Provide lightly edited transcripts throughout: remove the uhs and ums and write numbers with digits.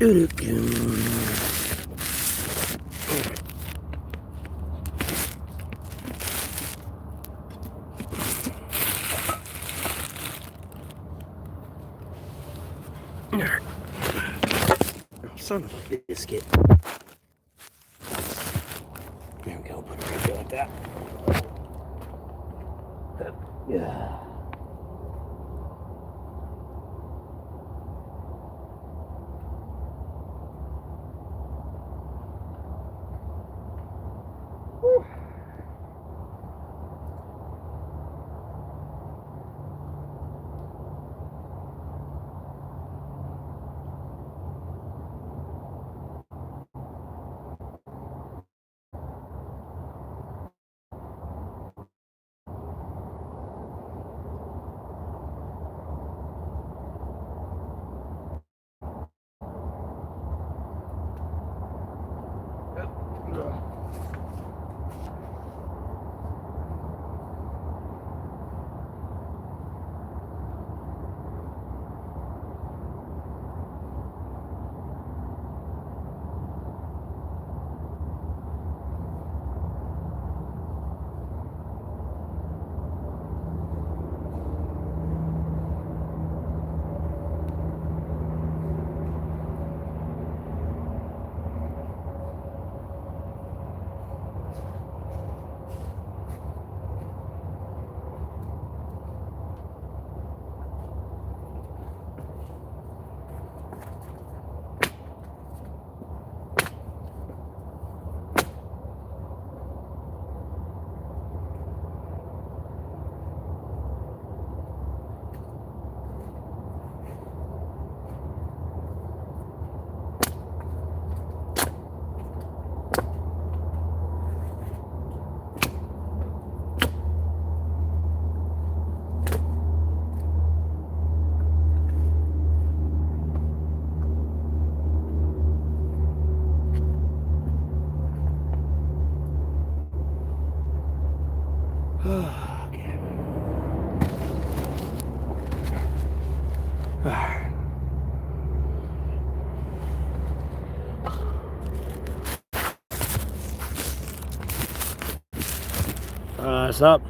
Son of a biscuit. There we go, put it right there like that. Yeah. What's up?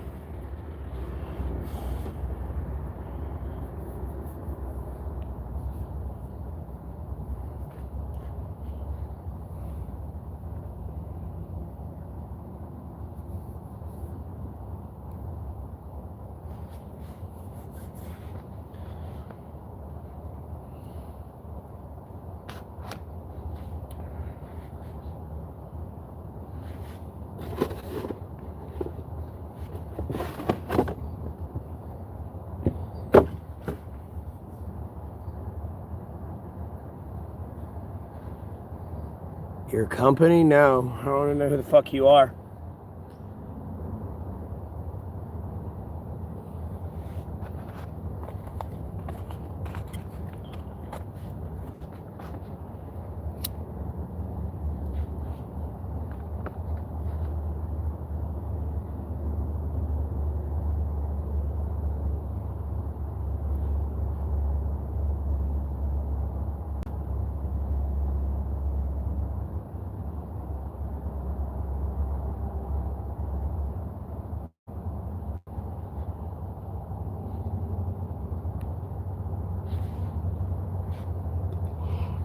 Your company? No. I don't even know who the fuck you are.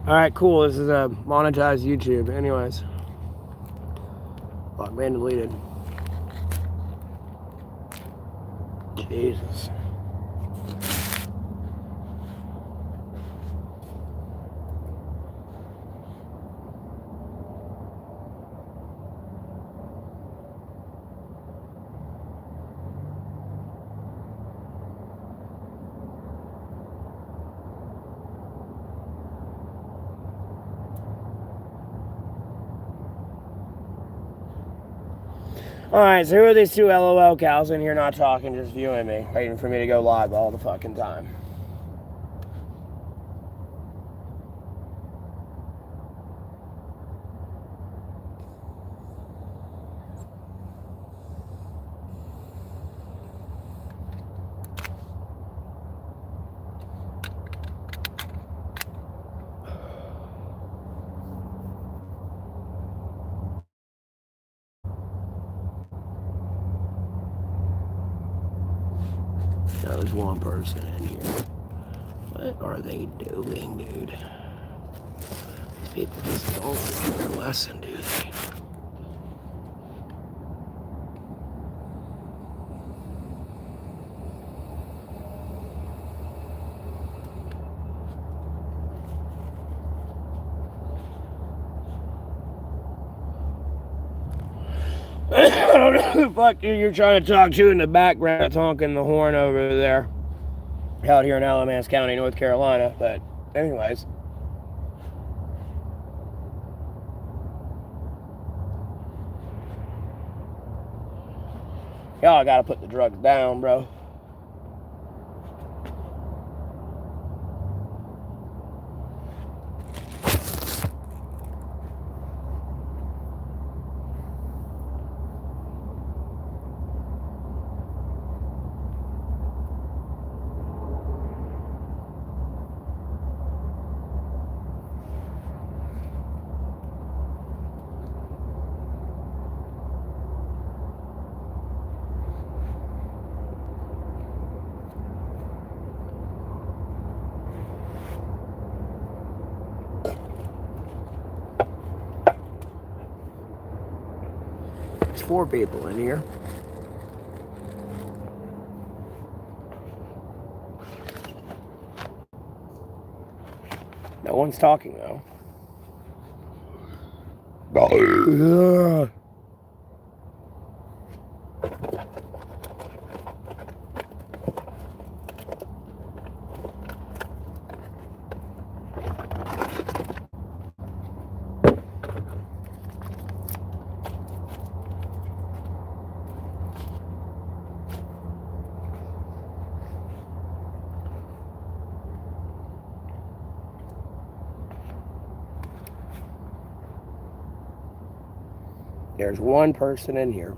Alright, cool. This is a monetized YouTube. Anyways. Fuck, man, deleted. Jesus. Alright, so who are these two LOL cows in here not talking, just viewing me, waiting for me to go live all the fucking time? Now there's one person in here. What are they doing, dude? These people just don't learn their lesson, do they? I don't know who the fuck you're trying to talk to in the background. It's honking the horn over there. Out here in Alamance County, North Carolina. But anyways. Y'all gotta put the drugs down, bro. There's 4 people in here. No one's talking though. There's one person in here.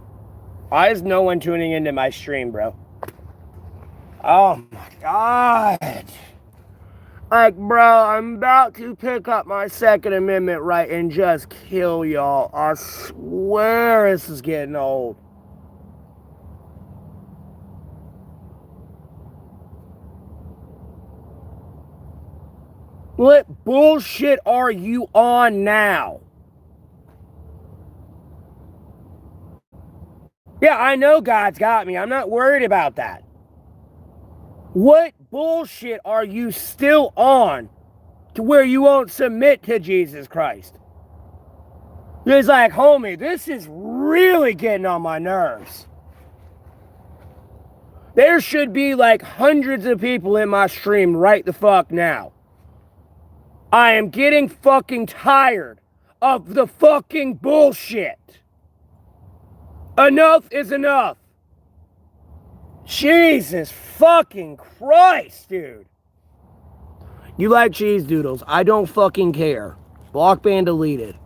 Why is no one tuning into my stream, bro? Oh my God. Like, bro, I'm about to pick up my Second Amendment right and just kill y'all. I swear this is getting old. What bullshit are you on now? Yeah, I know God's got me. I'm not worried about that. What bullshit are you still on to where you won't submit to Jesus Christ? It's like, homie, this is really getting on my nerves. There should be like hundreds of people in my stream right the fuck now. I am getting fucking tired of the fucking bullshit. Enough is enough. Jesus fucking Christ, dude. You like cheese doodles. I don't fucking care. Block ban deleted.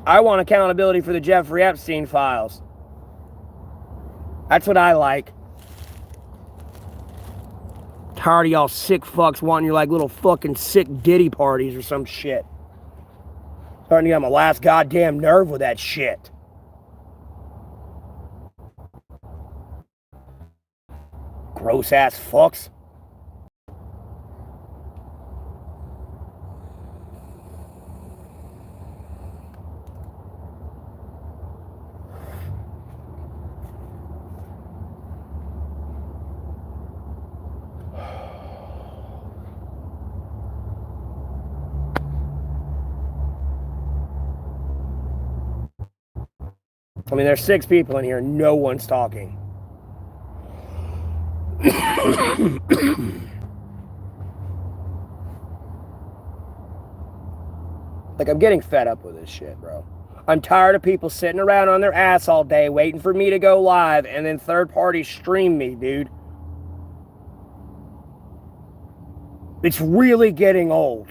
I want accountability for the Jeffrey Epstein files. That's what I like. Tired of y'all sick fucks wanting your like little fucking sick ditty parties or some shit. Starting to get on my last goddamn nerve with that shit. Gross ass fucks. I mean, there's 6 people in here. No one's talking. Like, I'm getting fed up with this shit, bro. I'm tired of people sitting around on their ass all day waiting for me to go live and then third parties stream me, dude. It's really getting old.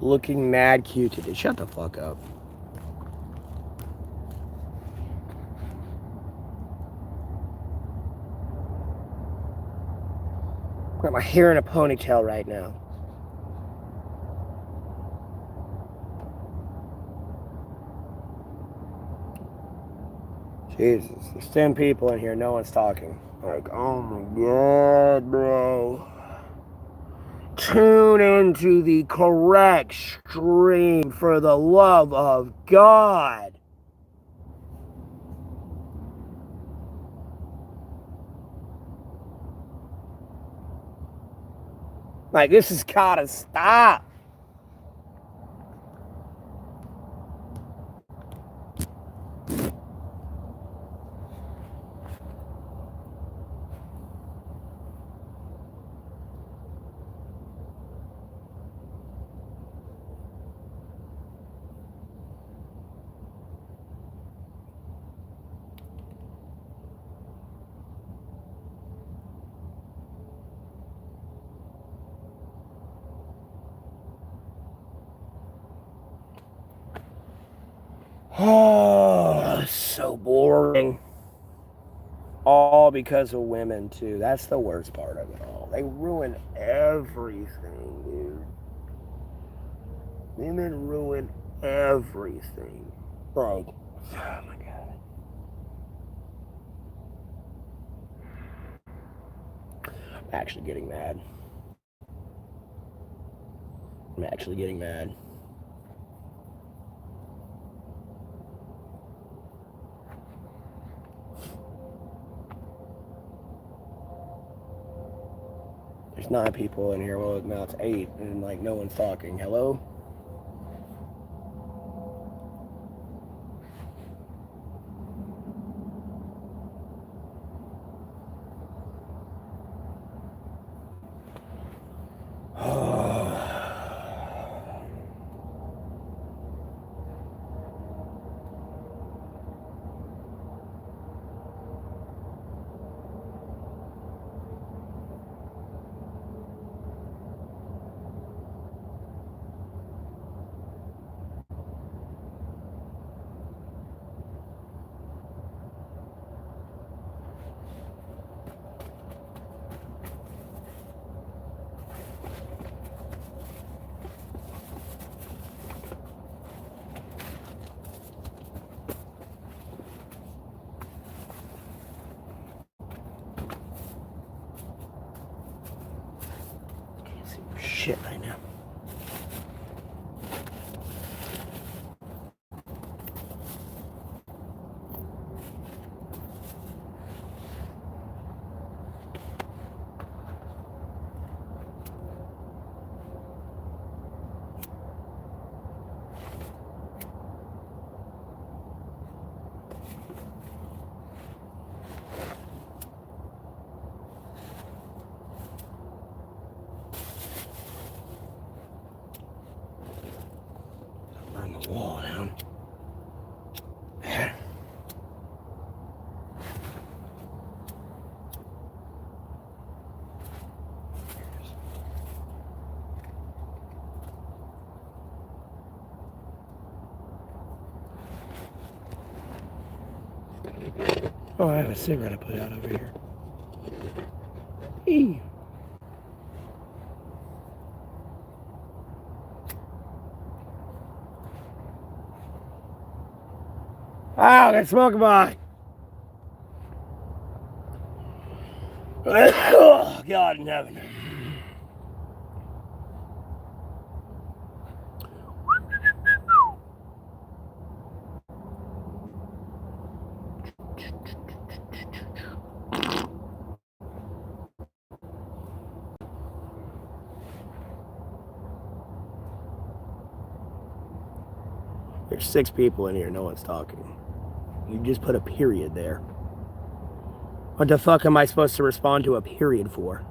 Looking mad cute today. Shut the fuck up. I've got my hair in a ponytail right now. Jesus, there's 10 people in here, no one's talking. Like, oh my god, bro. Tune into the correct stream for the love of God. Like, this has gotta stop. Oh, so boring. All because of women, too. That's the worst part of it all. They ruin everything, dude. Women ruin everything. Like, oh my god. I'm actually getting mad. I'm actually getting mad. There's 9 people in here. Well, now it's 8, and like no one's talking. Hello? Shit right now. Burn the wall down. Oh, I have a cigarette I put out over here. Eee. Ah, I got smoking by. Oh, God in heaven. There's 6 people in here, no one's talking. You just put a period there. What the fuck am I supposed to respond to a period for?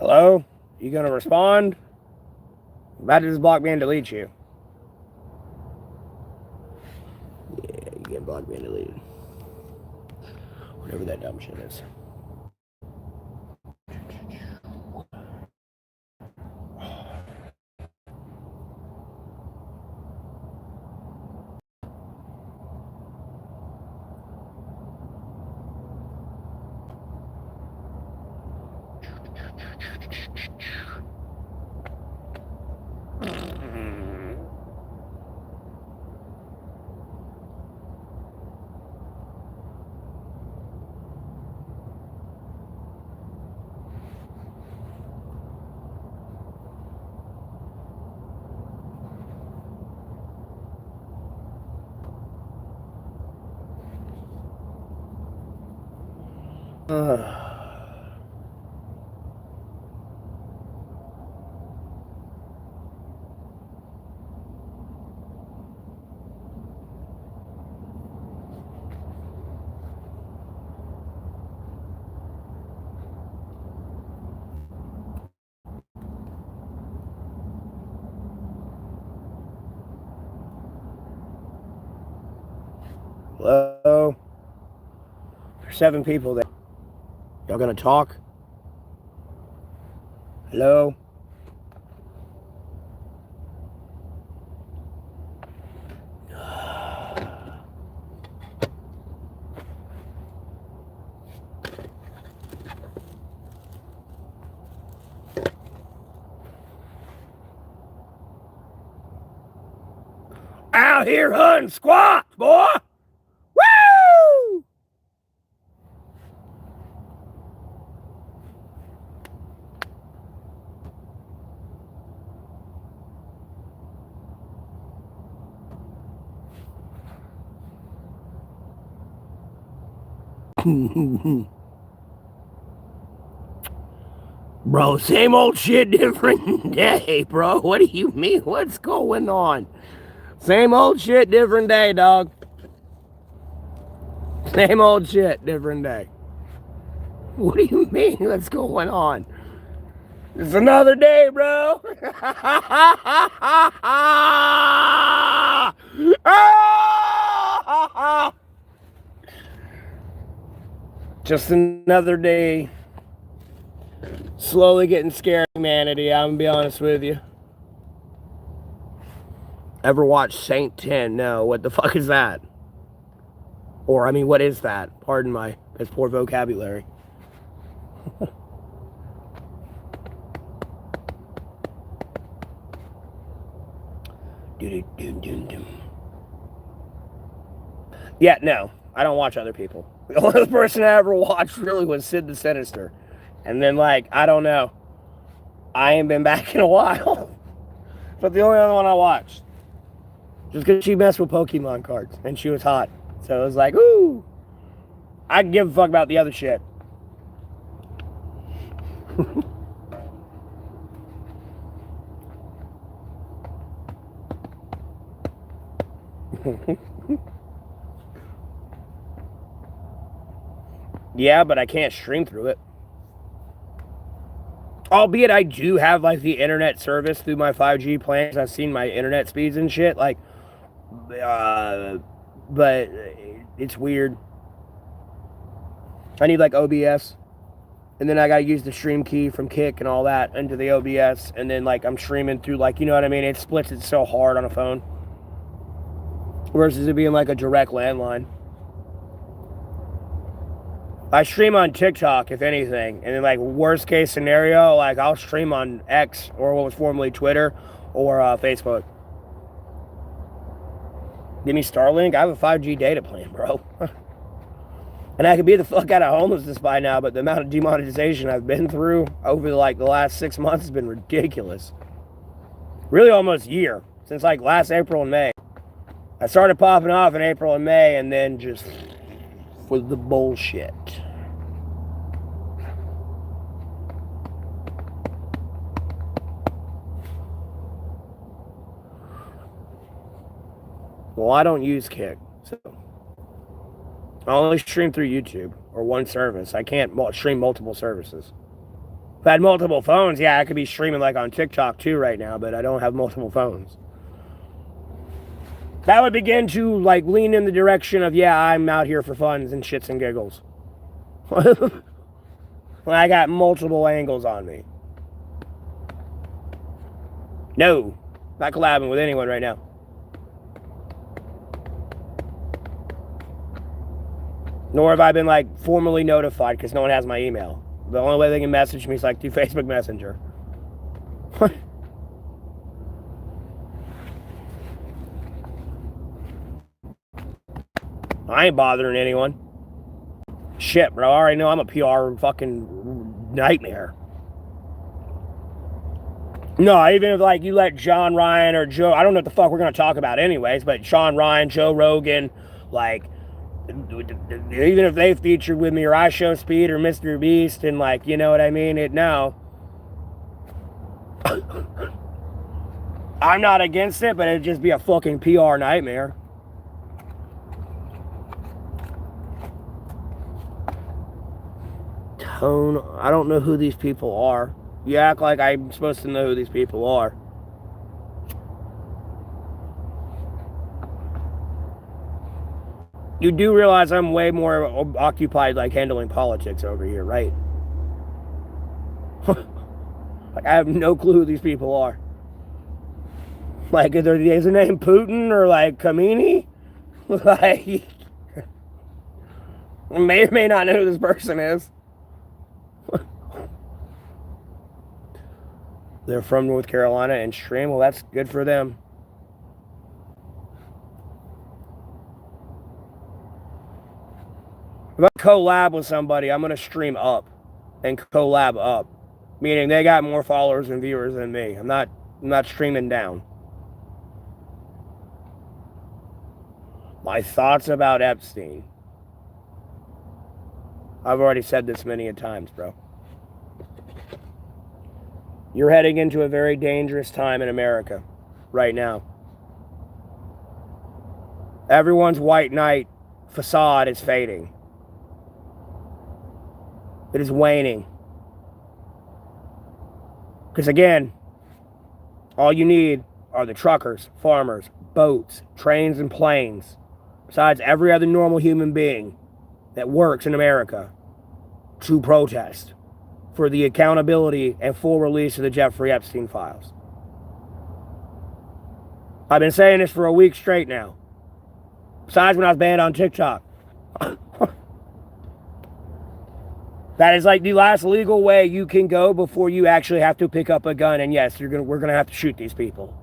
Hello? You gonna respond? I'm about to just block me and delete you. Yeah, you can block me and delete. Whatever that dumb shit is. Hello? There's 7 people there. Y'all gonna talk? Hello? Out here hunting squats, boy! Woo! Bro, same old shit, different day, bro. What do you mean? What's going on? Same old shit, different day, dog. Same old shit, different day. What do you mean? What's going on? It's another day, bro. Just another day. Slowly getting scared of humanity, I'm gonna be honest with you. Ever watch Saint 10? No, what the fuck is that? Or, I mean, what is that? Pardon my piss poor vocabulary. Yeah, no, I don't watch other people. The only person I ever watched really was Sid the Sinister. And then, like, I don't know. I ain't been back in a while. But the only other one I watched. Just because she messed with Pokemon cards. And she was hot. So it was like, ooh. I can give a fuck about the other shit. Yeah, but I can't stream through it. Albeit I do have like the internet service through my 5G plans. I've seen my internet speeds and shit. Like, but it's weird. I need like OBS. And then I gotta use the stream key from Kick and all that into the OBS. And then like I'm streaming through like, you know what I mean? It splits it so hard on a phone. Versus it being like a direct landline. I stream on TikTok, if anything. And then, like, worst case scenario, like, I'll stream on X, or what was formerly Twitter, or Facebook. Give me Starlink. I have a 5G data plan, bro. And I could be the fuck out of homelessness by now, but the amount of demonetization I've been through over, like, the last 6 months has been ridiculous. Really almost a year. Since, like, last April and May. I started popping off in April and May, and then just... with the bullshit. Well, I don't use Kick, so I only stream through YouTube or one service. I can't stream multiple services. If I had multiple phones, yeah, I could be streaming like on TikTok too right now, but I don't have multiple phones. That would begin to like lean in the direction of, yeah, I'm out here for funs and shits and giggles. When I got multiple angles on me. No, not collabing with anyone right now. Nor have I been like formally notified because no one has my email. The only way they can message me is like through Facebook Messenger. I ain't bothering anyone. Shit, bro. I already know I'm a PR fucking nightmare. No, even if like you let John Ryan or Joe, I don't know what the fuck we're gonna talk about anyways, but Sean Ryan, Joe Rogan, like, even if they featured with me, or I Show Speed or Mr. Beast, and like, you know what I mean? I'm not against it, but it'd just be a fucking PR nightmare. Tone, I don't know who these people are. You act like I'm supposed to know who these people are. You do realize I'm way more occupied like handling politics over here, right? Like, I have no clue who these people are. Like, is their name Putin or like Kamini? Like, may or may not know who this person is. They're from North Carolina and stream. Well, that's good for them. If I collab with somebody, I'm going to stream up and collab up. Meaning they got more followers and viewers than me. I'm not streaming down. My thoughts about Epstein. I've already said this many a times, bro. You're heading into a very dangerous time in America right now. Everyone's white knight facade is fading. It is waning. Because again, all you need are the truckers, farmers, boats, trains, and planes, besides every other normal human being that works in America, to protest for the accountability and full release of the Jeffrey Epstein files. I've been saying this for a week straight now. Besides when I was banned on TikTok. That is like the last legal way you can go before you actually have to pick up a gun. And yes, we're gonna have to shoot these people.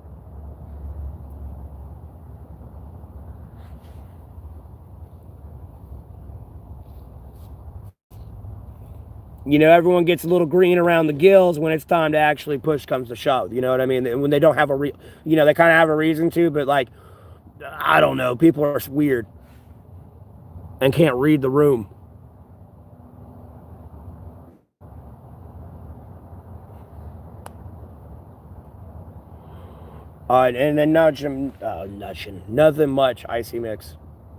You know, everyone gets a little green around the gills when it's time to actually push comes to shove. You know what I mean? When they don't have they kind of have a reason to, but like, I don't know. People are weird and can't read the room. And then nothing much, Icy Mix.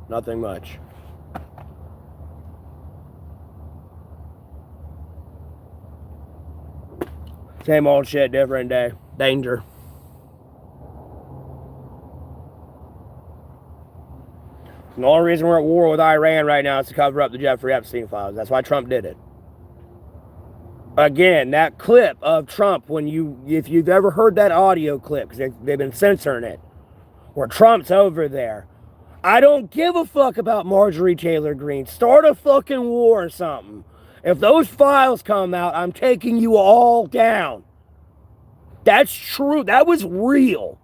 Nothing much. Same old shit, different day. Danger. And the only reason we're at war with Iran right now is to cover up the Jeffrey Epstein files. That's why Trump did it. Again, that clip of Trump, if you've ever heard that audio clip, because they've been censoring it, where Trump's over there. I don't give a fuck about Marjorie Taylor Greene. Start a fucking war or something. If those files come out, I'm taking you all down. That's true. That was real.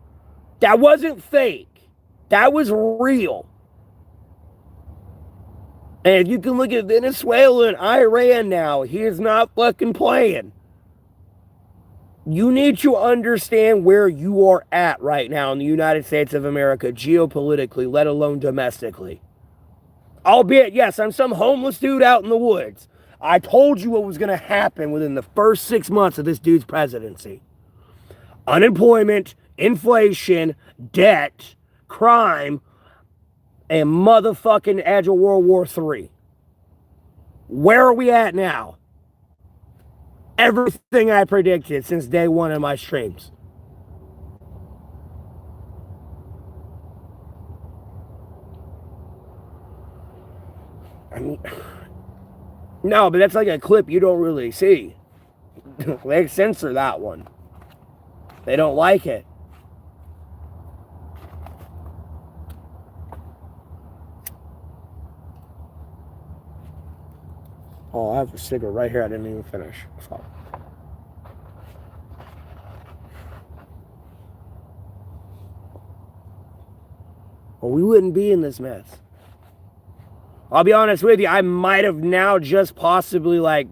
That wasn't fake. That was real. And if you can look at Venezuela and Iran now, he is not fucking playing. You need to understand where you are at right now in the United States of America, geopolitically, let alone domestically. Albeit, yes, I'm some homeless dude out in the woods. I told you what was going to happen within the first 6 months of this dude's presidency. Unemployment, inflation, debt, crime, and motherfucking edge of World War III. Where are we at now? Everything I predicted since day one in my streams. I mean, no, but that's like a clip you don't really see. They censor that one. They don't like it. Oh, I have a cigarette right here. I didn't even finish. So. Well, we wouldn't be in this mess. I'll be honest with you, I might have now just possibly like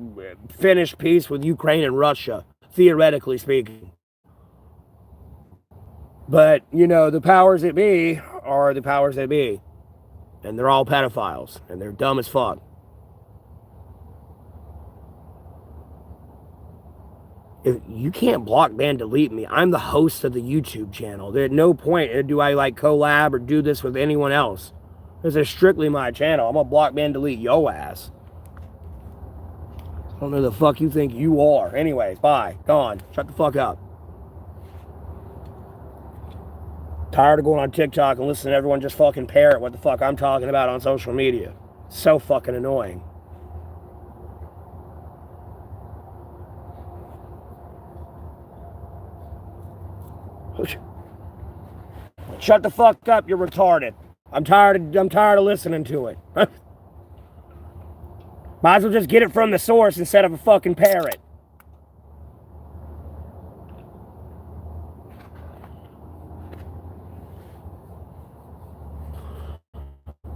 finished peace with Ukraine and Russia, theoretically speaking. But, you know, the powers that be are the powers that be. And they're all pedophiles. And they're dumb as fuck. If you can't block, ban, delete me. I'm the host of the YouTube channel. At no point do I like collab or do this with anyone else. This is strictly my channel. I'm gonna block, ban, delete yo ass. I don't know who the fuck you think you are. Anyways, bye. Gone. Shut the fuck up. Tired of going on TikTok and listening to everyone just fucking parrot what the fuck I'm talking about on social media. So fucking annoying. Shut the fuck up, you're retarded. I'm tired of listening to it. Might as well just get it from the source instead of a fucking parrot.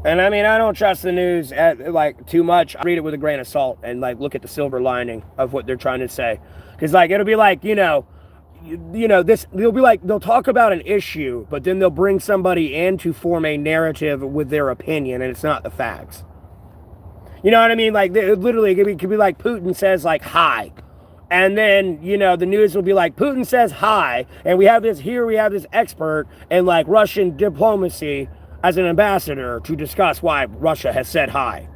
And I mean, I don't trust the news like too much. I read it with a grain of salt and like look at the silver lining of what they're trying to say. Because like it'll be like, this, they'll be like, they'll talk about an issue, but then they'll bring somebody in to form a narrative with their opinion, and it's not the facts. You know what I mean? Like, literally, it could be like Putin says, like, hi. And then, the news will be like, Putin says hi, and we have this expert in, like, Russian diplomacy as an ambassador to discuss why Russia has said hi.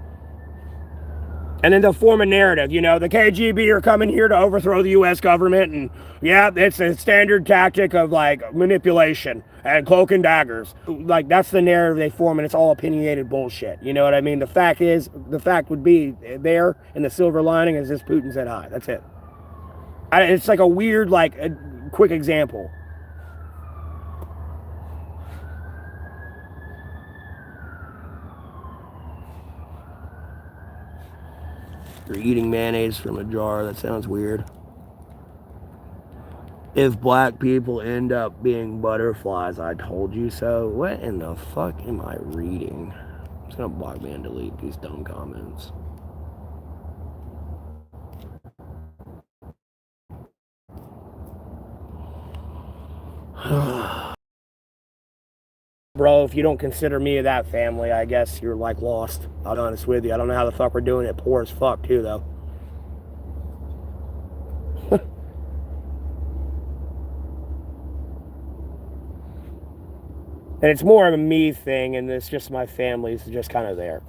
And then they'll form a narrative, the KGB are coming here to overthrow the U.S. government, and yeah, it's a standard tactic of, like, manipulation and cloak and daggers. Like, that's the narrative they form, and it's all opinionated bullshit. You know what I mean? The fact would be there, and the silver lining is this: Putin said hi. That's it. It's like a weird, like, a quick example. You're eating mayonnaise from a jar. That sounds weird. If black people end up being butterflies, I told you so. What in the fuck am I reading? I'm just gonna block me and delete these dumb comments. Bro, if you don't consider me that family, I guess you're like lost. I'll be honest with you. I don't know how the fuck we're doing it. Poor as fuck too, though. And it's more of a me thing, and it's just my family's just kind of there.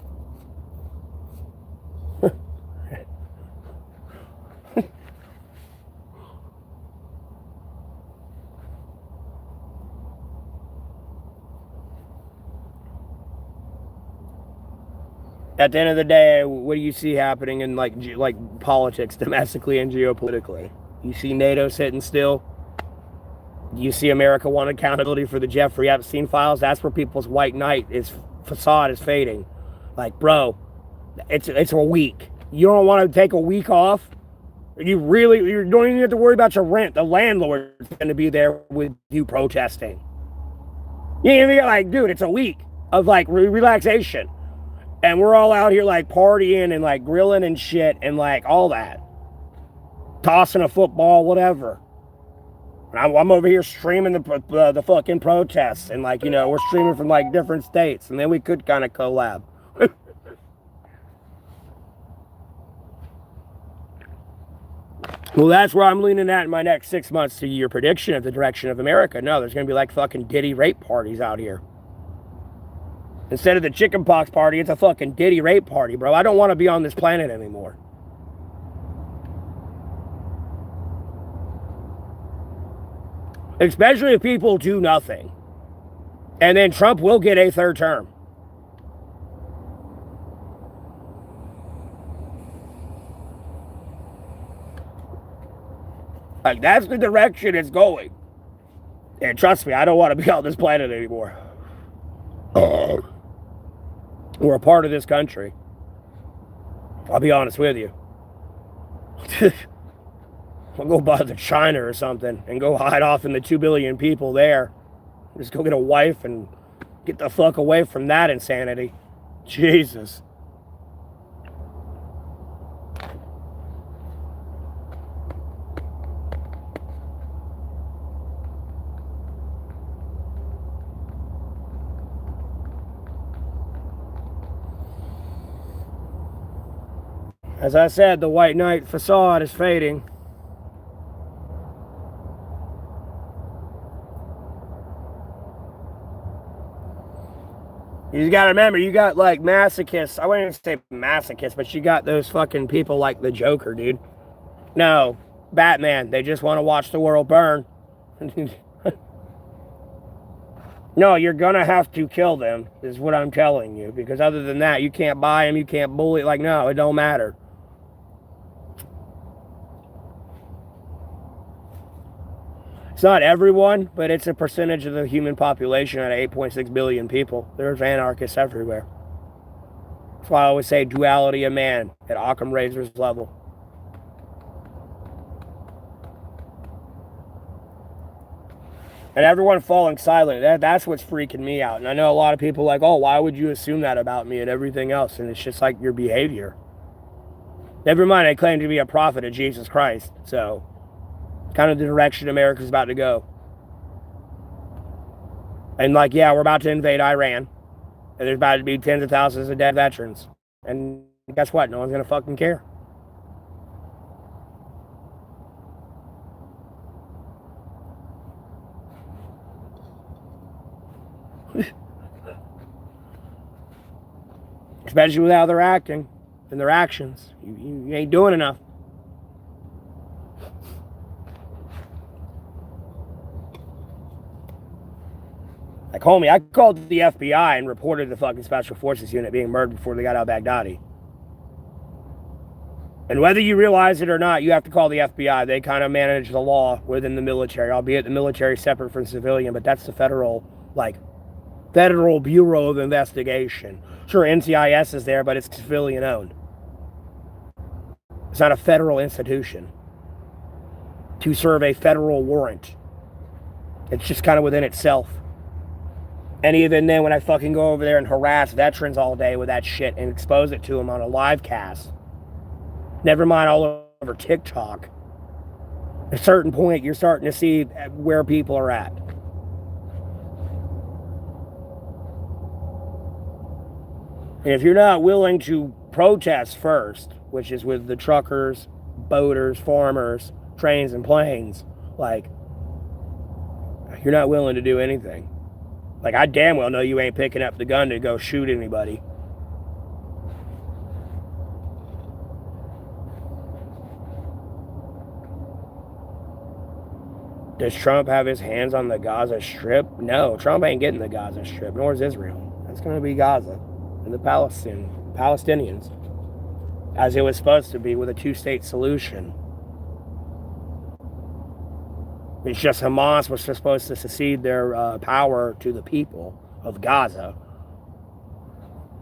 At the end of the day, what do you see happening in like politics, domestically and geopolitically? You see NATO sitting still. You see America want accountability for the Jeffrey Epstein files. That's where people's white knight facade is fading. Like, bro, it's a week. You don't want to take a week off. You don't even have to worry about your rent. The landlord's going to be there with you protesting. You're like, dude, it's a week of like relaxation. And we're all out here like partying and like grilling and shit and like all that. Tossing a football, whatever. And I'm over here streaming the fucking protests. And like, we're streaming from like different states. And then we could kind of collab. Well, that's where I'm leaning at in my next 6 months to your prediction of the direction of America. No, there's going to be like fucking Diddy rape parties out here. Instead of the chickenpox party, it's a fucking Diddy rape party, bro. I don't want to be on this planet anymore. Especially if people do nothing. And then Trump will get a third term. Like, that's the direction it's going. And trust me, I don't want to be on this planet anymore. We're a part of this country. I'll be honest with you. I'll go buy to China or something and go hide off in the 2 billion people there. Just go get a wife and get the fuck away from that insanity. Jesus. As I said, the white knight facade is fading. You gotta remember, you got like masochists. I wouldn't even say masochists, but you got those fucking people like the Joker, dude. No, Batman. They just want to watch the world burn. No, you're gonna have to kill them, is what I'm telling you. Because other than that, you can't buy them, you can't bully. Like, no, it don't matter. It's not everyone, but it's a percentage of the human population out of 8.6 billion people. There's anarchists everywhere. That's why I always say duality of man at Occam Razor's level. And everyone falling silent. That's what's freaking me out. And I know a lot of people are like, oh, why would you assume that about me and everything else? And it's just like your behavior. Never mind, I claim to be a prophet of Jesus Christ. So, kind of the direction America's about to go. And like, yeah, we're about to invade Iran. And there's about to be tens of thousands of dead veterans. And guess what? No one's going to fucking care. Especially with how they're acting and their actions. You ain't doing enough. Like, homie, I called the FBI and reported the fucking Special Forces unit being murdered before they got out of Baghdadi. And whether you realize it or not, you have to call the FBI. They kind of manage the law within the military, albeit the military is separate from civilian, but that's the Federal Bureau of Investigation. Sure, NCIS is there, but it's civilian owned. It's not a federal institution to serve a federal warrant. It's just kind of within itself. And even then, when I fucking go over there and harass veterans all day with that shit and expose it to them on a live cast, never mind all over TikTok, at a certain point, you're starting to see where people are at. And if you're not willing to protest first, which is with the truckers, boaters, farmers, trains, and planes, like, you're not willing to do anything. Like, I damn well know you ain't picking up the gun to go shoot anybody. Does Trump have his hands on the Gaza Strip? No, Trump ain't getting the Gaza Strip, nor is Israel. It's going to be Gaza and the Palestinians, as it was supposed to be with a two-state solution. It's just Hamas was supposed to secede their power to the people of Gaza.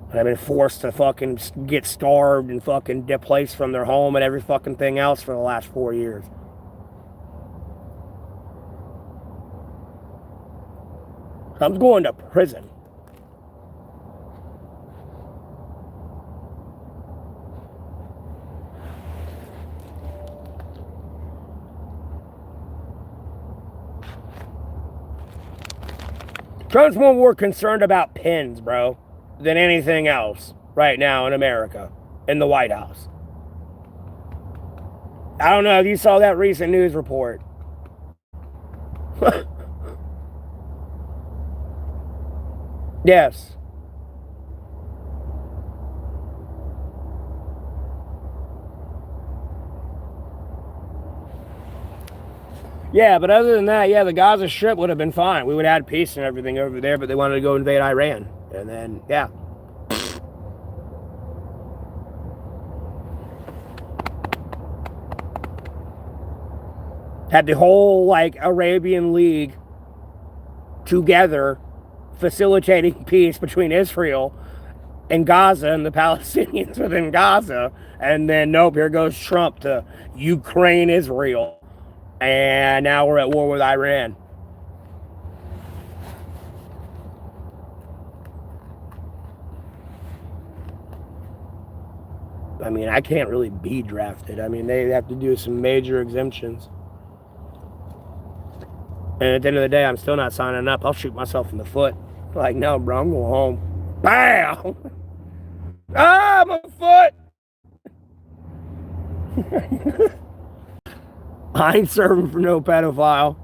And they've been forced to fucking get starved and fucking displaced from their home and every fucking thing else for the last 4 years. I'm going to prison. Trump's more concerned about pins, bro, than anything else right now in America, in the White House. I don't know if you saw that recent news report. Yes. Yeah, but other than that, yeah, the Gaza Strip would have been fine. We would have had peace and everything over there, but they wanted to go invade Iran. And then, yeah. Had the whole, like, Arabian League together facilitating peace between Israel and Gaza and the Palestinians within Gaza. And then, nope, here goes Trump to Ukraine, Israel. And now we're at war with Iran. I mean, I can't really be drafted. I mean, they have to do some major exemptions. And at the end of the day, I'm still not signing up. I'll shoot myself in the foot. Like, no, bro, I'm going home. Bam! Ah, my foot! I ain't serving for no pedophile.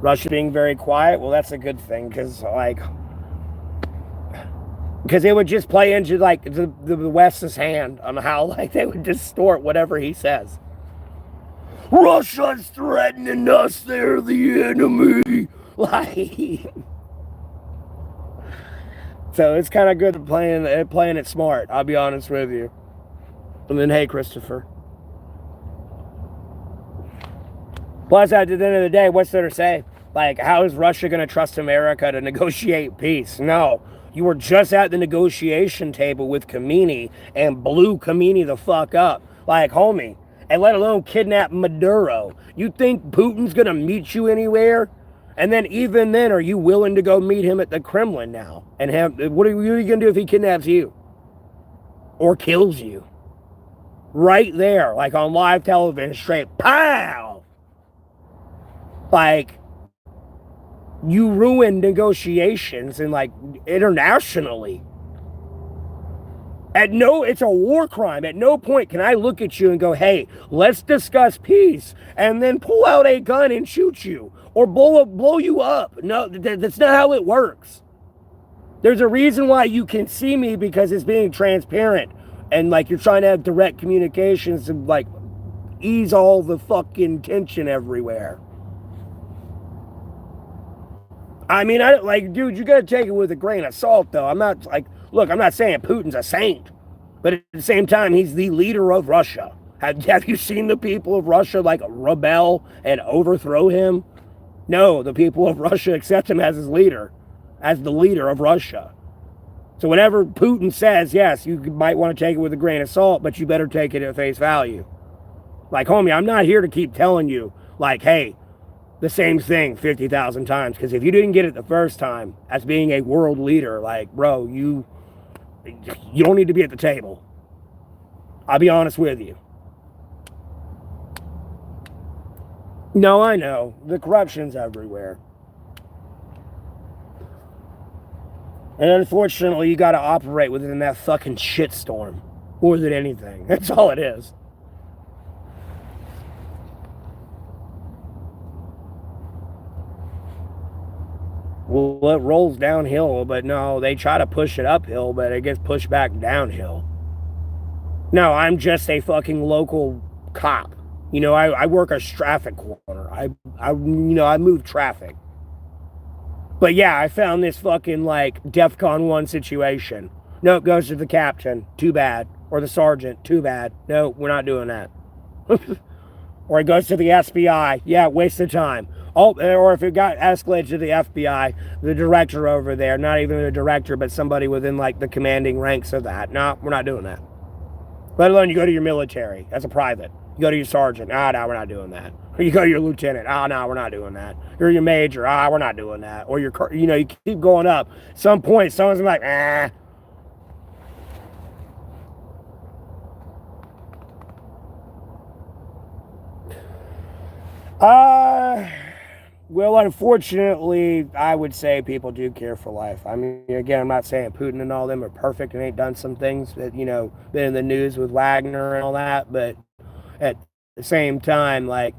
Russia being very quiet, well, that's a good thing, because, like, because it would just play into, like, the West's hand on how, like, they would distort whatever he says. Russia's threatening us, they're the enemy. Like, so it's kind of good playing it smart, I'll be honest with you. And then, hey, Christopher. Plus, at the end of the day, what's there to say? Like, how is Russia going to trust America to negotiate peace? No. You were just at the negotiation table with Khomeini and blew Khomeini the fuck up. Like, homie. And let alone kidnap Maduro. You think Putin's going to meet you anywhere? And then even then, are you willing to go meet him at the Kremlin now? And what are you going to do if he kidnaps you? Or kills you? Right there, like on live television, straight pow! Like, you ruined negotiations and, like, internationally. It's a war crime. At no point can I look at you and go, hey, let's discuss peace, and then pull out a gun and shoot you or blow you up. No, that's not how it works. There's a reason why you can see me, because it's being transparent and, like, you're trying to have direct communications to, like, ease all the fucking tension everywhere. I mean, dude, you gotta take it with a grain of salt, though. I'm not, like, look, I'm not saying Putin's a saint, but at the same time, he's the leader of Russia. Have you seen the people of Russia, like, rebel and overthrow him? No, the people of Russia accept him as his leader, as the leader of Russia. So whenever Putin says, yes, you might want to take it with a grain of salt, but you better take it at face value. Like, homie, I'm not here to keep telling you, like, hey, the same thing 50,000 times, because if you didn't get it the first time as being a world leader, like, bro, you don't need to be at the table. I'll be honest with you. No, I know. The corruption's everywhere. And unfortunately, you got to operate within that fucking shitstorm more than anything. That's all it is. Well, it rolls downhill, but no, they try to push it uphill, but it gets pushed back downhill. No, I'm just a fucking local cop. You know, I work a traffic corner. I move traffic. But yeah, I found this fucking, like, DEFCON 1 situation. No, it goes to the captain. Too bad. Or the sergeant. Too bad. No, we're not doing that. Or it goes to the SBI. Yeah, waste of time. Oh, or if it got escalated to the FBI, the director over there, not even the director, but somebody within, like, the commanding ranks of that. No, we're not doing that. Let alone you go to your military as a private. You go to your sergeant. No, we're not doing that. Or you go to your lieutenant. No, we're not doing that. You're your major. We're not doing that. Or you keep going up. At some point, someone's like, Well, unfortunately, I would say people do care for life. I mean, again, I'm not saying Putin and all them are perfect and ain't done some things that, been in the news with Wagner and all that, but at the same time, like,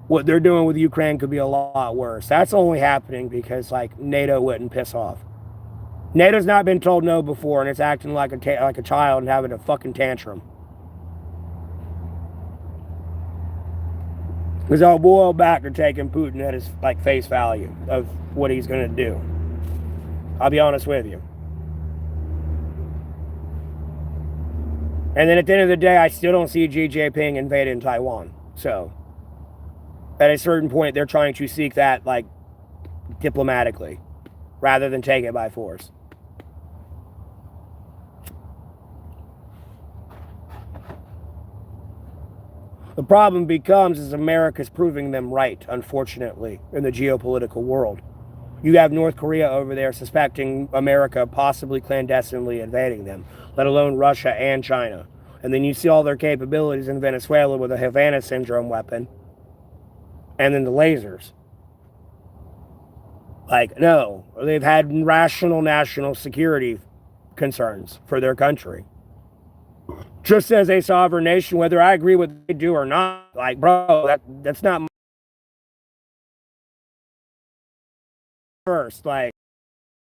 what they're doing with Ukraine could be a lot worse. That's only happening because, like, NATO wouldn't piss off. NATO's not been told no before, and it's acting like a child and having a fucking tantrum. Because I'll boil back to taking Putin at his like face value of what he's going to do. I'll be honest with you. And then at the end of the day, I still don't see Xi Jinping invading Taiwan. So, at a certain point, they're trying to seek that, like, diplomatically, rather than take it by force. The problem becomes is America's proving them right, unfortunately, in the geopolitical world. You have North Korea over there suspecting America possibly clandestinely invading them, let alone Russia and China. And then you see all their capabilities in Venezuela with the Havana Syndrome weapon. And then the lasers. Like, no, they've had rational national security concerns for their country. Just as a sovereign nation, whether I agree with what they do or not, like, bro, that's not my first. Like,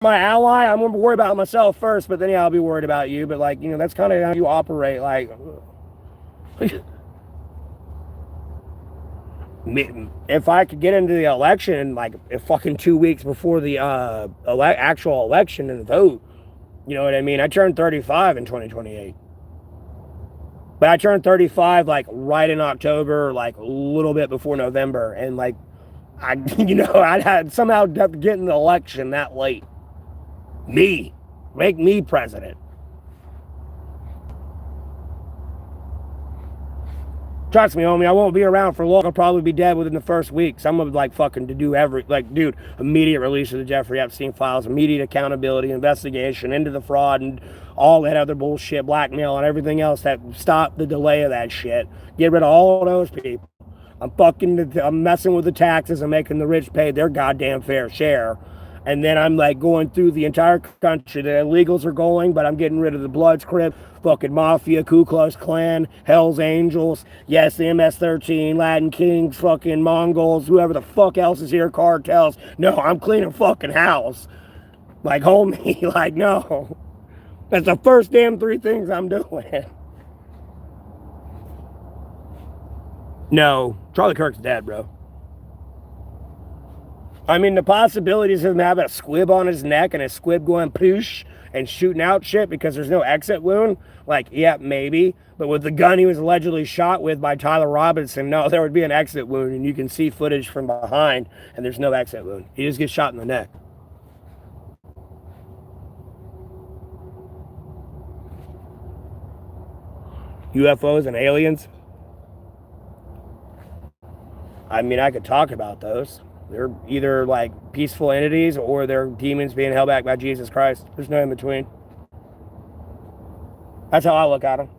my ally, I'm going to worry about myself first, but then, yeah, I'll be worried about you. But, like, you know, that's kind of how you operate. Like, if I could get into the election, like, if fucking 2 weeks before the actual election and vote, you know what I mean? I turned 35 in 2028. But I turned 35, like, right in October, like, a little bit before November. And, like, I had somehow getting the election that late. Make me president. Trust me, homie, I won't be around for long. I'll probably be dead within the first week. Some of like fucking to do dude, immediate release of the Jeffrey Epstein files, immediate accountability, investigation into the fraud and all that other bullshit, blackmail and everything else that stopped the delay of that shit. Get rid of all those people. I'm messing with the taxes and making the rich pay their goddamn fair share. And then I'm like going through the entire country. The illegals are going, but I'm getting rid of the Bloods, Crip, fucking Mafia, Ku Klux Klan, Hell's Angels, yes, the MS-13, Latin Kings, fucking Mongols, whoever the fuck else is here, cartels. No, I'm cleaning fucking house. Like, homie, like, no. That's the first damn 3 things I'm doing. No, Charlie Kirk's dead, bro. I mean, the possibilities of him having a squib on his neck and a squib going poosh and shooting out shit because there's no exit wound, like, yeah, maybe. But with the gun he was allegedly shot with by Tyler Robinson, no, there would be an exit wound, and you can see footage from behind, and there's no exit wound. He just gets shot in the neck. UFOs and aliens? I mean, I could talk about those. They're either like peaceful entities or they're demons being held back by Jesus Christ. There's no in between. That's how I look at them.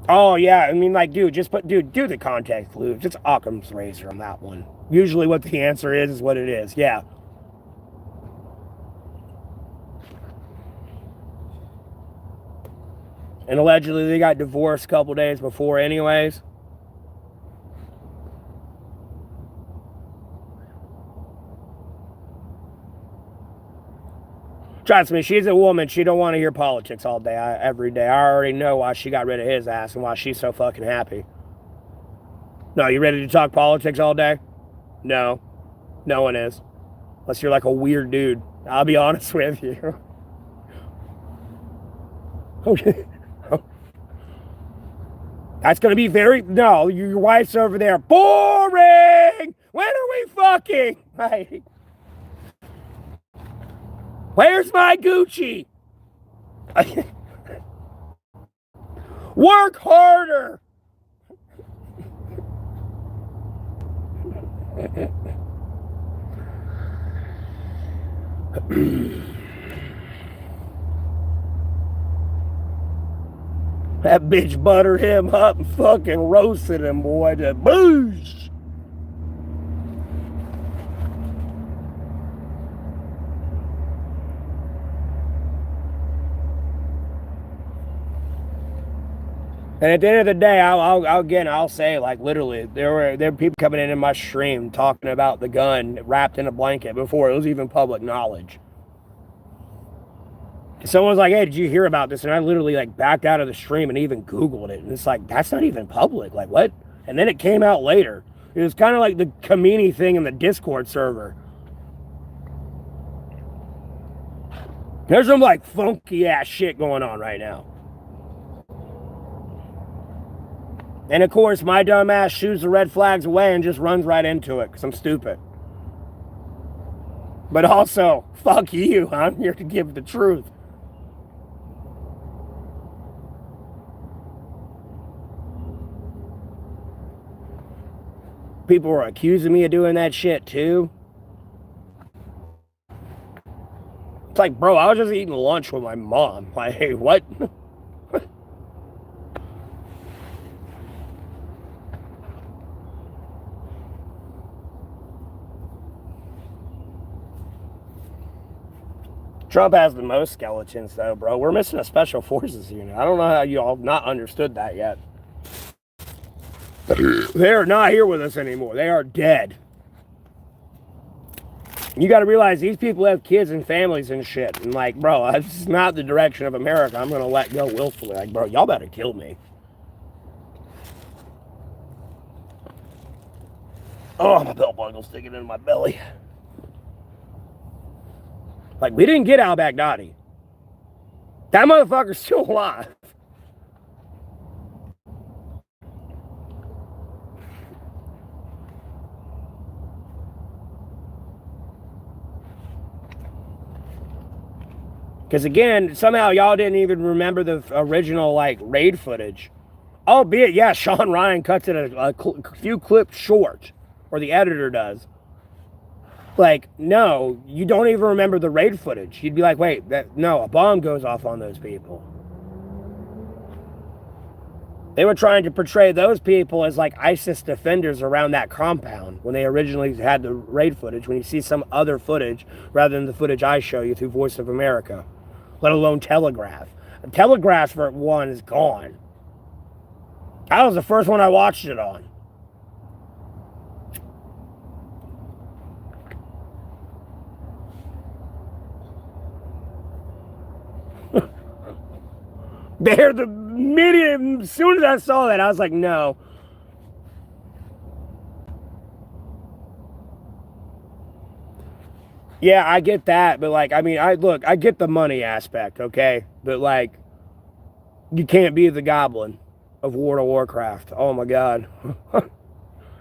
Oh yeah, I mean, like, dude, do the context clues. Just Occam's razor on that one. Usually what the answer is what it is. Yeah. And allegedly they got divorced a couple days before anyways. Trust me, she's a woman. She don't want to hear politics all day, every day. I already know why she got rid of his ass and why she's so fucking happy. No, you ready to talk politics all day? No. No one is. Unless you're like a weird dude. I'll be honest with you. Okay. That's going to be no, your wife's over there. Boring! When are we fucking? Like, where's my Gucci? Work harder! That bitch buttered him up and fucking roasted him, boy. To boosh! And at the end of the day, I'll say, like, literally, there were people coming in my stream talking about the gun wrapped in a blanket before it was even public knowledge. Someone's like, hey, did you hear about this? And I literally like backed out of the stream and even Googled it. And it's like, that's not even public. Like, what? And then it came out later. It was kind of like the Kamini thing in the Discord server. There's some like funky ass shit going on right now. And of course, my dumb ass shoots the red flags away and just runs right into it because I'm stupid. But also, fuck you. I'm here to give the truth. People were accusing me of doing that shit too. It's like, bro, I was just eating lunch with my mom. Like, hey, what? Trump has the most skeletons, though, bro. We're missing a special forces unit. I don't know how you all not understood that yet. They're not here with us anymore. They are dead. You got to realize these people have kids and families and shit. And like, bro, that's not the direction of America. I'm going to let go willfully. Like, bro, y'all better kill me. Oh, my belt buckle's sticking in my belly. Like, we didn't get al-Baghdadi. That motherfucker's still alive. Because again, somehow y'all didn't even remember the original, like, raid footage. Albeit, yeah, Sean Ryan cuts it a few clips short. Or the editor does. Like, no, you don't even remember the raid footage. You'd be like, wait, no, a bomb goes off on those people. They were trying to portray those people as like ISIS defenders around that compound when they originally had the raid footage, when you see some other footage rather than the footage I show you through Voice of America, let alone Telegraph. Telegraph, for one, is gone. That was the first one I watched it on. There, the media, as soon as I saw that, I was like, no. Yeah, I get that, but like, I mean, I get the money aspect, okay? But like, you can't be the goblin of World of Warcraft. Oh my God.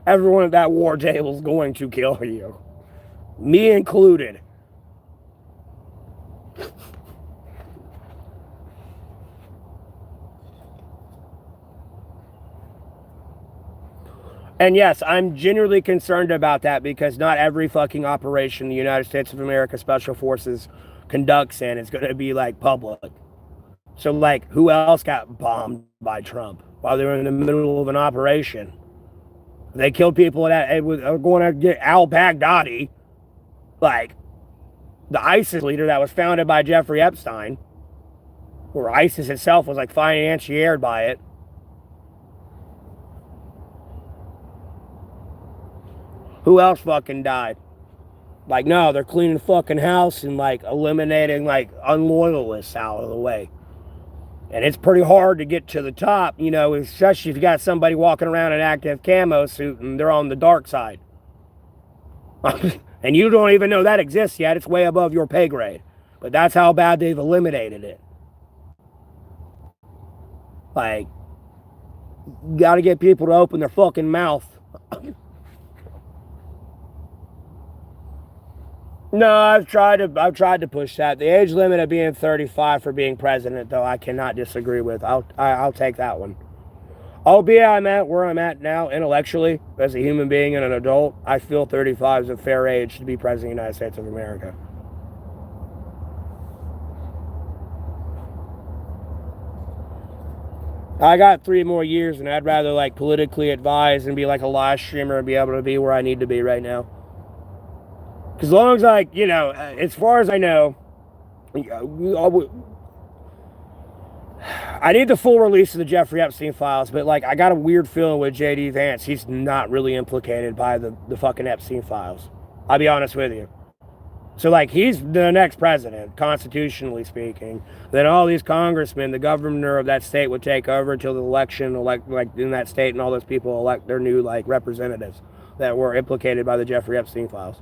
Everyone at that war table is going to kill you. Me included. And yes, I'm genuinely concerned about that because not every fucking operation the United States of America Special Forces conducts in is going to be like public. So like, who else got bombed by Trump while they were in the middle of an operation? They killed people that were going to get al-Baghdadi, like the ISIS leader that was founded by Jeffrey Epstein, where ISIS itself was like financiered by it. Who else fucking died? Like, no, they're cleaning the fucking house and, like, eliminating, like, unloyalists out of the way. And it's pretty hard to get to the top, you know, especially if you got somebody walking around in an active camo suit and they're on the dark side. And you don't even know that exists yet. It's way above your pay grade. But that's how bad they've eliminated it. Like, you gotta get people to open their fucking mouth. No, I've tried to push that. The age limit of being 35 for being president, though, I cannot disagree with. I'll take that one. Albeit I'm at where I'm at now, intellectually, as a human being and an adult, I feel 35 is a fair age to be president of the United States of America. I got 3 more years, and I'd rather, like, politically advise and be like a live streamer and be able to be where I need to be right now. As long as, like, you know, as far as I know, I need the full release of the Jeffrey Epstein files, but, like, I got a weird feeling with J.D. Vance. He's not really implicated by the fucking Epstein files. I'll be honest with you. So, like, he's the next president, constitutionally speaking. Then all these congressmen, the governor of that state would take over until the election, like in that state, and all those people elect their new, like, representatives that were implicated by the Jeffrey Epstein files.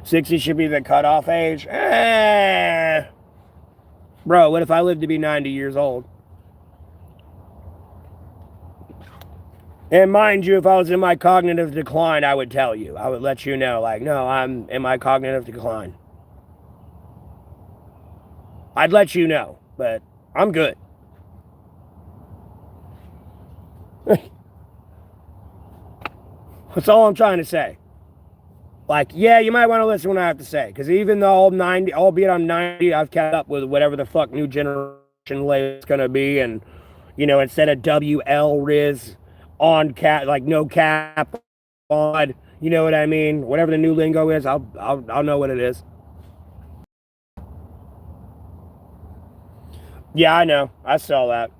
'60 should be the cutoff age. Bro, what if I live to be 90 years old? And mind you, if I was in my cognitive decline, I would tell you. I would let you know, like, no, I'm in my cognitive decline. I'd let you know, but I'm good. That's all I'm trying to say. Like, yeah, you might want to listen to what I have to say. Because even though albeit I'm 90, I've kept up with whatever the fuck new generation label is going to be. And, you know, instead of WL Riz on cap, like no cap on, you know what I mean? Whatever the new lingo is, I'll know what it is. Yeah, I know. I saw that.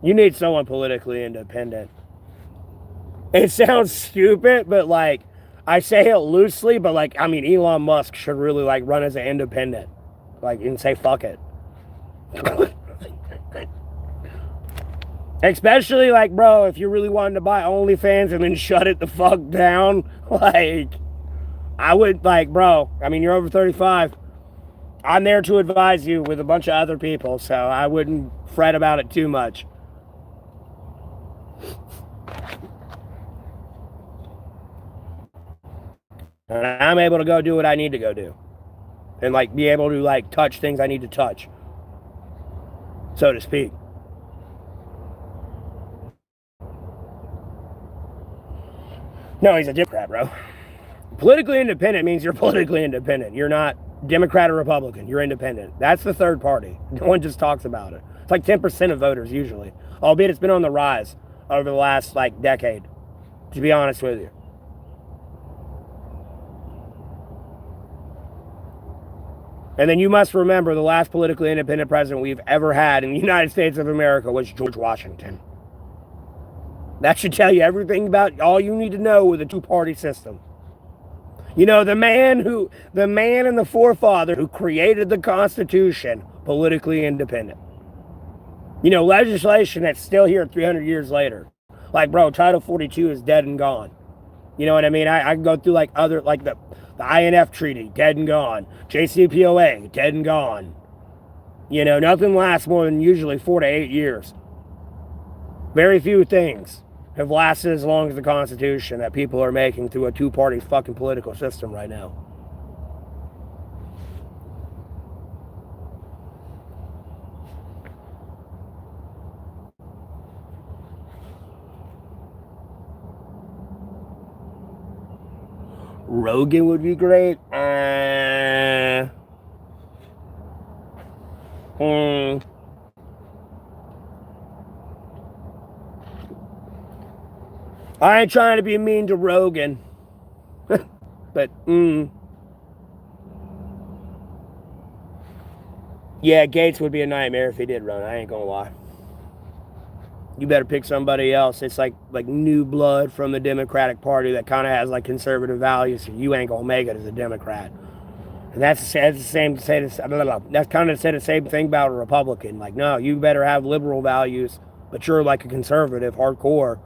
You need someone politically independent. It sounds stupid, but like, I say it loosely, but like, I mean, Elon Musk should really like run as an independent. Like, and say fuck it. Especially like, bro, if you really wanted to buy OnlyFans and then shut it the fuck down, like, I would, like, bro, I mean, you're over 35. I'm there to advise you with a bunch of other people, so I wouldn't fret about it too much. And I'm able to go do what I need to go do. And, like, be able to, like, touch things I need to touch. So to speak. No, he's a Democrat, bro. Politically independent means you're politically independent. You're not Democrat or Republican. You're independent. That's the third party. No one just talks about it. It's like 10% of voters usually. Albeit it's been on the rise over the last, like, decade. To be honest with you. And then you must remember the last politically independent president we've ever had in the United States of America was George Washington. That should tell you everything about all you need to know with a two-party system. You know, the man and the forefather who created the Constitution, politically independent. You know, legislation that's still here 300 years later. Like, bro, Title 42 is dead and gone. You know what I mean? I can go through like other, like the INF Treaty, dead and gone. JCPOA, dead and gone. You know, nothing lasts more than usually 4 to 8 years. Very few things have lasted as long as the Constitution that people are making through a two-party fucking political system right now. Rogan would be great. I ain't trying to be mean to Rogan. But, yeah, Gates would be a nightmare if he did run. I ain't gonna lie. You better pick somebody else. It's like new blood from the Democratic Party that kind of has like conservative values. So you ain't gonna make it as a Democrat. And that's the same. That's kind of said the same thing about a Republican. Like, no, you better have liberal values, but you're like a conservative, hardcore,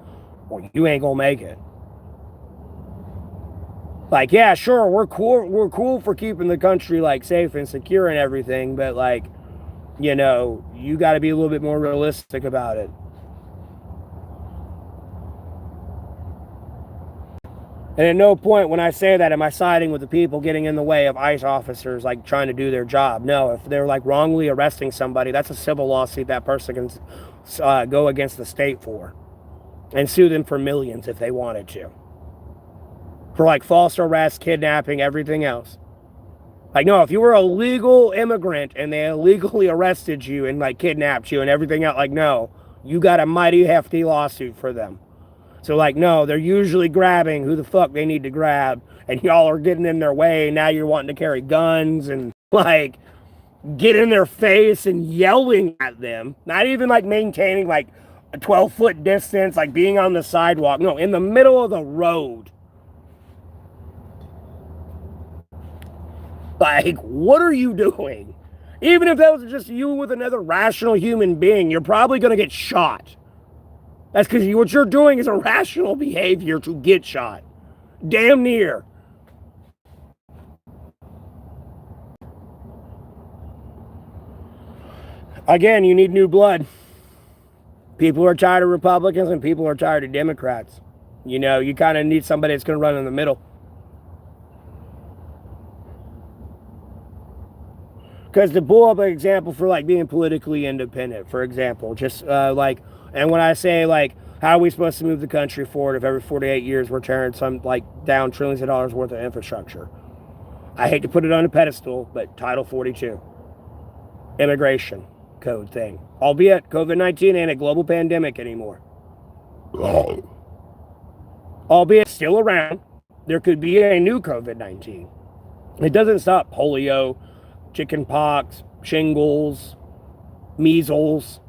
or you ain't gonna make it. Like, yeah, sure, we're cool for keeping the country like safe and secure and everything, but like, you know, you got to be a little bit more realistic about it. And at no point when I say that am I siding with the people getting in the way of ICE officers like trying to do their job. No, if they're like wrongly arresting somebody, that's a civil lawsuit that person can go against the state for and sue them for millions if they wanted to. For like false arrest, kidnapping, everything else. Like, no, if you were a legal immigrant and they illegally arrested you and like kidnapped you and everything else, like, no, you got a mighty hefty lawsuit for them. So, like, no, they're usually grabbing who the fuck they need to grab, and y'all are getting in their way. Now you're wanting to carry guns, and, like, get in their face and yelling at them, not even like maintaining like a 12-foot distance, like being on the sidewalk. No, in the middle of the road. Like, what are you doing? Even if that was just you with another rational human being, you're probably going to get shot. That's because what you're doing is irrational behavior to get shot. Damn near. Again, you need new blood. People are tired of Republicans and people are tired of Democrats. You know, you kind of need somebody that's going to run in the middle. Because to pull up an example for like being politically independent, for example, just and when I say like, how are we supposed to move the country forward if every 48 years we're tearing some like down trillions of dollars worth of infrastructure? I hate to put it on a pedestal, but Title 42, immigration code thing, albeit COVID-19 ain't a global pandemic anymore. Albeit still around, there could be a new COVID-19. It doesn't stop polio, chicken pox, shingles, measles,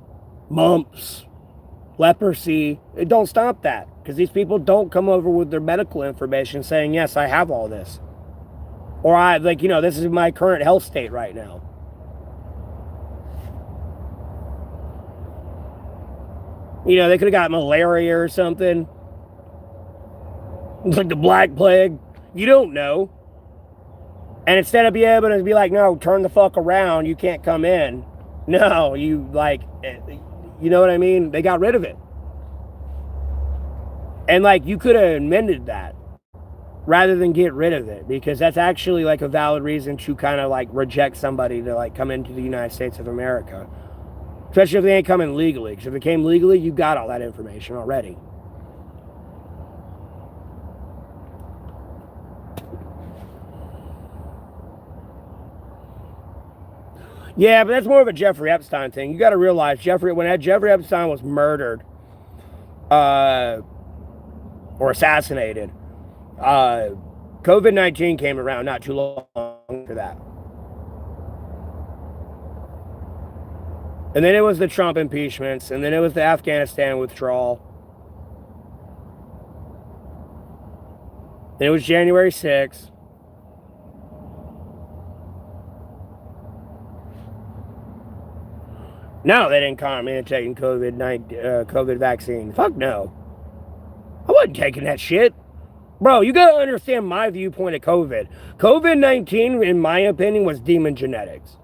mumps, leprosy. It don't stop that because these people don't come over with their medical information saying, yes, I have all this. Or I, like, you know, this is my current health state right now. You know, they could have got malaria or something. It's like the Black Plague. You don't know. And instead of being able to be like, no, turn the fuck around, you can't come in. No, you like, you know what I mean? They got rid of it. And like, you could have amended that rather than get rid of it, because that's actually like a valid reason to kind of like reject somebody to like come into the United States of America. Especially if they ain't coming legally. Because if they came legally, you got all that information already. Yeah, but that's more of a Jeffrey Epstein thing. You got to realize when Jeffrey Epstein was murdered or assassinated, COVID-19 came around not too long after that. And then it was the Trump impeachments, and then it was the Afghanistan withdrawal. Then it was January 6th. No, they didn't call me taking COVID vaccine. Fuck no. I wasn't taking that shit. Bro, you gotta understand my viewpoint of COVID. COVID-19, in my opinion, was demon genetics.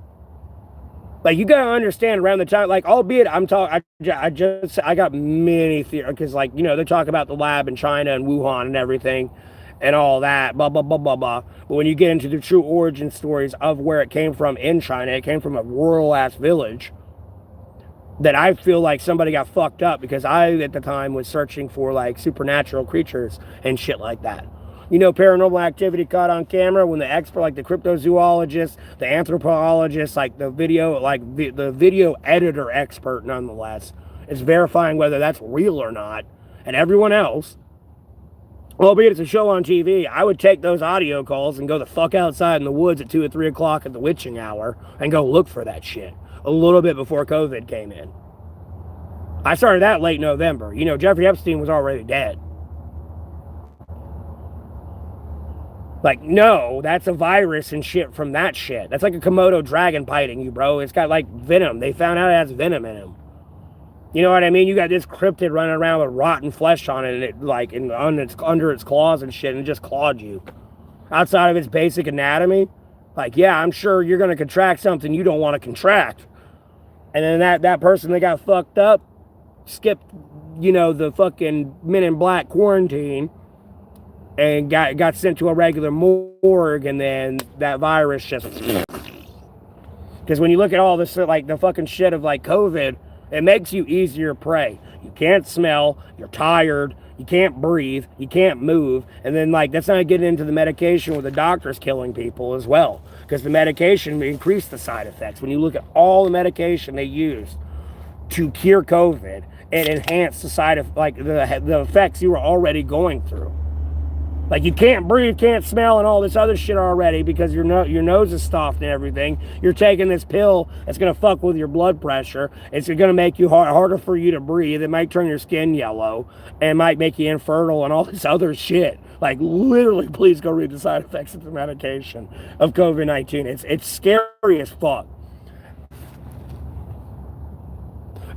Like, you gotta understand around the time, like, albeit I got many theories, because, like, you know, they talk about the lab in China and Wuhan and everything and all that, blah, blah, blah, blah, blah. But when you get into the true origin stories of where it came from in China, it came from a rural-ass village that I feel like somebody got fucked up, because I, at the time, was searching for, like, supernatural creatures and shit like that. You know, paranormal activity caught on camera when the expert, like the cryptozoologist, the anthropologist, like the video editor expert, nonetheless, is verifying whether that's real or not. And everyone else, albeit it's a show on TV, I would take those audio calls and go the fuck outside in the woods at 2 or 3 o'clock at the witching hour and go look for that shit a little bit before COVID came in. I started that late November. You know, Jeffrey Epstein was already dead. Like, no, that's a virus and shit from that shit. That's like a Komodo dragon biting you, bro. It's got, like, venom. They found out it has venom in him. You know what I mean? You got this cryptid running around with rotten flesh on it, and it, like, under its claws and shit, and it just clawed you. Outside of its basic anatomy, like, yeah, I'm sure you're going to contract something you don't want to contract. And then that person that got fucked up skipped, you know, the fucking Men in Black quarantine and got sent to a regular morgue, and then that virus just... Because when you look at all this, like, the fucking shit of, like, COVID, it makes you easier prey. You can't smell, you're tired, you can't breathe, you can't move, and then, like, that's not getting into the medication where the doctor's killing people as well, because the medication increased the side effects. When you look at all the medication they used to cure COVID, it enhanced the side of, like, the effects you were already going through. Like, you can't breathe, can't smell, and all this other shit already because your nose is stuffed and everything. You're taking this pill that's going to fuck with your blood pressure. It's going to make you harder for you to breathe. It might turn your skin yellow and might make you infertile and all this other shit. Like, literally, please go read the side effects of the medication of COVID-19. It's scary as fuck.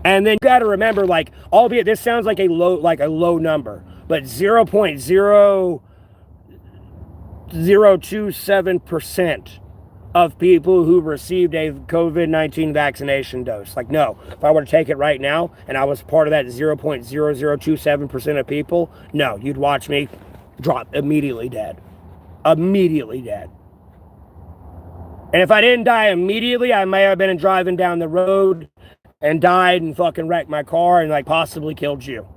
And then you got to remember, like, albeit this sounds like a low number, but 0.027% of people who received a COVID-19 vaccination dose. Like, no, if I were to take it right now and I was part of that 0.0027% of people, no, you'd watch me drop immediately dead. Immediately dead. And if I didn't die immediately, I may have been driving down the road and died and fucking wrecked my car and like possibly killed you.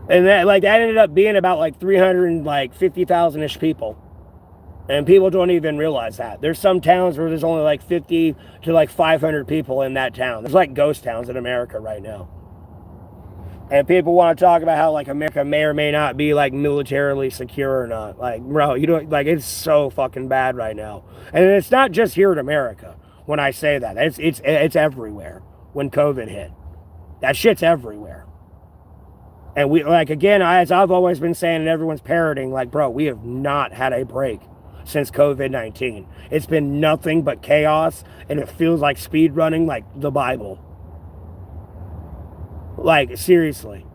And that ended up being about like 350,000-ish people. And people don't even realize that. There's some towns where there's only like 50 to like 500 people in that town. There's like ghost towns in America right now. And people want to talk about how like America may or may not be like militarily secure or not. Like, bro, you don't, like, it's so fucking bad right now. And it's not just here in America when I say that. It's everywhere when COVID hit. That shit's everywhere. And we, like, again, as I've always been saying and everyone's parroting, like, bro, we have not had a break since COVID-19. It's been nothing but chaos, and it feels like speed running like the Bible. Like, seriously.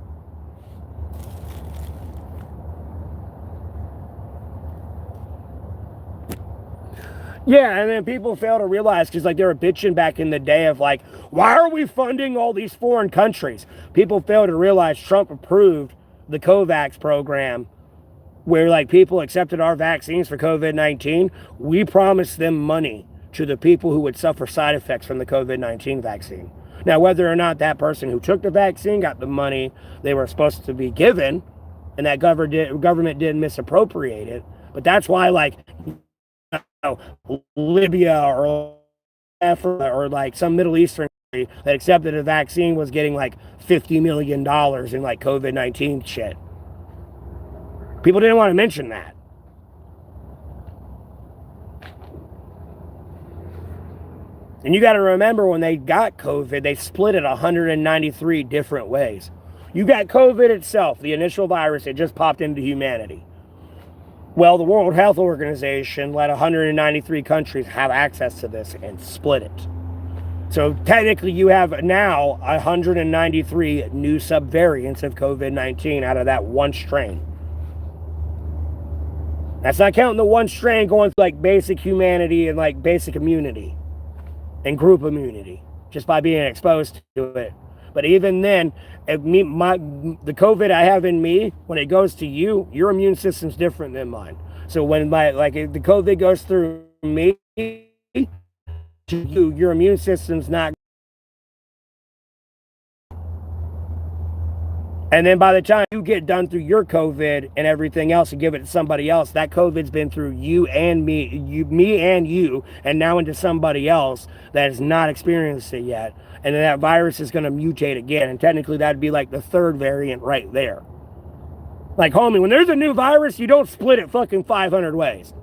Yeah, and then people fail to realize, because like they were bitching back in the day of like, why are we funding all these foreign countries? People fail to realize Trump approved the COVAX program where like people accepted our vaccines for COVID-19. We promised them money to the people who would suffer side effects from the COVID-19 vaccine. Now, whether or not that person who took the vaccine got the money they were supposed to be given, and that government didn't misappropriate it, but that's why like Libya or like some Middle Eastern country that accepted a vaccine was getting like $50 million in like COVID-19 shit. People didn't want to mention that. And you got to remember, when they got COVID, they split it 193 different ways. You got COVID itself, the initial virus, it just popped into humanity. Well, the World Health Organization let 193 countries have access to this and split it. So technically you have now 193 new subvariants of COVID-19 out of that one strain. That's not counting the one strain going through like basic humanity and like basic immunity and group immunity just by being exposed to it. But even then, the COVID I have in me, when it goes to you, your immune system's different than mine. So when if the COVID goes through me to you, your immune system's not. And then by the time you get done through your COVID and everything else and give it to somebody else, that COVID's been through you and me and you, and now into somebody else that has not experienced it yet. And then that virus is going to mutate again. And technically that'd be like the third variant right there. Like, homie, when there's a new virus, you don't split it fucking 500 ways.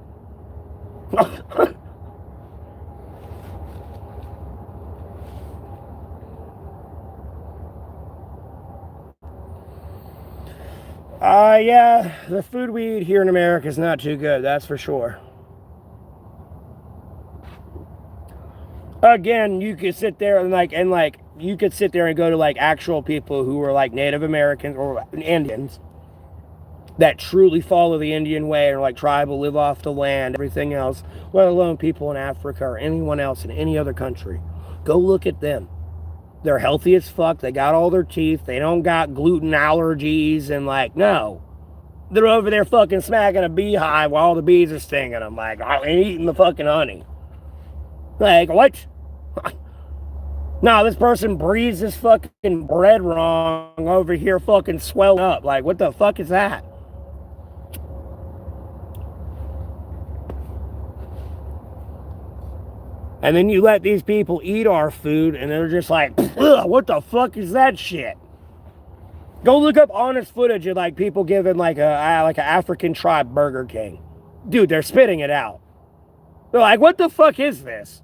Yeah, the food we eat here in America is not too good, that's for sure. Again, you could sit there and you could sit there and go to like actual people who were like Native Americans or Indians that truly follow the Indian way, or like tribal, live off the land, everything else, let alone people in Africa or anyone else in any other country. Go look at them. They're healthy as fuck. They got all their teeth. They don't got gluten allergies. And like, no. They're over there fucking smacking a beehive while all the bees are stinging them. Like, and eating the fucking honey. Like, what? No, this person breathes this fucking bread wrong over here fucking swelling up. Like, what the fuck is that? And then you let these people eat our food and they're just like, ugh, what the fuck is that shit? Go look up honest footage of like people giving like an African tribe Burger King. Dude, they're spitting it out. They're like, what the fuck is this?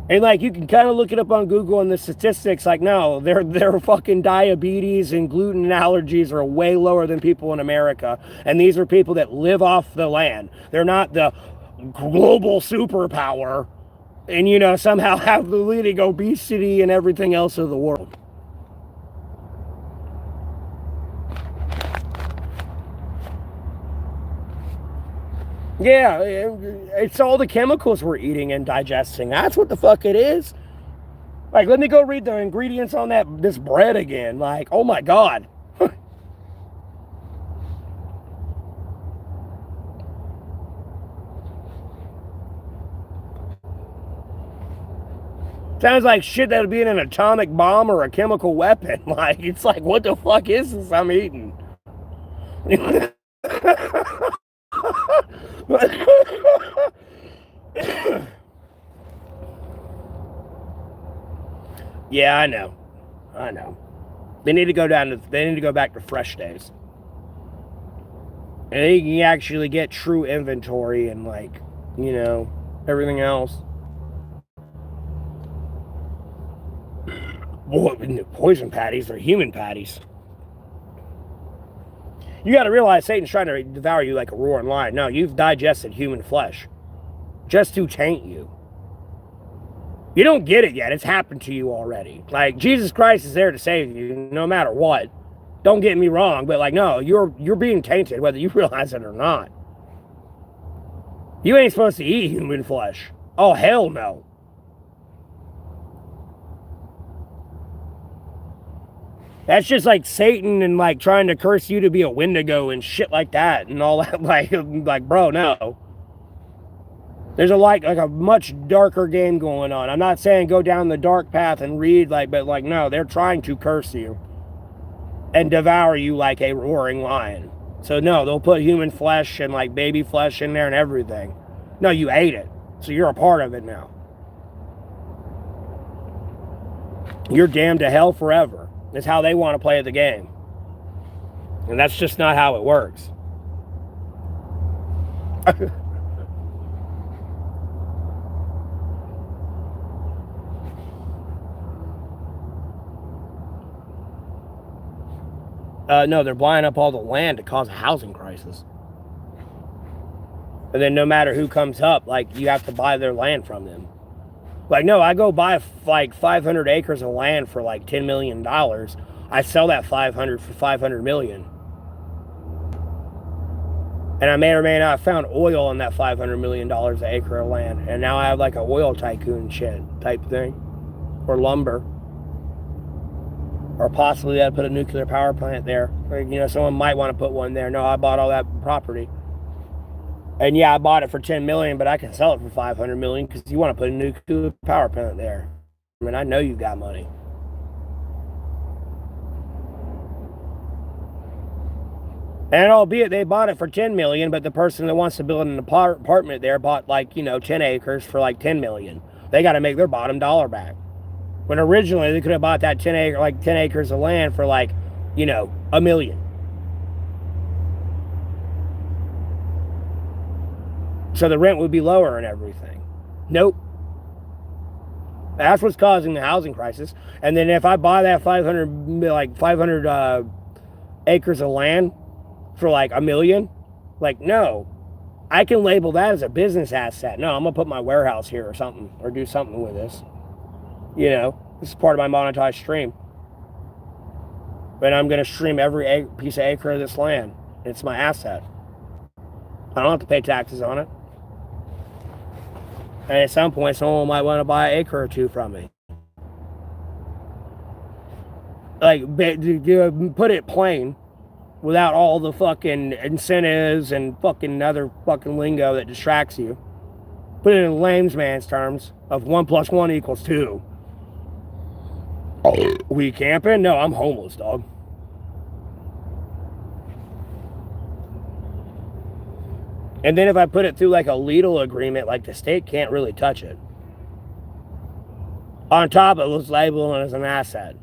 And like you can kind of look it up on Google and the statistics, like no, their fucking diabetes and gluten allergies are way lower than people in America. And these are people that live off the land. They're not the global superpower and somehow have the leading obesity and everything else of the world. Yeah, it's all the chemicals we're eating and digesting. That's what the fuck it is. Like, let me go read the ingredients on this bread again. Like, oh my God. Sounds like shit that would be in an atomic bomb or a chemical weapon. Like, it's like, what the fuck is this I'm eating? Yeah, I know. They need to go back to fresh days. And they can actually get true inventory and like, everything else. Poison patties are human patties. You got to realize Satan's trying to devour you like a roaring lion. No, you've digested human flesh just to taint you. You don't get it yet. It's happened to you already. Like, Jesus Christ is there to save you no matter what. Don't get me wrong, but like, no, you're being tainted whether you realize it or not. You ain't supposed to eat human flesh. Oh, hell no. That's just like Satan and like trying to curse you to be a Wendigo and shit like that and all that. Like bro, no. There's a much darker game going on. I'm not saying go down the dark path and read but no, they're trying to curse you and devour you like a roaring lion. So no, they'll put human flesh and like baby flesh in there and everything. No, you ate it. So you're a part of it now. You're damned to hell forever. Is how they want to play the game. And that's just not how it works. No, they're buying up all the land to cause a housing crisis. And then no matter who comes up, like, you have to buy their land from them. Like, no, I go buy like 500 acres of land for like $10 million. I sell that 500 for $500 million. And I may or may not have found oil in that $500 million an acre of land. And now I have like an oil tycoon shit type thing. Or lumber. Or possibly I'd put a nuclear power plant there. Or, someone might want to put one there. No, I bought all that property. And yeah, I bought it for $10 million, but I can sell it for $500 million because you want to put a nuclear power plant there. I mean, I know you got money. And albeit they bought it for $10 million, but the person that wants to build an apartment there bought 10 acres for like $10 million. They got to make their bottom dollar back. When originally they could have bought that 10 acres of land for $1 million. So the rent would be lower and everything. Nope. That's what's causing the housing crisis. And then if I buy that 500 acres of land for $1 million, no, I can label that as a business asset. No, I'm going to put my warehouse here or something, or do something with this. This is part of my monetized stream. But I'm going to stream every piece of acre of this land. It's my asset. I don't have to pay taxes on it. And at some point, someone might want to buy an acre or two from me. Put it plain, without all the fucking incentives and fucking other fucking lingo that distracts you. Put it in layman's man's terms of 1 + 1 = 2. We camping? No, I'm homeless, dog. And then if I put it through a legal agreement, the state can't really touch it. On top, it was labeled as an asset.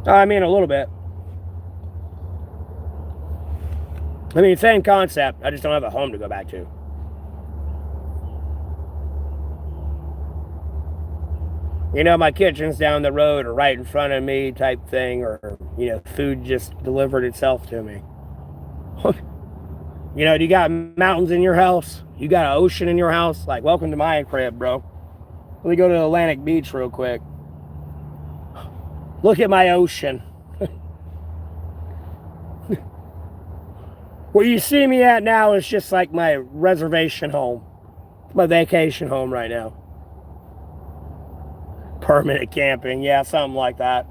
I mean, a little bit. I mean, same concept. I just don't have a home to go back to. You know, my kitchen's down the road or right in front of me type thing, or, you know, food just delivered itself to me. You know, do you got mountains in your house? You got an ocean in your house? Like, welcome to my crib, bro. Let me go to Atlantic Beach real quick. Look at my ocean. Where you see me at now is just like my reservation home. My vacation home right now. Permanent camping, yeah, something like that.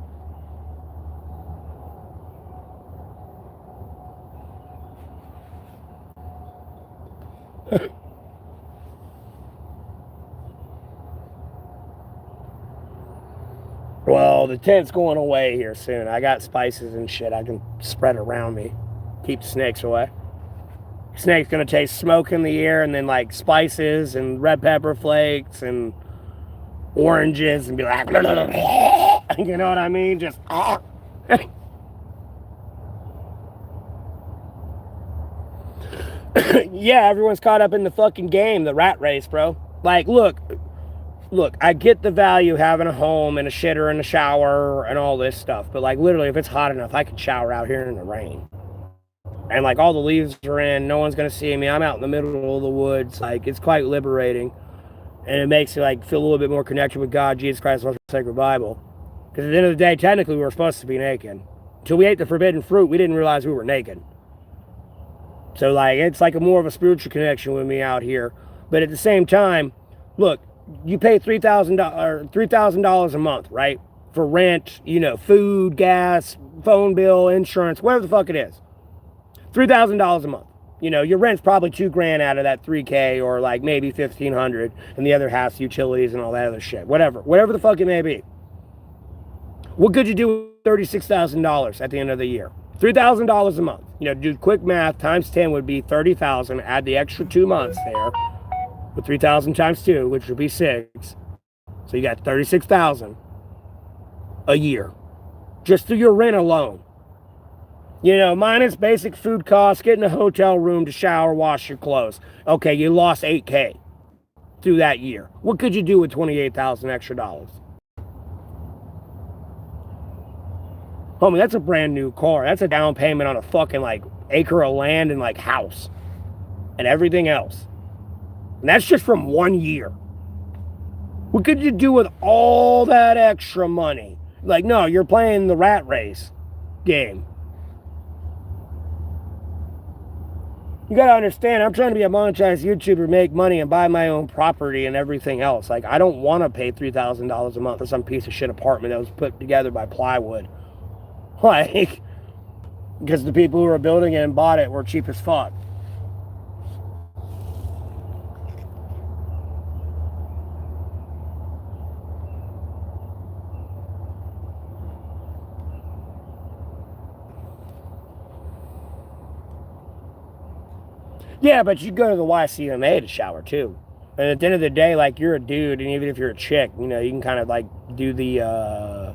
Well, the tent's going away here soon. I got spices and shit I can spread around me. Keep the snakes away. Snake's gonna taste smoke in the air and then like spices and red pepper flakes and oranges and be like, you know what I mean? Just yeah, everyone's caught up in the fucking game, the rat race, bro. Like, look, I get the value having a home and a shitter and a shower and all this stuff, but like literally, if it's hot enough, I could shower out here in the rain. And like all the leaves are in, no one's gonna see me. I'm out in the middle of the woods. Like, it's quite liberating, and it makes you like feel a little bit more connected with God, Jesus Christ, the sacred Bible. Because at the end of the day, technically, we were supposed to be naked. Until we ate the forbidden fruit, we didn't realize we were naked. So like, it's like more of a spiritual connection with me out here. But at the same time, look, you pay $3,000 a month, right? For rent, you know, food, gas, phone bill, insurance, whatever the fuck it is. $3,000 a month. You know, your rent's probably $2,000 out of that $3K, or like maybe $1,500, and the other half's utilities and all that other shit. Whatever the fuck it may be. What could you do with $36,000 at the end of the year? $3,000 a month. You know, do quick math. Times 10 would be 30,000. Add the extra 2 months there. With 3,000 times 2, which would be 6. So you got 36,000 a year. Just through your rent alone. You know, minus basic food costs, getting a hotel room to shower, wash your clothes. Okay, you lost $8K through that year. What could you do with 28,000 extra dollars? Homie, that's a brand new car. That's a down payment on a fucking like acre of land and like house and everything else. And that's just from 1 year. What could you do with all that extra money? Like, no, you're playing the rat race game. You gotta understand, I'm trying to be a monetized YouTuber, make money, and buy my own property and everything else. Like, I don't want to pay $3,000 a month for some piece of shit apartment that was put together by plywood. Like, because the people who were building it and bought it were cheap as fuck. Yeah, but you go to the YCMA to shower too. And at the end of the day, like, you're a dude, and even if you're a chick, you know, you can kind of like do the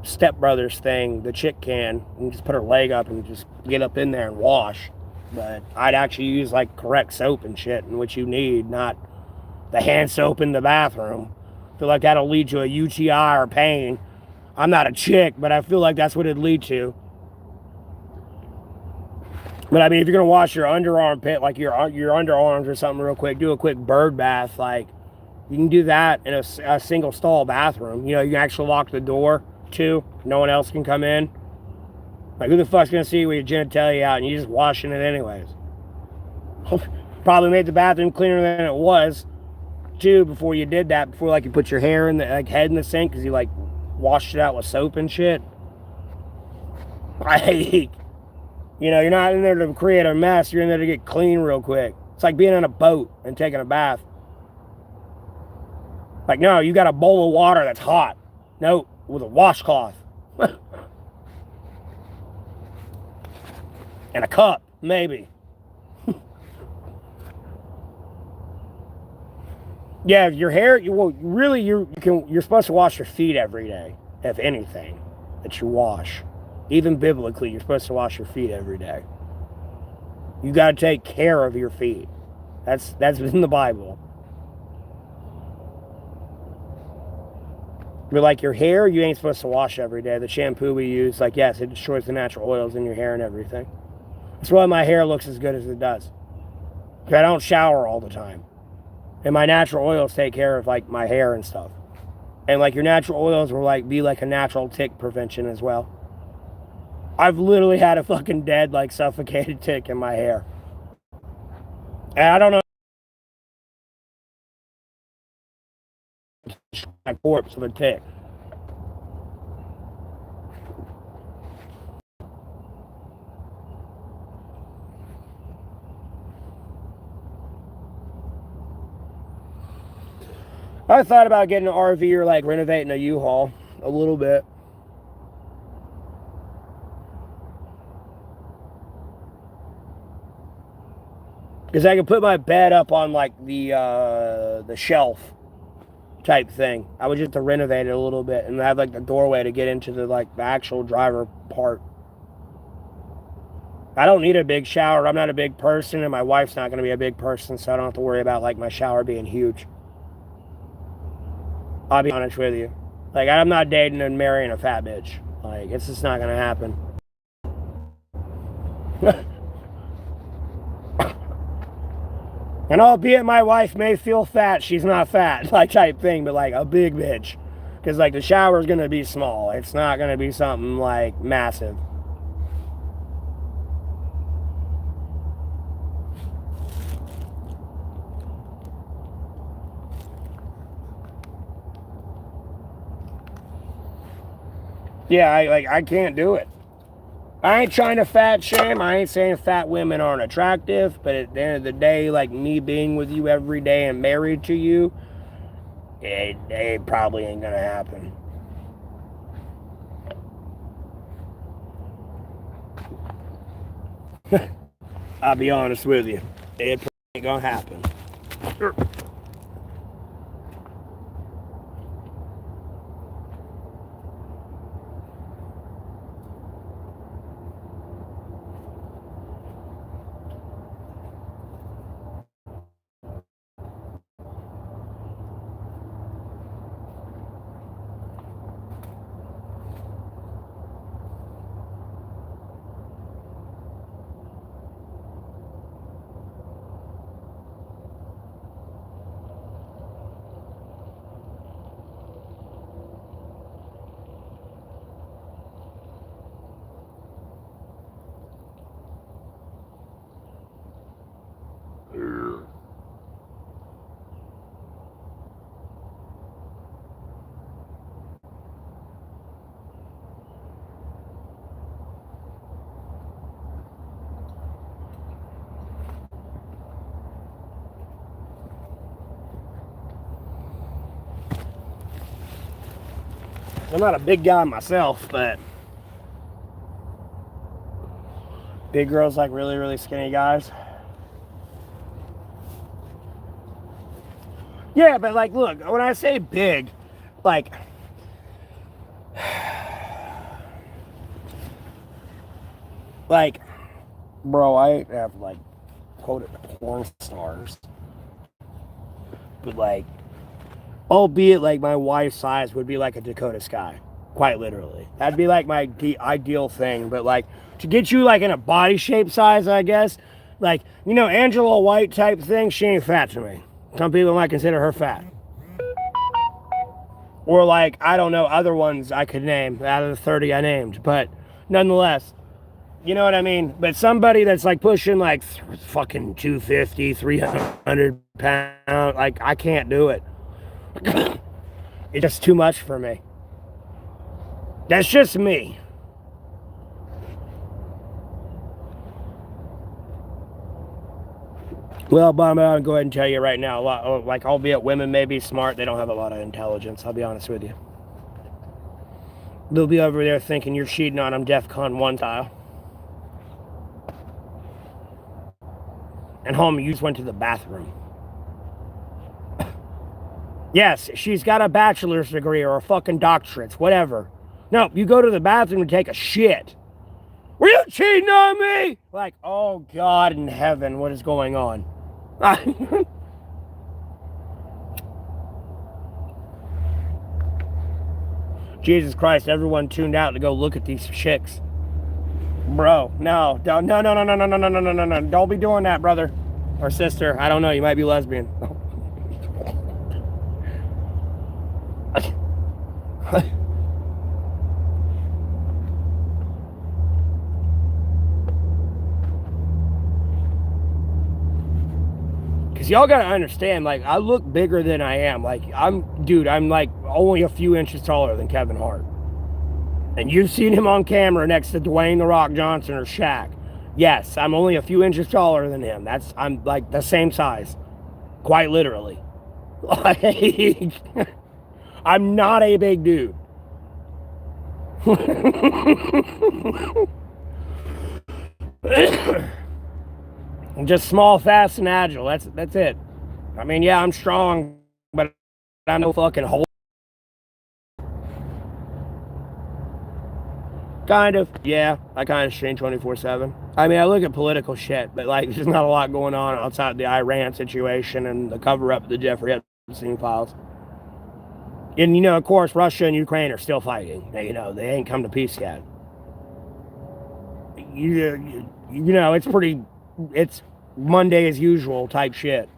Step Brothers thing. The chick can, and just put her leg up and just get up in there and wash. But I'd actually use like correct soap and shit, and what you need, not the hand soap in the bathroom. I feel like that'll lead to a UTI or pain. I'm not a chick, but I feel like that's what it'd lead to. But I mean, if you're gonna wash your underarm pit, like your underarms or something real quick, do a quick bird bath. Like, you can do that in a single stall bathroom. You know, you can actually lock the door too. No one else can come in. Like, who the fuck's gonna see you with your genitalia out and you're just washing it anyways? Probably made the bathroom cleaner than it was too before you did that. Before like you put your hair in the like head in the sink because you like washed it out with soap and shit. Like, you know, you're not in there to create a mess. You're in there to get clean real quick. It's like being on a boat and taking a bath. Like, no, you got a bowl of water that's hot. No, with a washcloth. And a cup, maybe. Yeah, your hair. You're supposed to wash your feet every day, if anything, that you wash. Even biblically, you're supposed to wash your feet every day. You got to take care of your feet. That's in the Bible. But like your hair, you ain't supposed to wash every day. The shampoo we use, like, yes, it destroys the natural oils in your hair and everything. That's why my hair looks as good as it does. Because I don't shower all the time. And my natural oils take care of like my hair and stuff. And like your natural oils will like be like a natural tick prevention as well. I've literally had a fucking dead, like, suffocated tick in my hair. And I don't know, a corpse of a tick. I thought about getting an RV or like renovating a U-Haul a little bit. Because I could put my bed up on like the shelf type thing. I would just have to renovate it a little bit and have like the doorway to get into the like the actual driver part. I don't need a big shower. I'm not a big person, and my wife's not going to be a big person, so I don't have to worry about like my shower being huge. I'll be honest with you. Like, I'm not dating and marrying a fat bitch. Like, it's just not going to happen. And albeit my wife may feel fat, she's not fat, like, type thing, but like a big bitch. Because like the shower's going to be small. It's not going to be something like massive. Yeah, I can't do it. I ain't trying to fat shame. I ain't saying fat women aren't attractive, but at the end of the day, like me being with you every day and married to you, it probably ain't gonna happen. I'll be honest with you. It ain't gonna happen. I'm not a big guy myself, but big girls like really, really skinny guys. Yeah, but like, look, when I say big, like, like, bro, I have like quoted porn stars, but like, albeit like my wife's size would be like a Dakota Sky, quite literally. That'd be like my ideal thing, but like to get you like in a body shape size, I guess, like, you know, Angela White type thing, she ain't fat to me. Some people might consider her fat. Or like, I don't know, other ones I could name out of the 30 I named, but nonetheless, you know what I mean? But somebody that's like pushing like fucking 250, 300 pounds, like, I can't do it. It's just too much for me. That's just me. Well, but I'm going to go ahead and tell you right now, like, albeit women may be smart, they don't have a lot of intelligence, I'll be honest with you. They'll be over there thinking you're cheating on them DEFCON 1 style. And homie, you just went to the bathroom. Yes, she's got a bachelor's degree or a fucking doctorate, whatever. No, you go to the bathroom to take a shit. Were you cheating on me? Like, oh God in heaven, what is going on? Jesus Christ, everyone tuned out to go look at these chicks. Bro, no, no, no, no, no, no, no, no, no, no, no, no. Don't be doing that, brother. Or sister. I don't know, you might be lesbian. Cause y'all gotta understand, like, I look bigger than I am. Like, I'm like only a few inches taller than Kevin Hart. And you've seen him on camera next to Dwayne The Rock Johnson or Shaq. Yes, I'm only a few inches taller than him. I'm like the same size. Quite literally. Like, I'm not a big dude. I'm just small, fast, and agile. That's it. I mean, yeah, I'm strong, but I'm no fucking hole. Kind of, yeah. I kind of stream 24/7. I mean, I look at political shit, but like, there's not a lot going on outside the Iran situation and the cover-up of the Jeffrey Epstein files. And, you know, of course, Russia and Ukraine are still fighting. You know, they ain't come to peace yet. You know, it's Monday as usual type shit.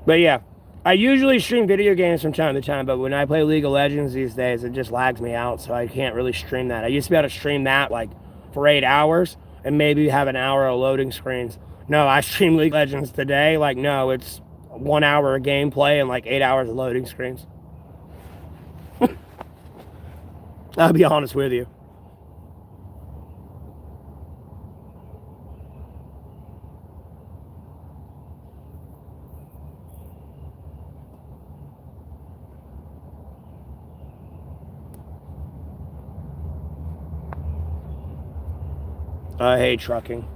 But yeah, I usually stream video games from time to time, but when I play League of Legends these days, it just lags me out, so I can't really stream that. I used to be able to stream that like for 8 hours and maybe have an hour of loading screens. No, I stream League of Legends today. Like, no, it's 1 hour of gameplay and like 8 hours of loading screens. I'll be honest with you. I hate trucking.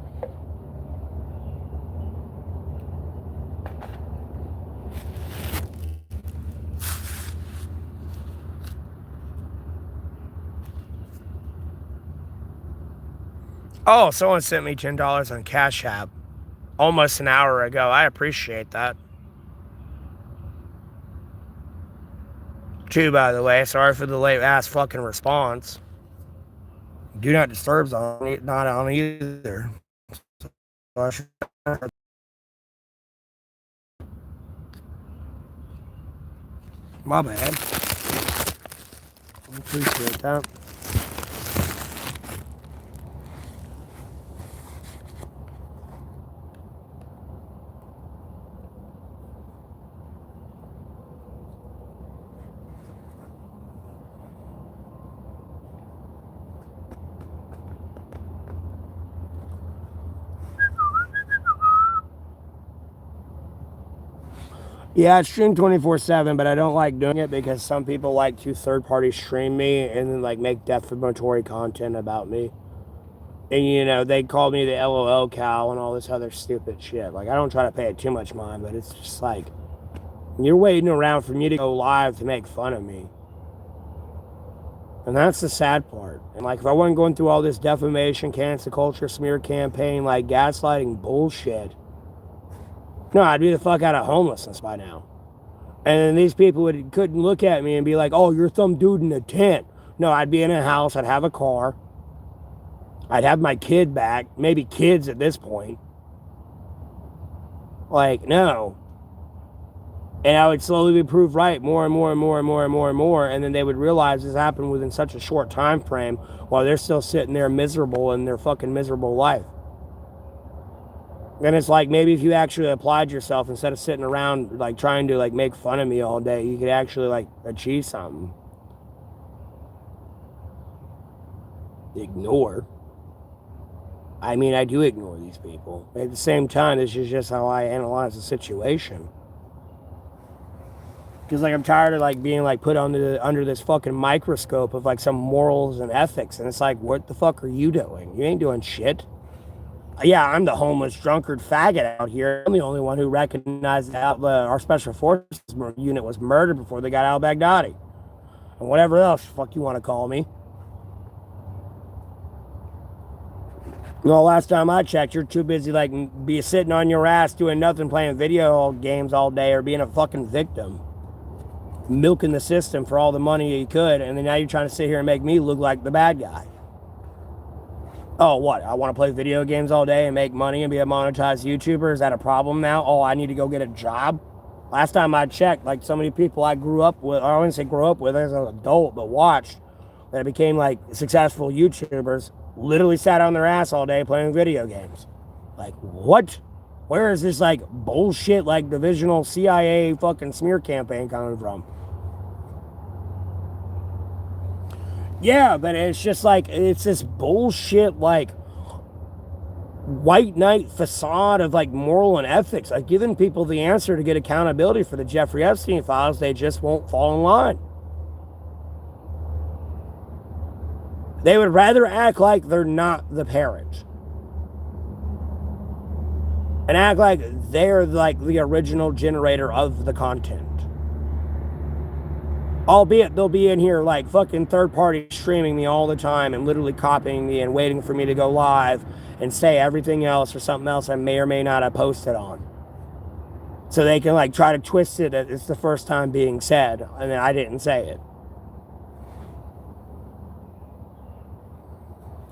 Oh, someone sent me $10 on Cash App almost an hour ago. I appreciate that. Too, by the way. Sorry for the late ass fucking response. Do not disturb's on it, not on either. My bad. I appreciate that. Yeah, I stream 24/7, but I don't like doing it because some people like to third-party stream me and then like make defamatory content about me. And you know, they call me the LOL cow and all this other stupid shit. Like, I don't try to pay it too much mind, but it's just like, you're waiting around for me to go live to make fun of me. And that's the sad part. And like, if I wasn't going through all this defamation, cancel culture, smear campaign, like gaslighting bullshit, no, I'd be the fuck out of homelessness by now. And then these people couldn't look at me and be like, oh, you're some dude in a tent. No, I'd be in a house, I'd have a car, I'd have my kid back, maybe kids at this point. Like, no. And I would slowly be proved right more and more and more and more and more and more. And then they would realize this happened within such a short time frame while they're still sitting there miserable in their fucking miserable life. And it's like, maybe if you actually applied yourself instead of sitting around like trying to like make fun of me all day, you could actually like achieve something. Ignore. I mean, I do ignore these people. At the same time, this is just how I analyze the situation. Because, like, I'm tired of, like, being, like, put under this fucking microscope of, like, some morals and ethics. And it's like, what the fuck are you doing? You ain't doing shit. Yeah, I'm the homeless drunkard faggot out here. I'm the only one who recognized that our special forces unit was murdered before they got al-Baghdadi. And whatever else fuck you want to call me. Well, last time I checked, you're too busy, like, be sitting on your ass doing nothing, playing video games all day, or being a fucking victim. Milking the system for all the money you could, and then now you're trying to sit here and make me look like the bad guy. Oh, what? I want to play video games all day and make money and be a monetized YouTuber? Is that a problem now? Oh, I need to go get a job? Last time I checked, like, so many people I grew up with, I wouldn't say grew up with as an adult, but watched, that became, like, successful YouTubers, literally sat on their ass all day playing video games. Like, what? Where is this, like, bullshit, like, divisional CIA fucking smear campaign coming from? Yeah, but it's just like, it's this bullshit, like, white knight facade of, like, moral and ethics. Like, giving people the answer to get accountability for the Jeffrey Epstein files, they just won't fall in line. They would rather act like they're not the parent. And act like they're, like, the original generator of the content. Albeit they'll be in here, like, fucking third-party streaming me all the time and literally copying me and waiting for me to go live and say everything else or something else I may or may not have posted on. So they can, like, try to twist it that it's the first time being said and then I didn't say it.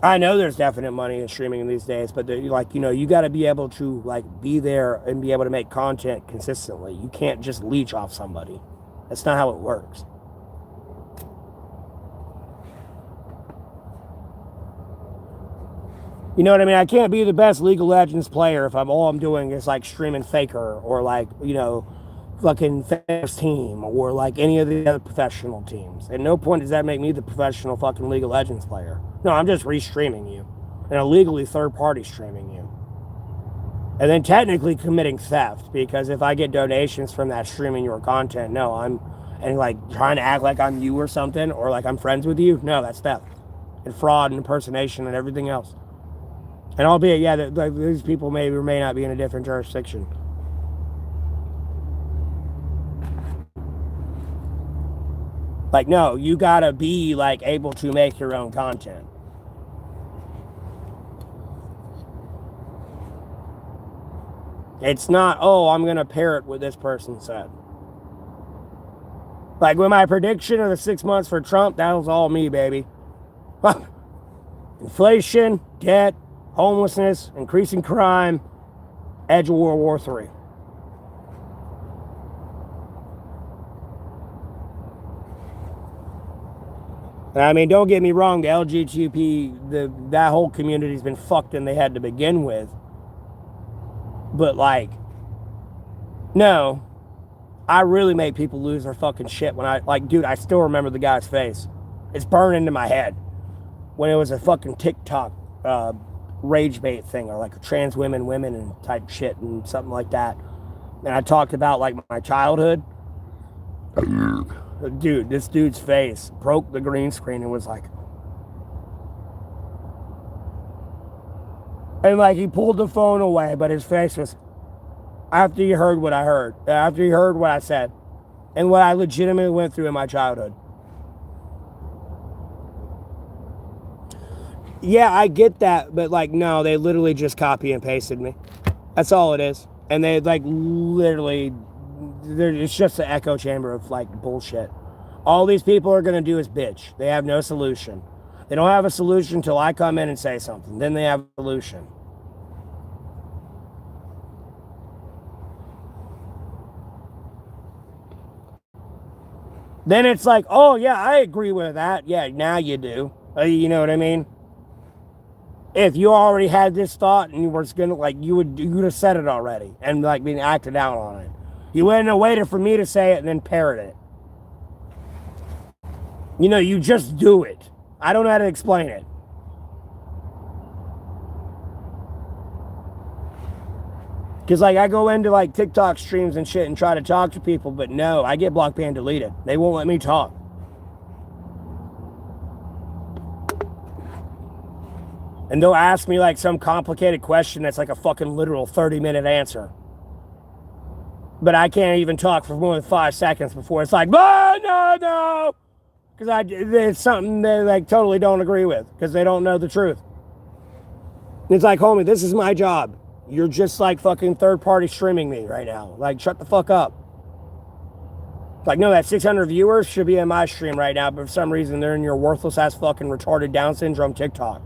I know there's definite money in streaming these days, but, like, you know, you got to be able to, like, be there and be able to make content consistently. You can't just leech off somebody. That's not how it works. You know what I mean? I can't be the best League of Legends player if all I'm doing is, like, streaming Faker or, like, you know, fucking Famous Team or, like, any of the other professional teams. At no point does that make me the professional fucking League of Legends player. No, I'm just restreaming you and illegally third-party streaming you. And then technically committing theft, because if I get donations from that streaming your content, no, and, like, trying to act like I'm you or something, or like I'm friends with you, no, that's theft. And fraud and impersonation and everything else. And albeit, yeah, like, these people may or may not be in a different jurisdiction. Like, no, you gotta be, like, able to make your own content. It's not, oh, I'm gonna parrot what this person said. Like, with my prediction of the 6 months for Trump, that was all me, baby. Inflation, debt, homelessness, increasing crime, edge of World War III. I mean, don't get me wrong, the LGBTQ, that whole community's been fucked than they had to begin with. But, like, no, I really make people lose their fucking shit when dude, I still remember the guy's face. It's burned into my head. When it was a fucking TikTok rage bait thing, or like a trans women and type shit and something like that. And I talked about, like, my childhood. Dude, this dude's face broke the green screen and was like, and, like, he pulled the phone away, but his face was, after he heard what I heard, after he heard what I said, and what I legitimately went through in my childhood. Yeah, I get that, but, like, no, they literally just copy and pasted me. That's all it is. And they, like, literally, it's just an echo chamber of, like, bullshit. All these people are going to do is bitch. They have no solution. They don't have a solution until I come in and say something. Then they have a solution. Then it's like, oh, yeah, I agree with that. Yeah, now you do. You know what I mean? If you already had this thought and you were gonna, like, you would have said it already and, like, been acted out on it. You wouldn't have waited for me to say it and then parrot it. You know, you just do it. I don't know how to explain it. Because, like, I go into, like, TikTok streams and shit and try to talk to people, but no, I get blocked and deleted. They won't let me talk. And they'll ask me, like, some complicated question that's, like, a fucking literal 30-minute answer. But I can't even talk for more than 5 seconds before it's like, no. Because it's something they, like, totally don't agree with. Because they don't know the truth. It's like, homie, this is my job. You're just like fucking third-party streaming me right now. Like, shut the fuck up. Like, no, that 600 viewers should be in my stream right now, but for some reason they're in your worthless-ass fucking retarded Down syndrome TikTok.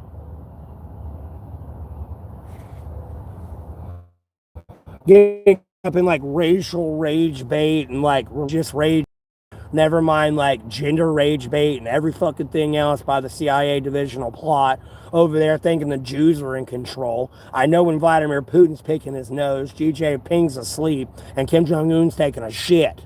Getting up in, like, racial rage bait and, like, just rage. Never mind, like, gender rage bait and every fucking thing else by the CIA divisional plot over there thinking the Jews were in control. I know when Vladimir Putin's picking his nose, Xi Jinping's asleep, and Kim Jong-un's taking a shit.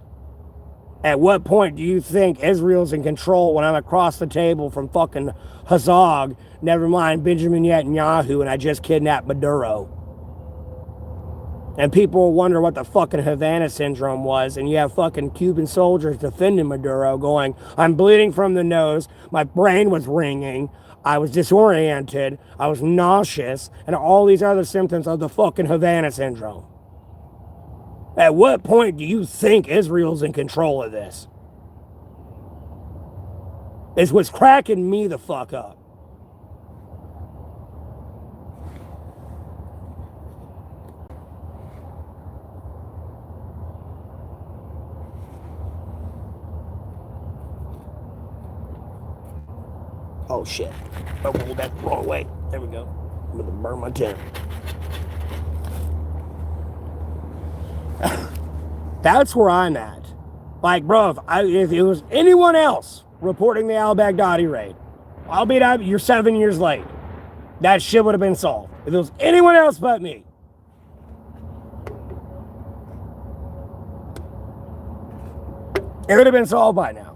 At what point do you think Israel's in control when I'm across the table from fucking Hazag, never mind Benjamin Netanyahu, and I just kidnapped Maduro? And people wonder what the fucking Havana syndrome was, and you have fucking Cuban soldiers defending Maduro going, I'm bleeding from the nose, my brain was ringing, I was disoriented, I was nauseous, and all these other symptoms of the fucking Havana syndrome. At what point do you think Israel's in control of this? It's what's cracking me the fuck up. Oh shit. I rolled that the wrong way. There we go. I'm gonna burn my tent. That's where I'm at. Like, bro, if it was anyone else reporting the al-Baghdadi raid, albeit you're 7 years late, that shit would have been solved. If it was anyone else but me. It would have been solved by now.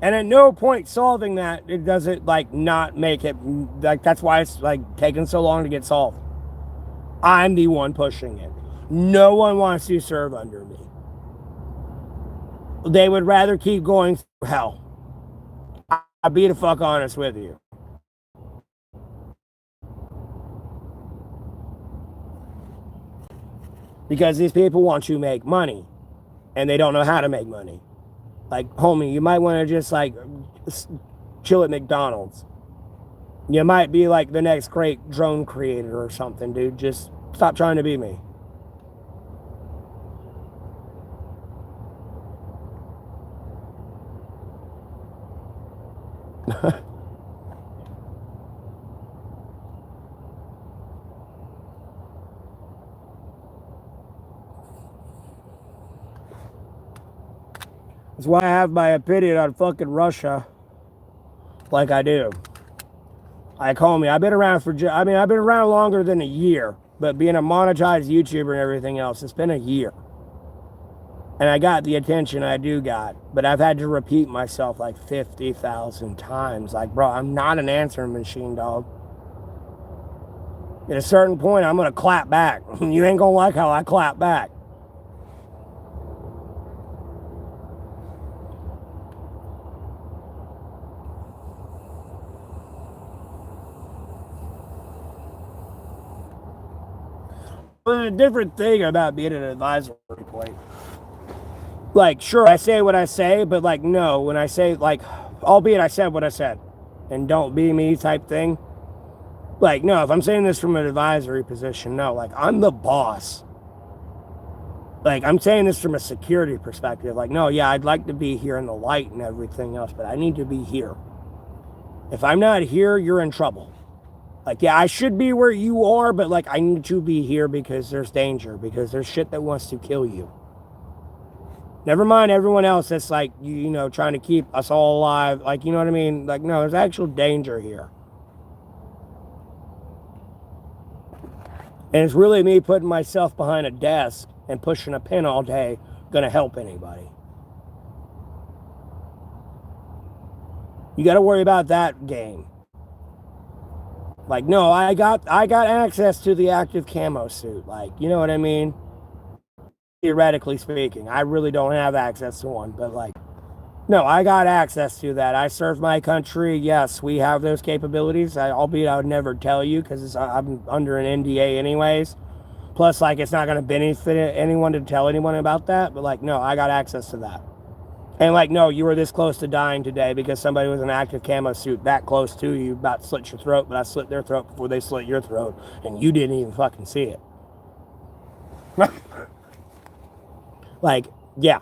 And at no point solving that, it doesn't, like, not make it, like, that's why it's, like, taking so long to get solved. I'm the one pushing it. No one wants to serve under me. They would rather keep going through hell. I'll be the fuck honest with you. Because these people want to make money, and they don't know how to make money. Like, homie, you might want to just, like, chill at McDonald's. You might be, like, the next great drone creator or something, dude. Just stop trying to be me. That's why I have my opinion on fucking Russia like I do. Like, homie, I've been around I've been around longer than a year, but being a monetized YouTuber and everything else, it's been a year. And I got the attention I do got, but I've had to repeat myself like 50,000 times. Like, bro, I'm not an answering machine, dog. At a certain point, I'm going to clap back. You ain't going to like how I clap back. But a different thing about being an advisory point. Like, sure, I say what I say, but, like, no, when I say, like, albeit I said what I said, and don't be me type thing. Like, no, if I'm saying this from an advisory position, no, like, I'm the boss. Like, I'm saying this from a security perspective. Like, no, yeah, I'd like to be here in the light and everything else, but I need to be here. If I'm not here, you're in trouble. Like, yeah, I should be where you are, but, like, I need to be here because there's danger, because there's shit that wants to kill you. Never mind everyone else that's, like, you know, trying to keep us all alive. Like, you know what I mean? Like, no, there's actual danger here. And it's really me putting myself behind a desk and pushing a pin all day gonna help anybody. You gotta worry about that game. Like, no, I got access to the active camo suit. Like, you know what I mean? theoretically speaking. I really don't have access to one, but like, no, I got access to that. I served my country. Yes, we have those capabilities. Albeit I would never tell you because I'm under an NDA anyways. Plus, like, it's not going to benefit anyone to tell anyone about that. But like, no, I got access to that. And like, no, you were this close to dying today because somebody with an active camo suit that close to you about to slit your throat, but I slit their throat before they slit your throat, and you didn't even fucking see it. Like, yeah.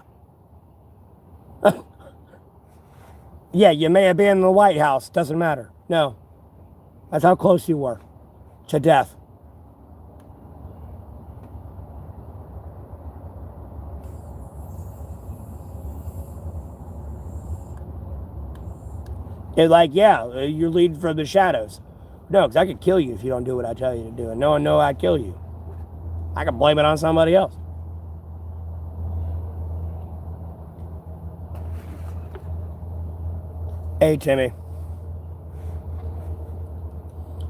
Yeah, you may have been in the White House. Doesn't matter. No. That's how close you were to death. It's like, yeah, you're leading from the shadows. No, because I could kill you if you don't do what I tell you to do. And no one know I'd kill you. I can blame it on somebody else. Hey, Timmy.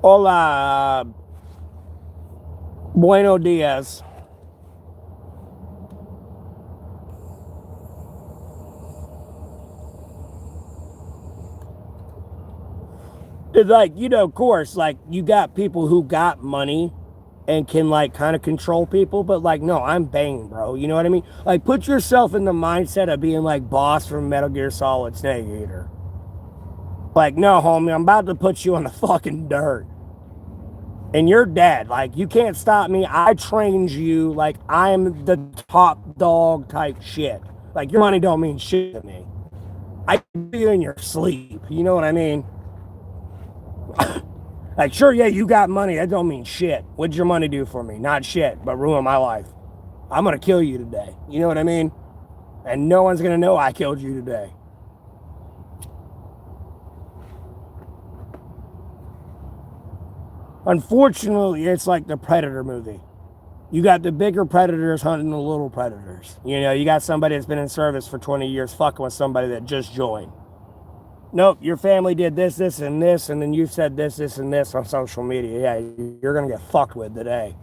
Hola. Bueno dias. It's like, you know, of course, like, you got people who got money and can, like, kind of control people, but, like, no, I'm Bane, bro. You know what I mean? Like, put yourself in the mindset of being, like, Boss from Metal Gear Solid Snake Eater. Like, no, homie, I'm about to put you in the fucking dirt. And you're dead. Like, you can't stop me. I trained you. Like, I'm the top dog type shit. Like, your money don't mean shit to me. I do you in your sleep. You know what I mean? Like, sure, yeah, you got money. That don't mean shit. What'd your money do for me? Not shit, but ruin my life. I'm going to kill you today. You know what I mean? And no one's going to know I killed you today. Unfortunately, it's like the Predator movie. You got the bigger predators hunting the little predators. You know, you got somebody that's been in service for 20 years fucking with somebody that just joined. Nope, your family did this, this, and this, and then you said this, this, and this on social media. Yeah, you're going to get fucked with today.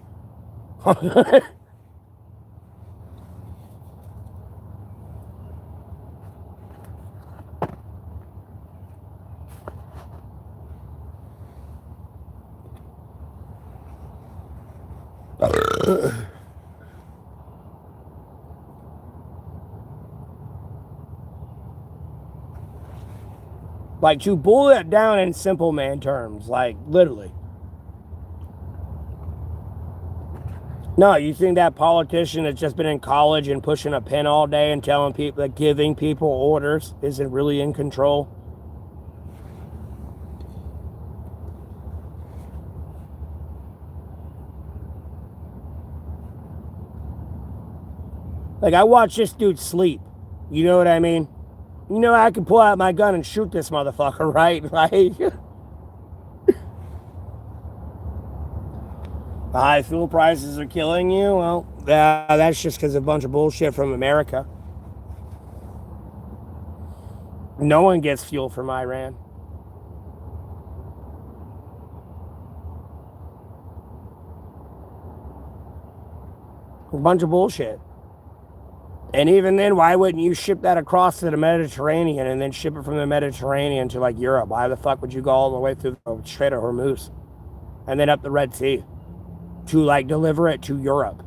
Like, to boil it down in simple man terms, like, literally. No, you think that politician that's just been in college and pushing a pen all day and telling people, that giving people orders isn't really in control? Like, I watch this dude sleep. You know what I mean? You know, I can pull out my gun and shoot this motherfucker, right? Like, high fuel prices are killing you. Well, that's just because of a bunch of bullshit from America. No one gets fuel from Iran. A bunch of bullshit. And even then, why wouldn't you ship that across to the Mediterranean and then ship it from the Mediterranean to, like, Europe? Why the fuck would you go all the way through the Strait of Hormuz and then up the Red Sea to, like, deliver it to Europe?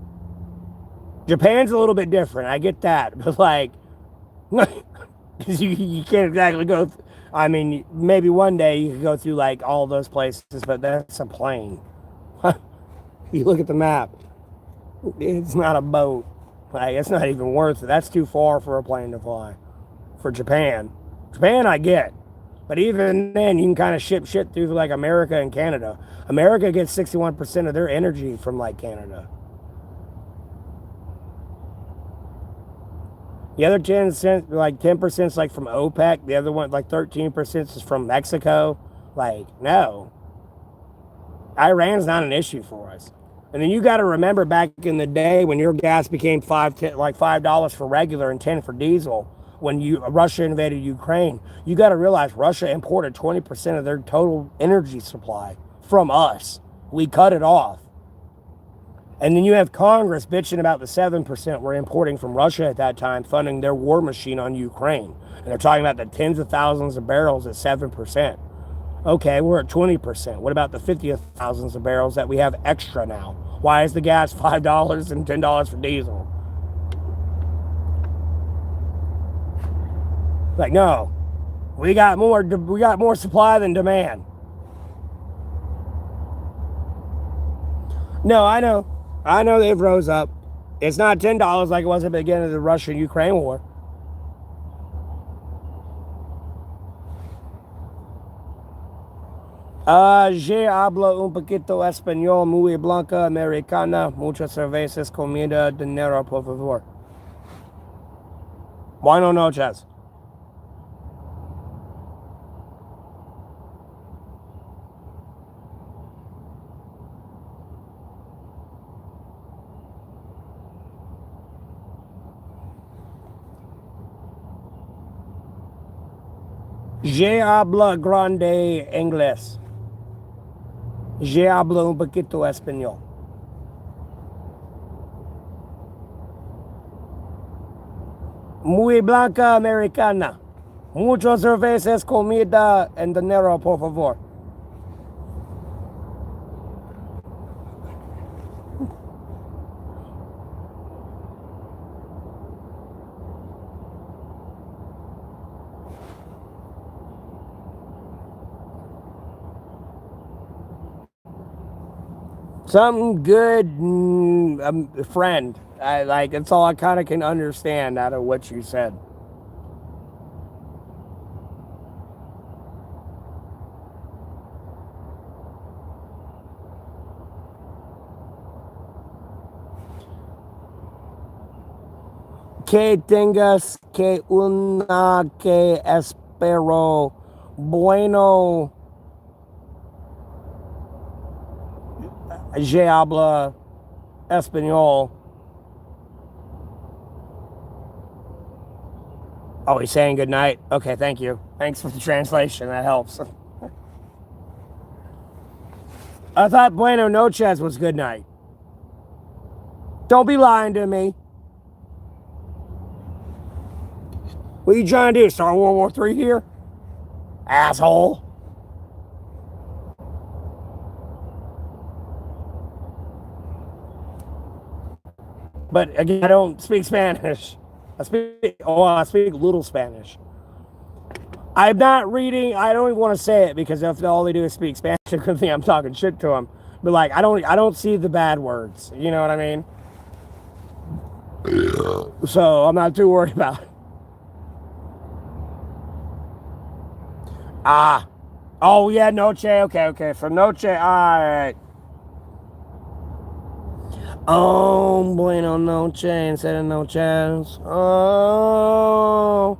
Japan's a little bit different. I get that. But, like, you can't exactly go... I mean, maybe one day you could go through, like, all those places, but that's a plane. You look at the map. It's not a boat. Like, it's not even worth it. That's too far for a plane to fly. For Japan. Japan, I get. But even then, you can kind of ship shit through, like, America and Canada. America gets 61% of their energy from, like, Canada. The other 10%, like, 10% is, like, from OPEC. The other one, like, 13% is from Mexico. Like, no. Iran's not an issue for us. And then you got to remember back in the day when your gas became $5 for regular and 10 for diesel, when Russia invaded Ukraine, you got to realize Russia imported 20% of their total energy supply from us. We cut it off. And then you have Congress bitching about the 7% we're importing from Russia at that time, funding their war machine on Ukraine. And they're talking about the tens of thousands of barrels at 7%. Okay, we're at 20%. What about the 50 thousands of barrels that we have extra now? Why is the gas $5 and $10 for diesel? Like, no. We got more supply than demand. No, I know. I know they've rose up. It's not $10 like it was at the beginning of the Russia-Ukraine war. Je hablo un poquito español muy blanca americana. Muchas cervezas, comida, dinero, por favor. Buenas noches. Je hablo grande inglés. Je hablo un poquito español. Muy blanca americana. Muchas cervezas, comida, and dinero, por favor. Something good, friend. That's all I kind of can understand out of what you said. Que tengas que una que espero bueno. Je habla español. Oh, he's saying good night. Okay, thank you. Thanks for the translation. That helps. I thought bueno noches was good night. Don't be lying to me. What are you trying to do? Start World War III here? Asshole. But again, I don't speak Spanish. I speak a little Spanish. I'm not reading. I don't even want to say it because if all they do is speak Spanish, they could think I'm talking shit to them. But like, I don't see the bad words. You know what I mean? So I'm not too worried about it. Oh yeah, noche. Okay. For noche, all right. Oh, bueno noche instead of noches. Oh.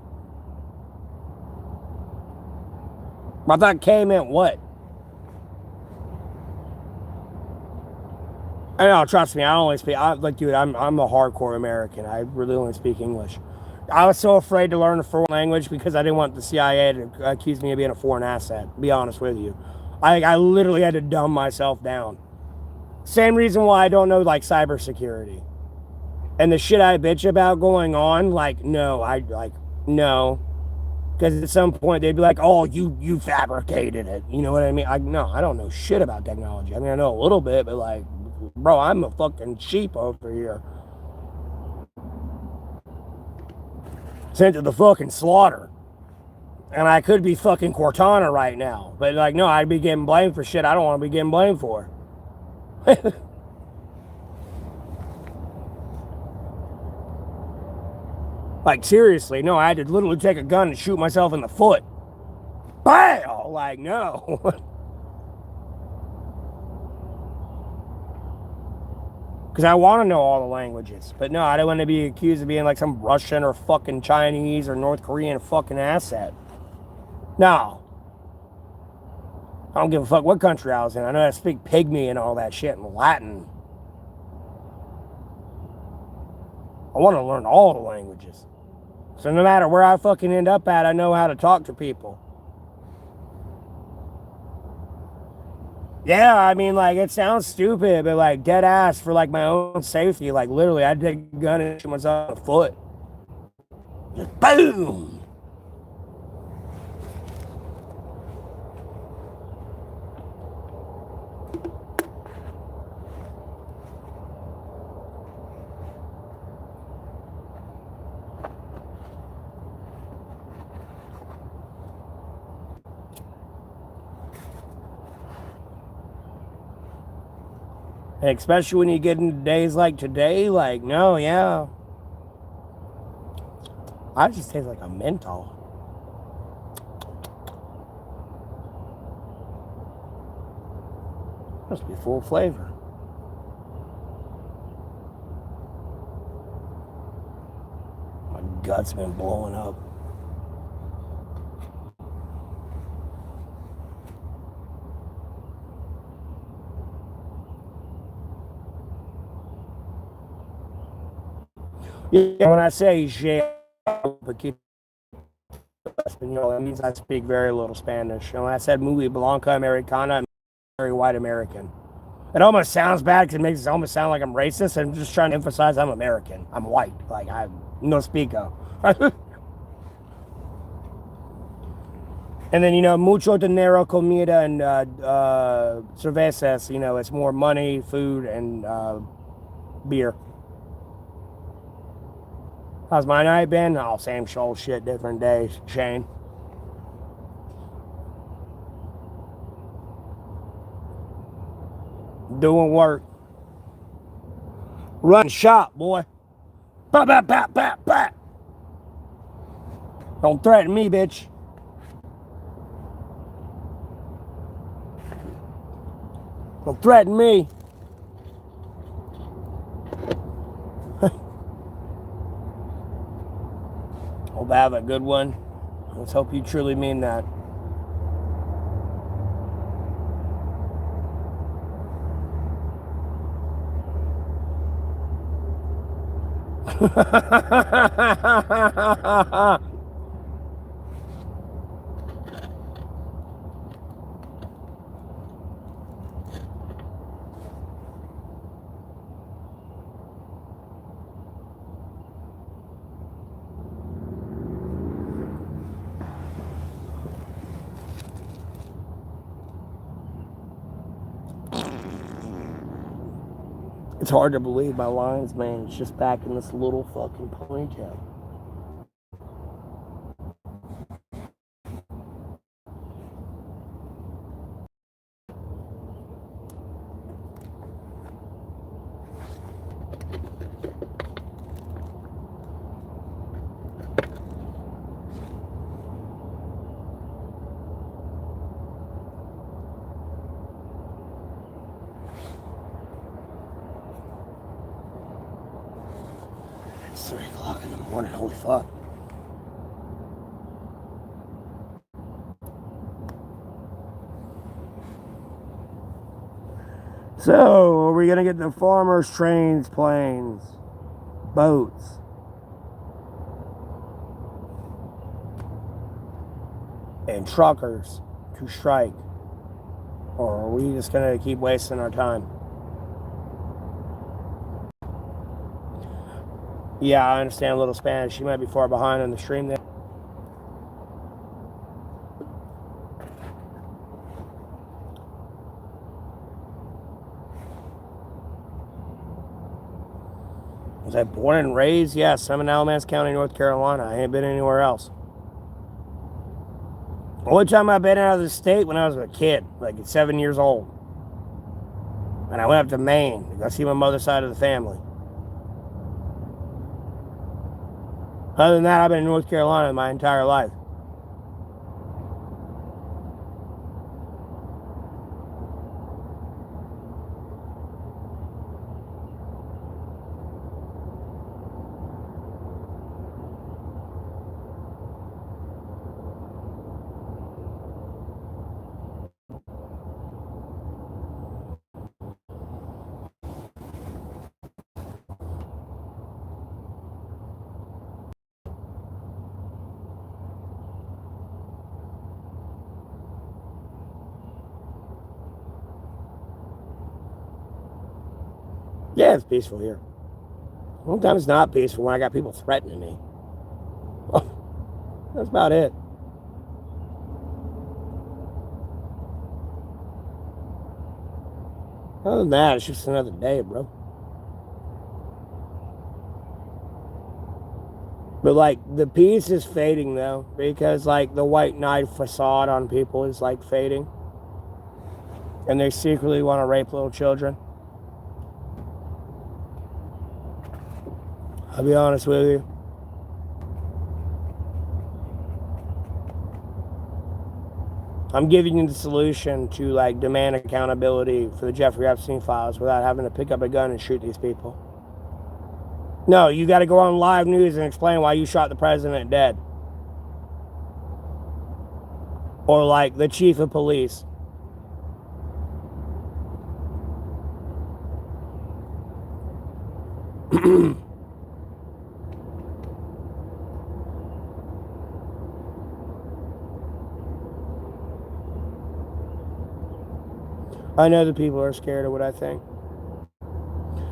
I thought K meant what? I know, trust me, I only speak, I'm a hardcore American. I really only speak English. I was so afraid to learn a foreign language because I didn't want the CIA to accuse me of being a foreign asset, to be honest with you. I literally had to dumb myself down. Same reason why I don't know, like, cybersecurity. And the shit I bitch about going on, like, no. Because at some point they'd be like, oh, you fabricated it. You know what I mean? No, I don't know shit about technology. I mean, I know a little bit, but like, bro, I'm a fucking sheep over here. Sent to the fucking slaughter. And I could be fucking Cortana right now. But like, no, I'd be getting blamed for shit I don't want to be getting blamed for. Like, seriously, no, I had to literally take a gun and shoot myself in the foot. Bam! Like, no. Because I want to know all the languages. But no, I don't want to be accused of being like some Russian or fucking Chinese or North Korean fucking asset. No. I don't give a fuck what country I was in. I know how to speak pygmy and all that shit in Latin. I want to learn all the languages. So no matter where I fucking end up at, I know how to talk to people. Yeah, I mean, like, it sounds stupid, but, like, dead ass for, like, my own safety. Like, literally, I'd take a gun and shoot myself in the foot. Just boom! And especially when you get into days like today, like, no, yeah. I just taste like a menthol. Must be full flavor. My gut's been blowing up. Yeah, when I say shit, that means I speak very little Spanish. And when I said muy blanca americana, I'm very white American. It almost sounds bad because it makes it almost sound like I'm racist. I'm just trying to emphasize I'm American. I'm white. Like, I'm no speako. And then, mucho dinero, comida, and cervezas. It's more money, food, and beer. How's my night been? Oh, same old shit, different day, Shane. Doing work. Run shop, boy. Bap, bap, bap, bap, bap. Don't threaten me, bitch. Don't threaten me. Hope I have a good one. Let's hope you truly mean that. It's hard to believe my lion's mane is just back in this little fucking ponytail. It's 3 o'clock in the morning. Holy fuck. So, are we gonna get the farmers, trains, planes, boats, and truckers to strike? Or are we just gonna keep wasting our time? Yeah, I understand a little Spanish. You might be far behind on the stream there. Was I born and raised? Yes, I'm in Alamance County, North Carolina. I ain't been anywhere else. Only time I've been out of the state when I was a kid, like 7 years old. And I went up to Maine to go see my mother's side of the family. Other than that, I've been in North Carolina my entire life. Yeah, it's peaceful here. Sometimes it's not peaceful when I got people threatening me. That's about it. Other than that, it's just another day, bro. But like the peace is fading though, because like the white knight facade on people is like fading. And they secretly want to rape little children. I'll be honest with you. I'm giving you the solution to like demand accountability for the Jeffrey Epstein files without having to pick up a gun and shoot these people. No, you got to go on live news and explain why you shot the president dead. Or like the chief of police. I know the people are scared of what I think.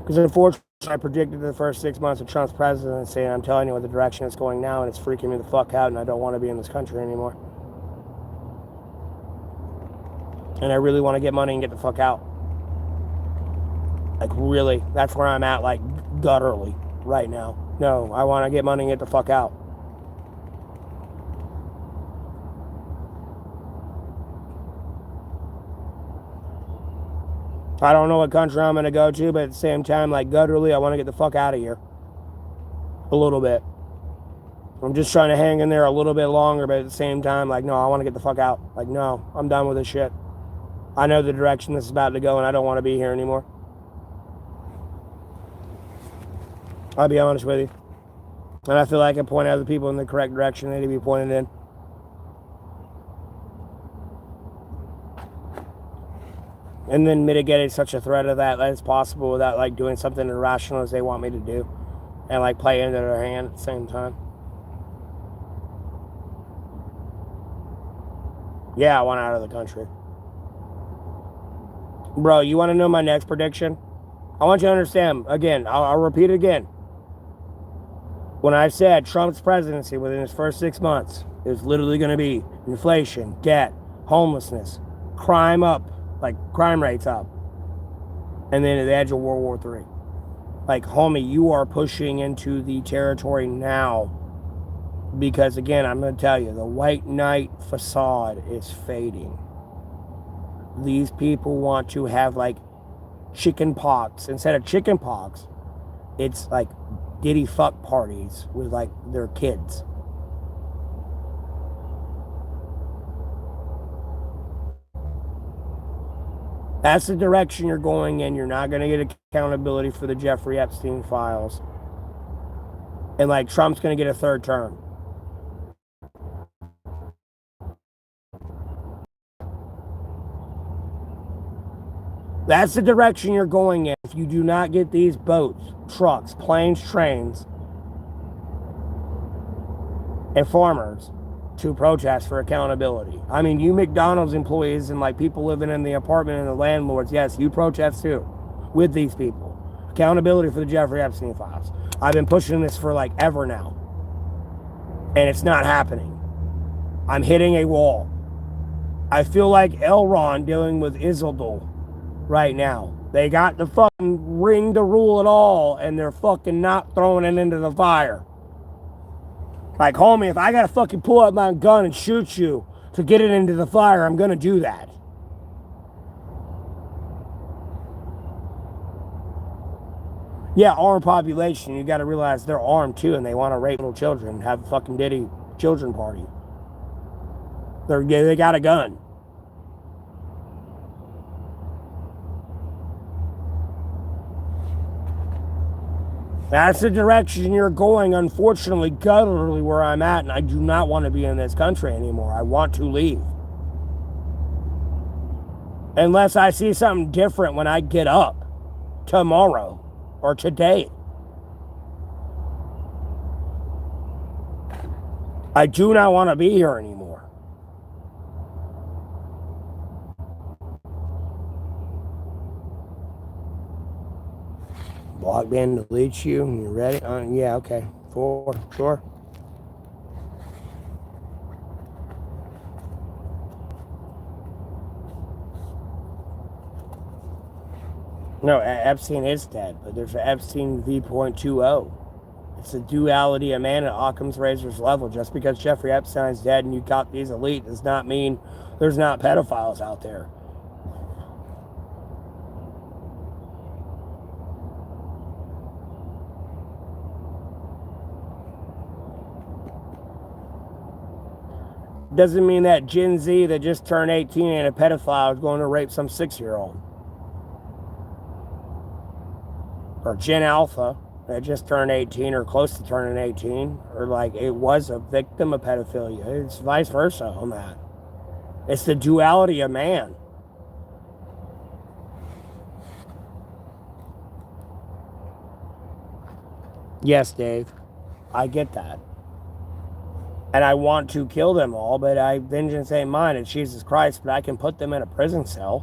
Because unfortunately, I predicted the first 6 months of Trump's presidency, and I'm telling you what the direction it's going now, and it's freaking me the fuck out, and I don't want to be in this country anymore. And I really want to get money and get the fuck out. Like, really. That's where I'm at, like, gutturally right now. No, I want to get money and get the fuck out. I don't know what country I'm going to go to, but at the same time, like, gutturally, I want to get the fuck out of here. A little bit. I'm just trying to hang in there a little bit longer, but at the same time, like, no, I want to get the fuck out. Like, no, I'm done with this shit. I know the direction this is about to go, and I don't want to be here anymore. I'll be honest with you. And I feel like I point other people in the correct direction they need to be pointed in. And then mitigating such a threat of that as possible without like doing something irrational as they want me to do. And like play into their hand at the same time. Yeah, I want out of the country. Bro, you want to know my next prediction? I want you to understand, again, I'll repeat it again. When I said Trump's presidency within his first 6 months is literally going to be inflation, debt, homelessness, crime up, like crime rates up, and then at the edge of World War III. Like, homie, you are pushing into the territory now because, again, I'm going to tell you, the white knight facade is fading. These people want to have, like, chicken pox. Instead of chicken pox, it's, like, diddy fuck parties with, like, their kids. That's the direction you're going in. You're not going to get accountability for the Jeffrey Epstein files. And, like, Trump's going to get a third term. That's the direction you're going in. If you do not get these boats, trucks, planes, trains, and farmers to protest for accountability. I mean, you McDonald's employees and like people living in the apartment and the landlords, yes, you protest too with these people. Accountability for the Jeffrey Epstein files. I've been pushing this for like ever now. And it's not happening. I'm hitting a wall. I feel like Elrond dealing with Isildur right now. They got the fucking ring to rule it all, and they're fucking not throwing it into the fire. Like, homie, if I gotta fucking pull out my gun and shoot you to get it into the fire, I'm gonna do that. Yeah, armed population, you gotta realize they're armed too, and they wanna rape little children, have a fucking diddy children party. They got a gun. That's the direction you're going, unfortunately, gutturally where I'm at, and I do not want to be in this country anymore. I want to leave. Unless I see something different when I get up tomorrow or today. I do not want to be here anymore. Block ban deletes you. You ready? Yeah, okay. 4, sure. No, Epstein is dead, but there's an Epstein v.20. It's the duality of man at Occam's razor's level. Just because Jeffrey Epstein's dead and you got these elite does not mean there's not pedophiles out there. Doesn't mean that Gen Z that just turned 18 and a pedophile is going to rape some 6-year-old. Or Gen Alpha that just turned 18 or close to turning 18, or like it was a victim of pedophilia. It's vice versa on that. It's the duality of man. Yes, Dave, I get that. And I want to kill them all, but vengeance ain't mine, it's Jesus Christ, but I can put them in a prison cell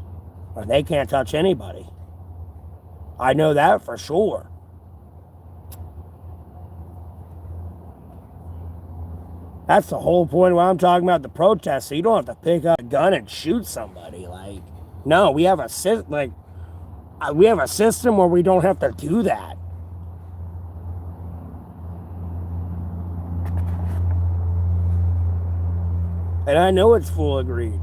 where they can't touch anybody. I know that for sure. That's the whole point why I'm talking about the protests. So you don't have to pick up a gun and shoot somebody. Like, no, we have a system where we don't have to do that. And I know it's full of greed.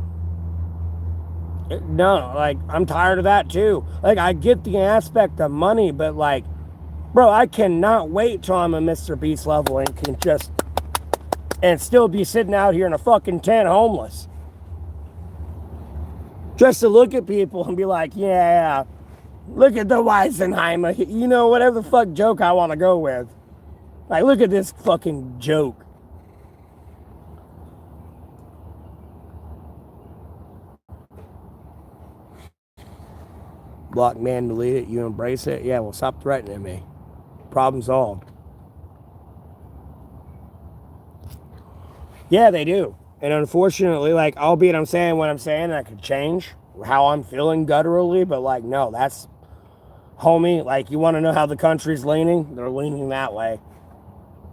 No, like, I'm tired of that too. Like, I get the aspect of money, but like, bro, I cannot wait till I'm a Mr. Beast level and can just, and still be sitting out here in a fucking tent homeless. Just to look at people and be like, yeah, look at the Weisenheimer, you know, whatever the fuck joke I want to go with. Like, look at this fucking joke. Block, man, delete it, you embrace it. Yeah, well, stop threatening me. Problem solved. Yeah, they do. And unfortunately, like, albeit I'm saying what I'm saying, I could change how I'm feeling gutturally, but like, no, that's, homie, like, you want to know how the country's leaning? They're leaning that way.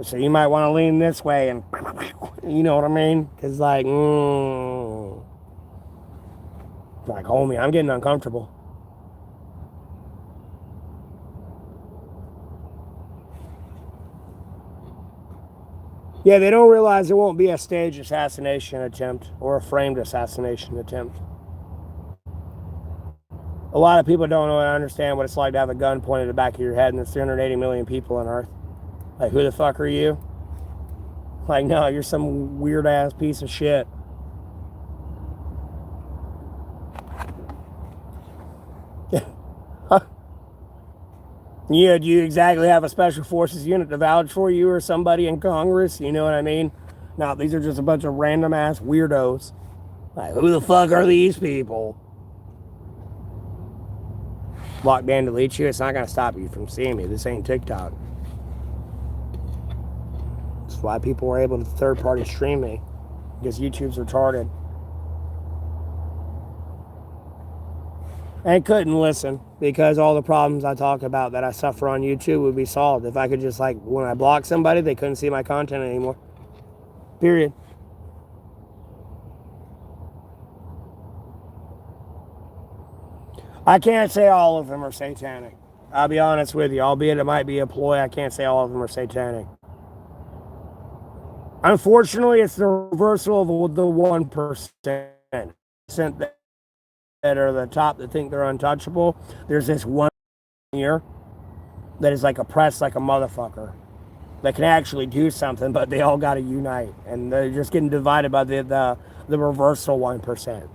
So you might want to lean this way, and you know what I mean? Because like, like, homie, I'm getting uncomfortable. Yeah, they don't realize there won't be a staged assassination attempt or a framed assassination attempt. A lot of people don't understand what it's like to have a gun pointed at the back of your head and there's 380 million people on Earth. Like, who the fuck are you? Like, no, you're some weird ass piece of shit. Yeah, do you exactly have a special forces unit to vouch for you or somebody in Congress? You know what I mean? No, these are just a bunch of random ass weirdos. Like, who the fuck are these people? Block, ban, delete you. It's not going to stop you from seeing me. This ain't TikTok. That's why people were able to third-party stream me. Because YouTube's retarded. And couldn't listen because all the problems I talk about that I suffer on YouTube would be solved if I could just, like, when I block somebody, they couldn't see my content anymore. Period. I can't say all of them are satanic. I'll be honest with you. Albeit it might be a ploy, I can't say all of them are satanic. Unfortunately, it's the reversal of the 1% that are the top that think they're untouchable. There's this one here that is like oppressed like a motherfucker that can actually do something, but they all got to unite, and they're just getting divided by the reversal 1%.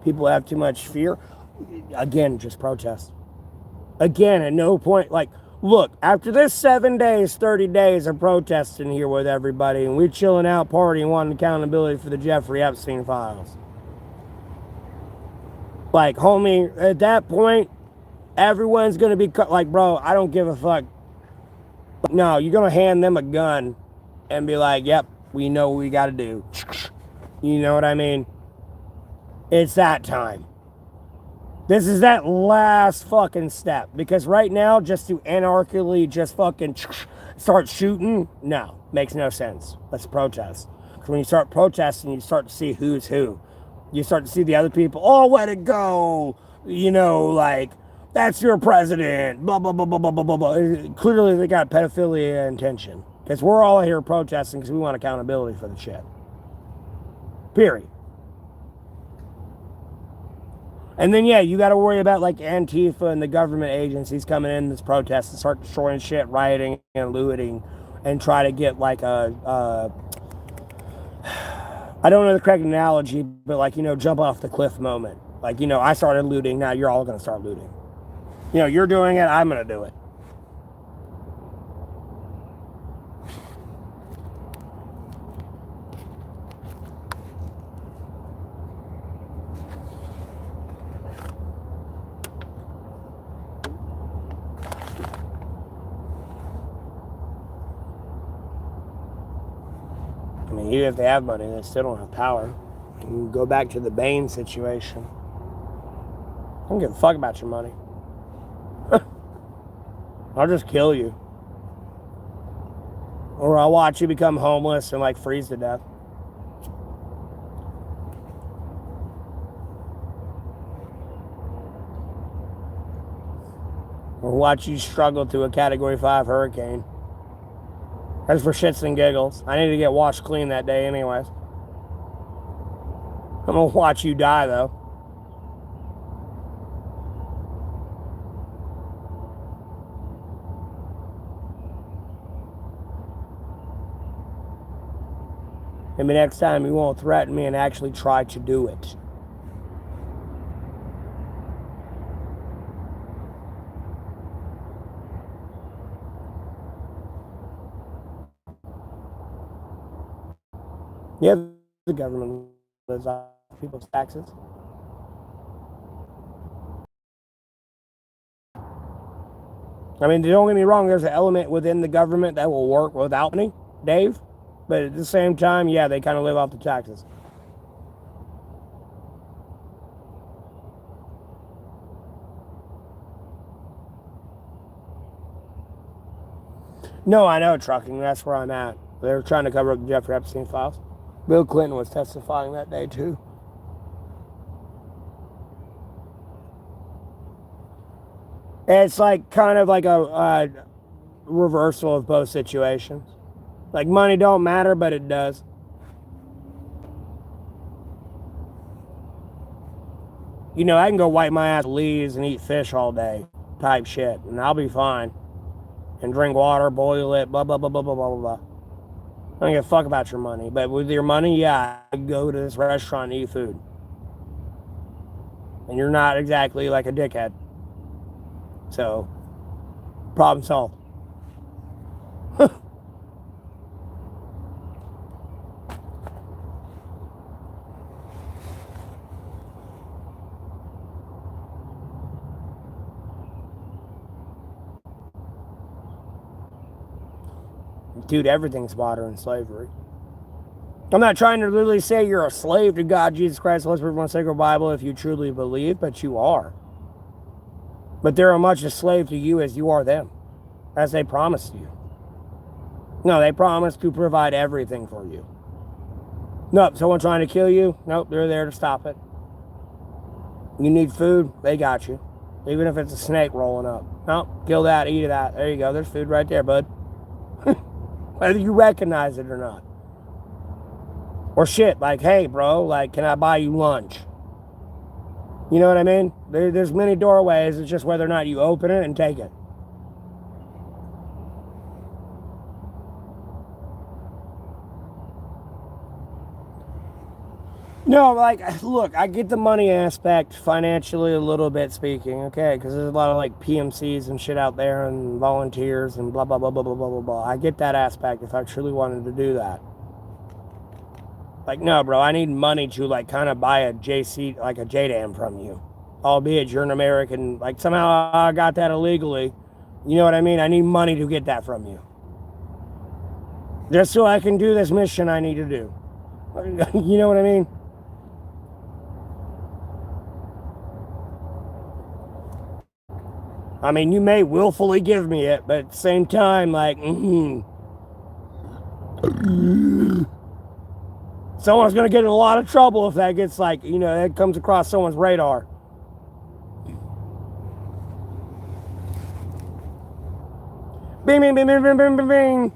People have too much fear. Again, just protest. Again, at no point, like, look, after this 7 days, 30 days of protesting here with everybody, and we're chilling out, partying, wanting accountability for the Jeffrey Epstein files. Like, homie, at that point, everyone's going to be like, bro, I don't give a fuck. No, you're going to hand them a gun and be like, yep, we know what we got to do. You know what I mean? It's that time. This is that last fucking step. Because right now, just to anarchically just fucking start shooting, no, makes no sense. Let's protest. Because when you start protesting, you start to see who's who. You start to see the other people, oh, let it go. You know, like, that's your president. Blah, blah, blah, blah, blah, blah, blah, blah. Clearly, they got pedophilia intention. Because we're all here protesting because we want accountability for the shit. Period. And then, yeah, you got to worry about, like, Antifa and the government agencies coming in this protest and start destroying shit, rioting and looting, and try to get, like, I don't know the correct analogy, but, like, you know, jump off the cliff moment. Like, you know, I started looting, now you're all going to start looting. You know, you're doing it, I'm going to do it. I mean, even if they have money, they still don't have power. You can go back to the Bane situation. I don't give a fuck about your money. I'll just kill you. Or I'll watch you become homeless and, like, freeze to death. Or watch you struggle through a Category 5 hurricane. That's for shits and giggles. I need to get washed clean that day anyways. I'm gonna watch you die, though. Maybe next time you won't threaten me and actually try to do it. Yeah, the government lives off people's taxes. I mean, don't get me wrong, there's an element within the government that will work without me, Dave. But at the same time, yeah, they kind of live off the taxes. No, I know trucking. That's where I'm at. They're trying to cover up the Jeffrey Epstein files. Bill Clinton was testifying that day, too. It's like kind of like a reversal of both situations. Like, money don't matter, but it does. You know, I can go wipe my ass leaves and eat fish all day type shit, and I'll be fine. And drink water, boil it, blah, blah, blah, blah, blah, blah, blah. I don't give a fuck about your money. But with your money, yeah, I go to this restaurant and eat food. And you're not exactly like a dickhead. So, problem solved. Dude, everything's modern slavery. I'm not trying to literally say you're a slave to God, Jesus Christ, Holy Spirit, one sacred Bible if you truly believe, but you are. But they're as much a slave to you as you are them, as they promised you. No, they promised to provide everything for you. Nope, someone trying to kill you? Nope, they're there to stop it. You need food? They got you. Even if it's a snake rolling up. Nope, kill that, eat that. There you go, there's food right there, bud. Whether you recognize it or not. Or shit, like, hey, bro, like, can I buy you lunch? You know what I mean? There's many doorways. It's just whether or not you open it and take it. No, like, look, I get the money aspect financially a little bit speaking, okay? Because there's a lot of, like, PMCs and shit out there and volunteers and blah, blah, blah, blah, blah, blah, blah, blah. I get that aspect if I truly wanted to do that. Like, no, bro, I need money to, like, kind of buy a JC, like a JDAM from you. Albeit you're an American, like, somehow I got that illegally. You know what I mean? I need money to get that from you. Just so I can do this mission I need to do. You know what I mean? I mean, you may willfully give me it, but at the same time, like, someone's going to get in a lot of trouble if that gets, like, you know, that comes across someone's radar. Bing, bing, bing, bing, bing, bing, bing, bing.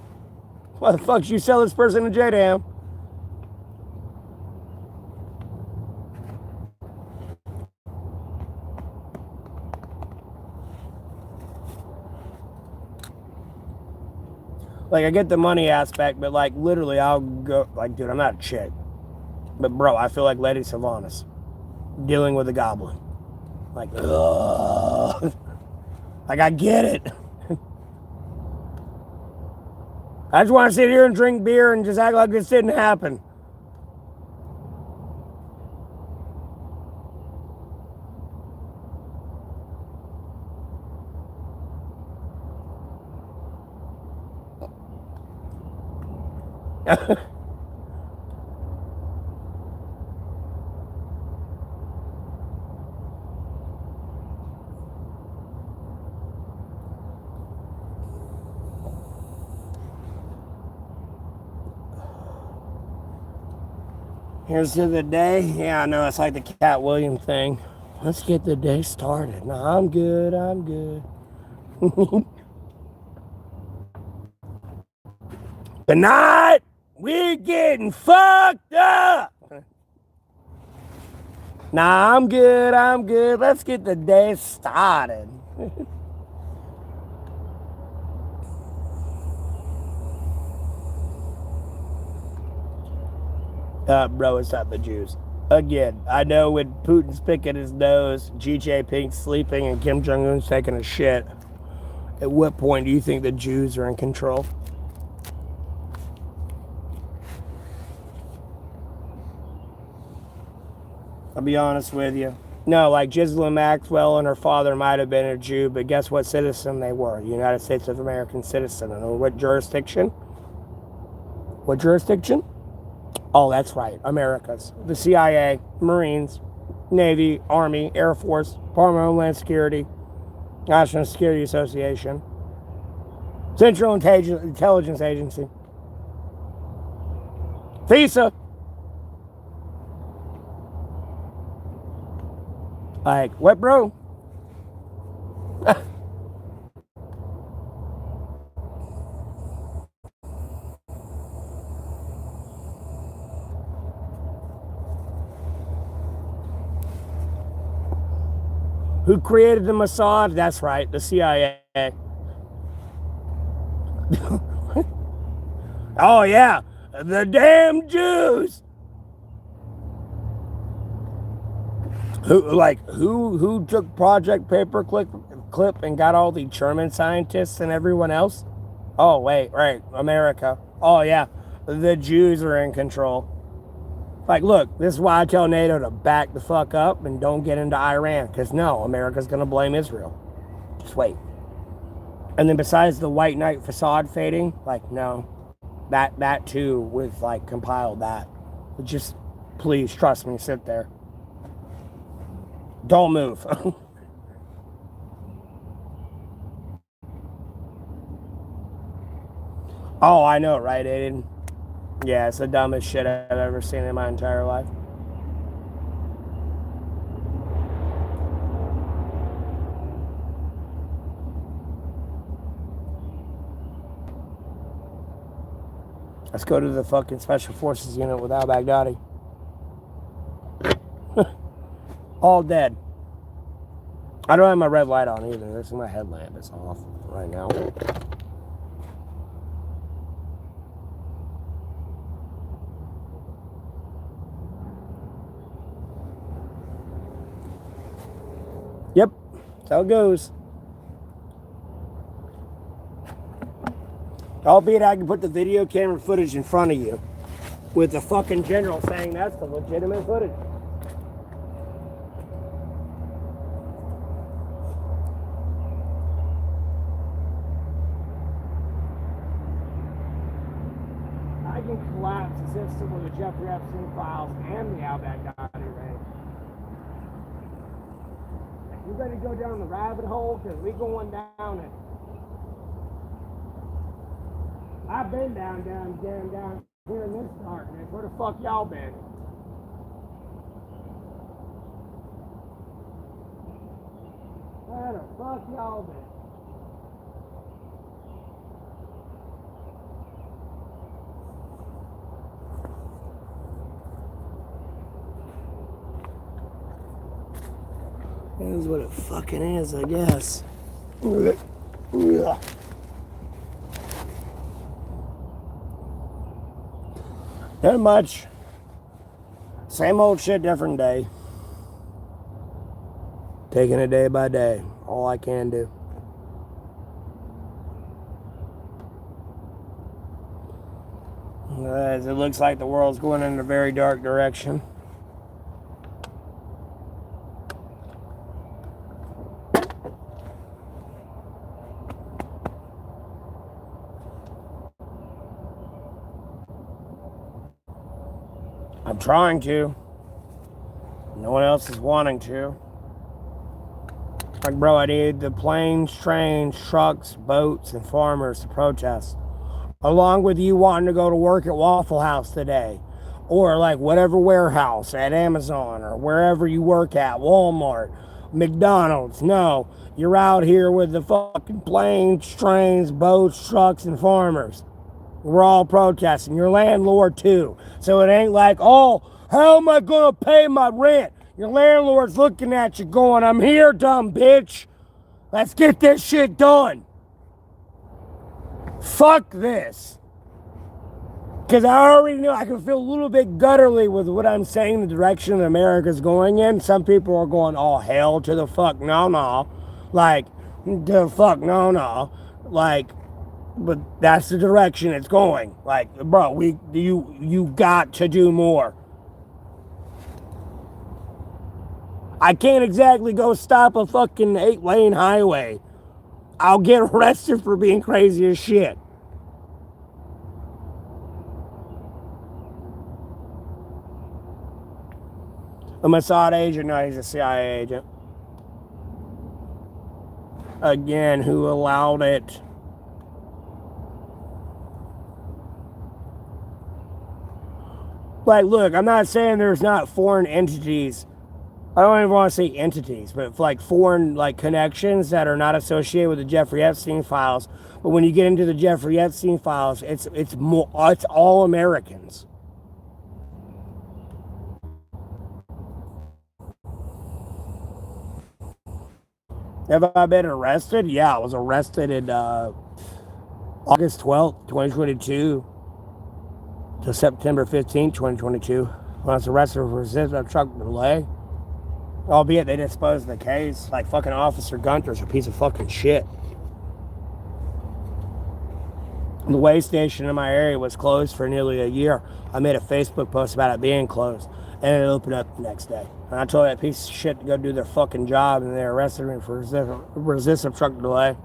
Why the fuck should you sell this person a J-Dam? Like, I get the money aspect, but, like, literally, I'll go, like, dude, I'm not a chick. But, bro, I feel like Lady Sylvanas dealing with a goblin. Like, ugh. Like, I get it. I just want to sit here and drink beer and just act like this didn't happen. Here's to the day. Yeah, I know, it's like the Cat Williams thing. Let's get the day started. No, I'm good. I'm good. Tonight, we're getting fucked up. Nah, I'm good. I'm good. Let's get the day started. Bro, it's not the Jews. Again, I know when Putin's picking his nose, Xi Jinping's sleeping, and Kim Jong-un's taking a shit, at what point do you think the Jews are in control? I'll be honest with you. No, like Ghislaine Maxwell and her father might have been a Jew, but guess what citizen they were? United States of American citizen. And what jurisdiction? What jurisdiction? Oh, that's right. America's. The CIA, Marines, Navy, Army, Air Force, Department of Homeland Security, National Security Association, Central Intelligence Agency, FISA. Like, what, bro? Who created the Mossad? That's right, the CIA. Oh, yeah, the damn Jews. Who took Project Paperclip and got all the German scientists and everyone else? Oh, wait, right, America. Oh, yeah, the Jews are in control. Like, look, this is why I tell NATO to back the fuck up and don't get into Iran. Because, no, America's going to blame Israel. Just wait. And then besides the white knight facade fading, like, no. That too was, like, compiled that. But just, please, trust me, sit there. Don't move. Oh, I know, right, Aiden? Yeah, it's the dumbest shit I've ever seen in my entire life. Let's go to the fucking Special Forces unit with al-Baghdadi. All dead. I don't have my red light on either. This is my headlamp. It's off right now. Yep, that's how it goes. Albeit I can put the video camera footage in front of you with the fucking general saying that's the legitimate footage. I can collapse the system with the Jeffrey Epstein files and the al-Baghdadi ring. going to go down the rabbit hole? Because we going down it. I've been down here in this darkness. Where the fuck y'all been? Where the fuck y'all been? That is what it fucking is, I guess. Not much. Same old shit, different day. Taking it day by day. All I can do. As it looks like the world's going in a very dark direction. I'm trying to. No one else is wanting to. Like, bro, I need the planes, trains, trucks, boats, and farmers to protest. Along with you wanting to go to work at Waffle House today. Or like whatever warehouse at Amazon or wherever you work at, Walmart, McDonald's. No, you're out here with the fucking planes, trains, boats, trucks, and farmers. We're all protesting. Your landlord too. So it ain't like, oh, how am I gonna pay my rent? Your landlord's looking at you going, I'm here, dumb bitch. Let's get this shit done. Fuck this. Because I already know I can feel a little bit gutturally with what I'm saying, the direction that America's going in. Some people are going, oh, hell to the fuck, no. Like, the fuck, no. Like, but that's the direction it's going. Like, bro, you got to do more. I can't exactly go stop a fucking 8-lane highway. I'll get arrested for being crazy as shit. A Mossad agent, no, he's a CIA agent. Again, who allowed it? Like, look, I'm not saying there's not foreign entities. I don't even want to say entities, but like foreign like connections that are not associated with the Jeffrey Epstein files. But when you get into the Jeffrey Epstein files, it's all Americans. Have I been arrested? Yeah, I was arrested in August 12th, 2022 to September 15th, 2022. When I was arrested for resisting a truck delay. Albeit they disposed of the case. Like, fucking Officer Gunter's a piece of fucking shit. The weigh station in my area was closed for nearly a year. I made a Facebook post about it being closed, and it opened up the next day. And I told that piece of shit to go do their fucking job, and they arrested me for resisting truck delay.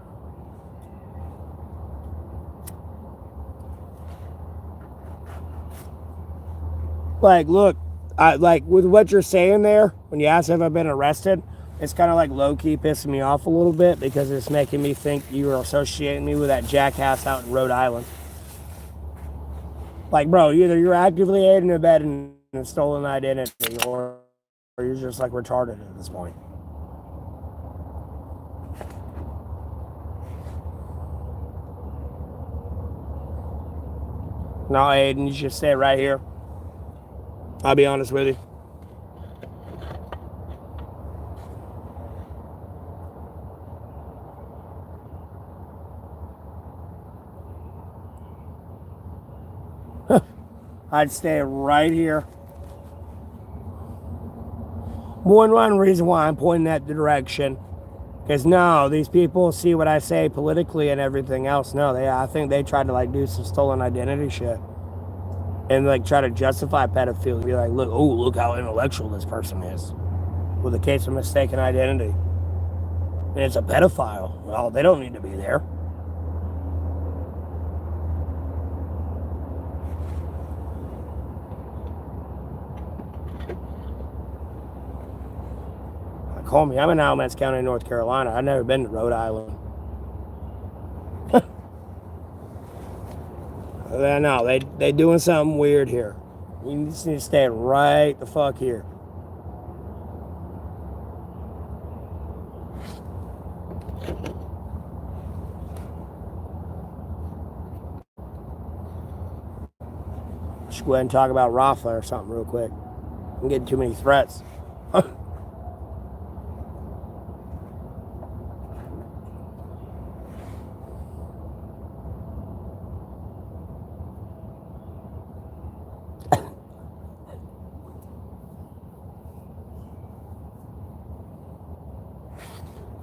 Like, look, like with what you're saying there, when you ask if I've been arrested, it's kind of like low-key pissing me off a little bit because it's making me think you are associating me with that jackass out in Rhode Island. Like, bro, either you're actively aiding and abetting a stolen identity or you're just like retarded at this point. No, Aiden, you should stay right here. I'll be honest with you. I'd stay right here. One reason why I'm pointing that direction. Because no, these people see what I say politically and everything else. No, I think they tried to like do some stolen identity shit. And like try to justify pedophilia. Be like, look how intellectual this person is. With a case of mistaken identity. And it's a pedophile. Well, they don't need to be there. call me. I'm in Alamance County, North Carolina. I've never been to Rhode Island. No, they doing something weird here. You just need to stay right the fuck here. Just go ahead and talk about Rafa or something real quick. I'm getting too many threats.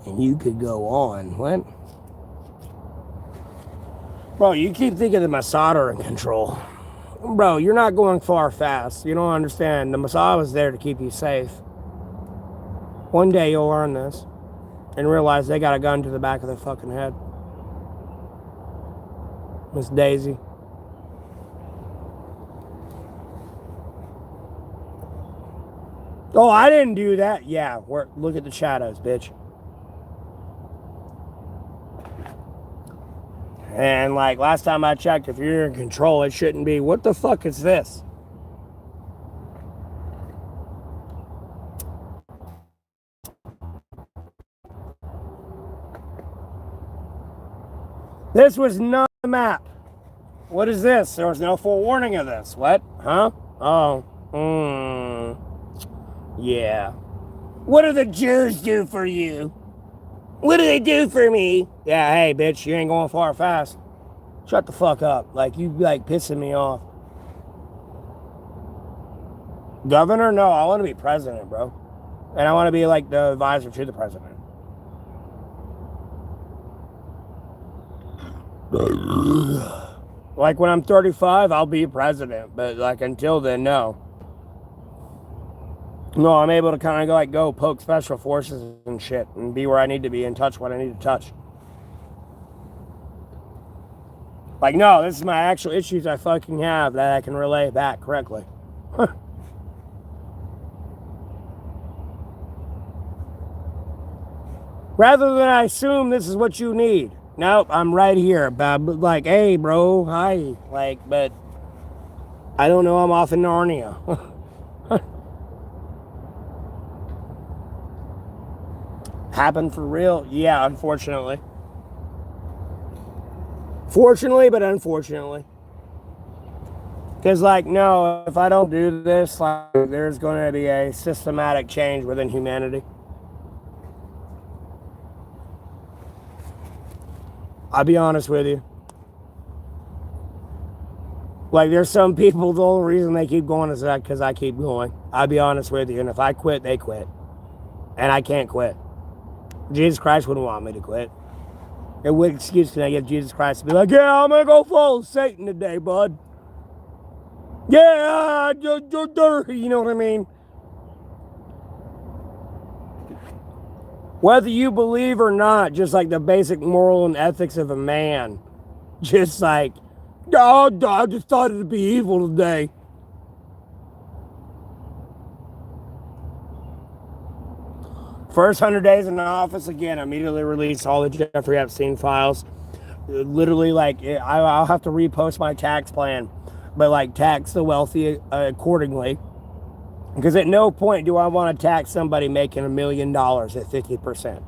And you could go on. What? Bro, you keep thinking of my soldering control. Bro, you're not going far fast. You don't understand. The Messiah was there to keep you safe. One day you'll learn this and realize they got a gun to the back of their fucking head. Miss Daisy. Oh, I didn't do that. Yeah, look at the shadows, bitch. And like last time I checked, if you're in control, it shouldn't be. What the fuck is this? This was not a map. What is this? There was no forewarning of this. What? Huh? Oh. Yeah. What do the Jews do for you? What do they do for me? Yeah, hey, bitch, you ain't going far fast. Shut the fuck up. Like, you, like, pissing me off. Governor? No, I want to be president, bro. And I want to be, like, the advisor to the president. Like, when I'm 35, I'll be president. But, like, until then, no. No, I'm able to kind of like go poke special forces and shit and be where I need to be and touch what I need to touch. Like, no, this is my actual issues I fucking have that I can relay back correctly. Rather than I assume this is what you need. Nope, I'm right here. Like, hey, bro, hi. Like, but I don't know, I'm off in Narnia. Happened for real? Yeah, unfortunately. Fortunately, but unfortunately. Because, like, no, if I don't do this, like, there's going to be a systematic change within humanity. I'll be honest with you. Like, there's some people, the only reason they keep going is that because I keep going. I'll be honest with you. And if I quit, they quit. And I can't quit. Jesus Christ wouldn't want me to quit. And what excuse can I give Jesus Christ to be like, yeah, I'm going to go follow Satan today, bud. Yeah, you know what I mean? Whether you believe or not, just like the basic moral and ethics of a man. Just like, oh, I just thought it'd be evil today. First 100 days in the office, again, immediately release all the Jeffrey Epstein files. Literally, like, I'll have to repost my tax plan, but, like, tax the wealthy accordingly. Because at no point do I want to tax somebody making $1 million at 50%.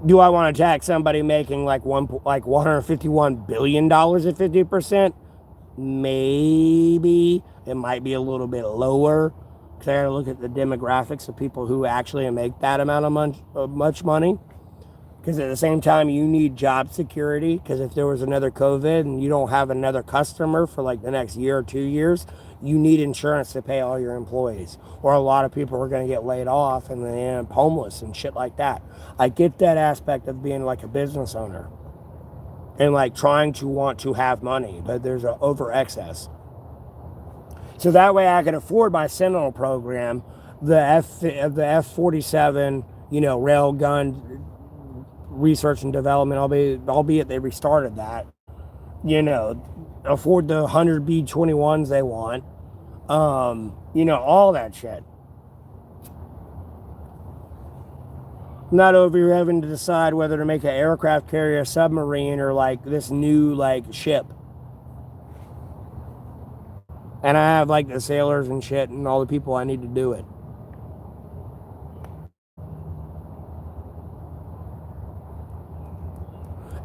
Do I want to tax somebody making, like, $151 billion at 50%? Maybe. It might be a little bit lower. Because I gotta look at the demographics of people who actually make that amount of much money. Because at the same time, you need job security. Because if there was another COVID and you don't have another customer for like the next year or 2 years, you need insurance to pay all your employees. Or a lot of people are going to get laid off and they end up homeless and shit like that. I get that aspect of being like a business owner. And like trying to want to have money. But there's an over excess. So that way I can afford my Sentinel program, the F-47, rail gun research and development, albeit they restarted that, afford the 100 B-21s they want, all that shit. I'm not over here having to decide whether to make an aircraft carrier, submarine, or like this new like ship. And I have like the sailors and shit and all the people I need to do it.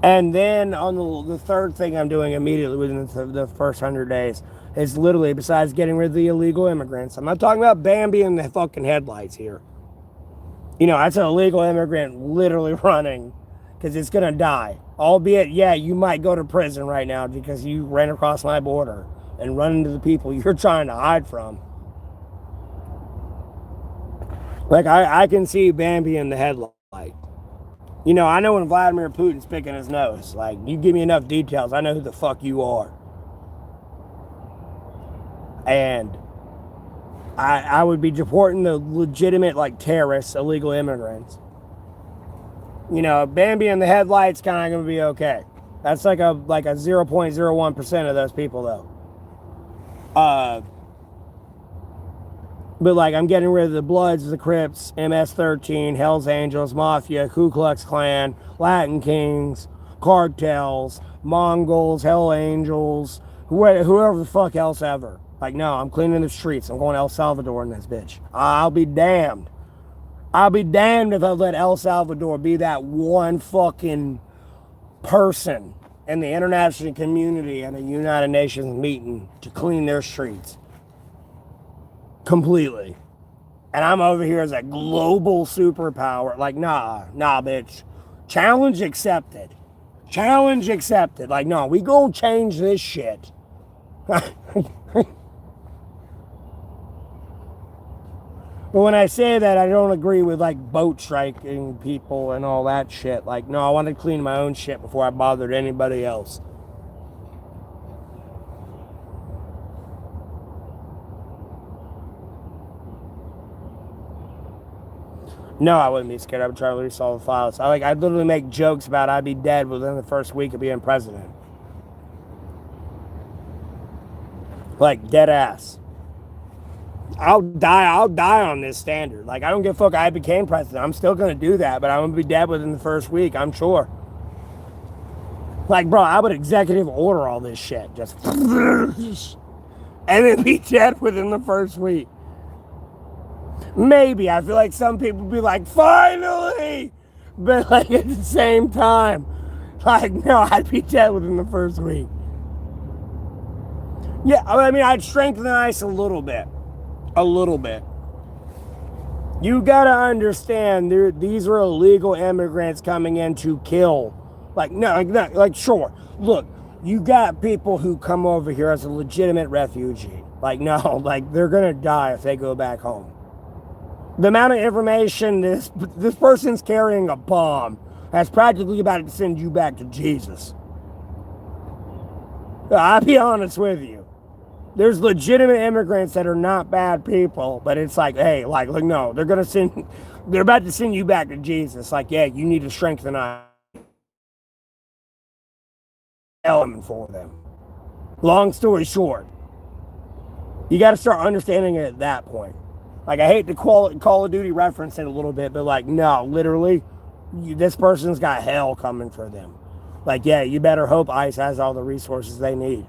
And then on the third thing I'm doing immediately within the first 100 days is literally, besides getting rid of the illegal immigrants, I'm not talking about Bambi in the fucking headlights here. You know, that's an illegal immigrant literally running because it's going to die. Albeit, yeah, you might go to prison right now because you ran across my border and run into the people you're trying to hide from. Like, I can see Bambi in the headlight. You know, I know when Vladimir Putin's picking his nose. Like, you give me enough details, I know who the fuck you are. And I would be deporting the legitimate, like, terrorists, illegal immigrants. You know, Bambi in the headlights kind of going to be okay. That's like a 0.01% of those people, though. But, like, I'm getting rid of the Bloods, the Crips, MS-13, Hells Angels, Mafia, Ku Klux Klan, Latin Kings, cartels, Mongols, Hell Angels, whoever the fuck else ever. Like, no, I'm cleaning the streets. I'm going to El Salvador in this bitch. I'll be damned. I'll be damned if I let El Salvador be that one fucking person in the international community at a United Nations meeting to clean their streets. Completely. And I'm over here as a global superpower. Like, nah, bitch. Challenge accepted. Challenge accepted. Like, no, we gonna change this shit. But when I say that, I don't agree with, like, boat striking people and all that shit. Like, no, I want to clean my own shit before I bothered anybody else. No, I wouldn't be scared. I would try to release all the files. I'd literally make jokes about I'd be dead within the first week of being president. Like, dead ass. I'll die on this standard. Like, I don't give a fuck. I became president. I'm still gonna do that, but I'm gonna be dead within the first week, I'm sure. Like, bro, I would executive order all this shit. Just and then be dead within the first week. Maybe. I feel like some people be like, finally! But, like, at the same time, like, no, I'd be dead within the first week. Yeah, I mean, I'd strengthen the ice a little bit. A little bit. You gotta understand, these are illegal immigrants coming in to kill. Like, no, sure. Look, you got people who come over here as a legitimate refugee. Like, no, like, they're gonna die if they go back home. The amount of information this person's carrying a bomb that's practically about to send you back to Jesus. I'll be honest with you. There's legitimate immigrants that are not bad people, but it's like, hey, like, look, no, they're about to send you back to Jesus. Like, yeah, you need to strengthen an element for them. Long story short, you got to start understanding it at that point. Like, I hate to Call of Duty reference it a little bit, but like, no, literally, this person's got hell coming for them. Like, yeah, you better hope ICE has all the resources they need.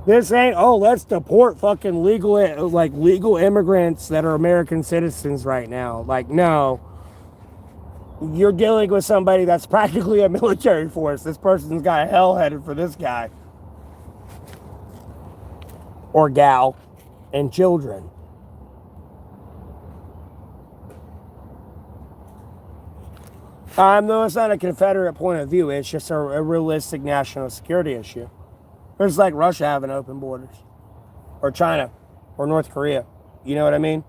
This ain't, oh, let's deport fucking legal immigrants that are American citizens right now. Like, no. You're dealing with somebody that's practically a military force. This person's got hell headed for this guy. Or gal. And children. No, it's not a Confederate point of view. It's just a realistic national security issue. It's like Russia having open borders. Or China. Or North Korea. You know what I mean?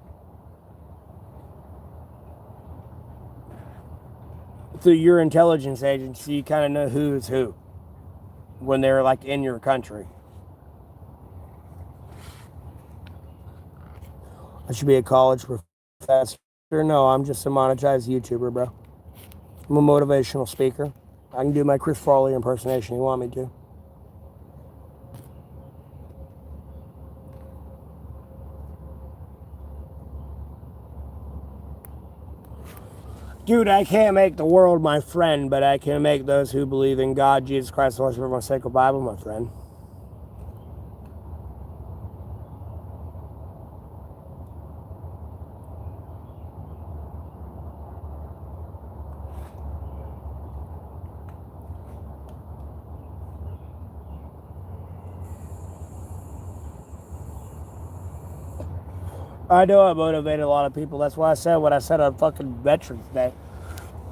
Through your intelligence agency, you kind of know who is who. When they're like in your country. I should be a college professor. No, I'm just a monetized YouTuber, bro. I'm a motivational speaker. I can do my Chris Farley impersonation. You want me to? Dude, I can't make the world my friend, but I can make those who believe in God, Jesus Christ, the Holy Spirit, my sacred Bible, my friend. I know I motivated a lot of people. That's why I said what I said on fucking Veterans Day.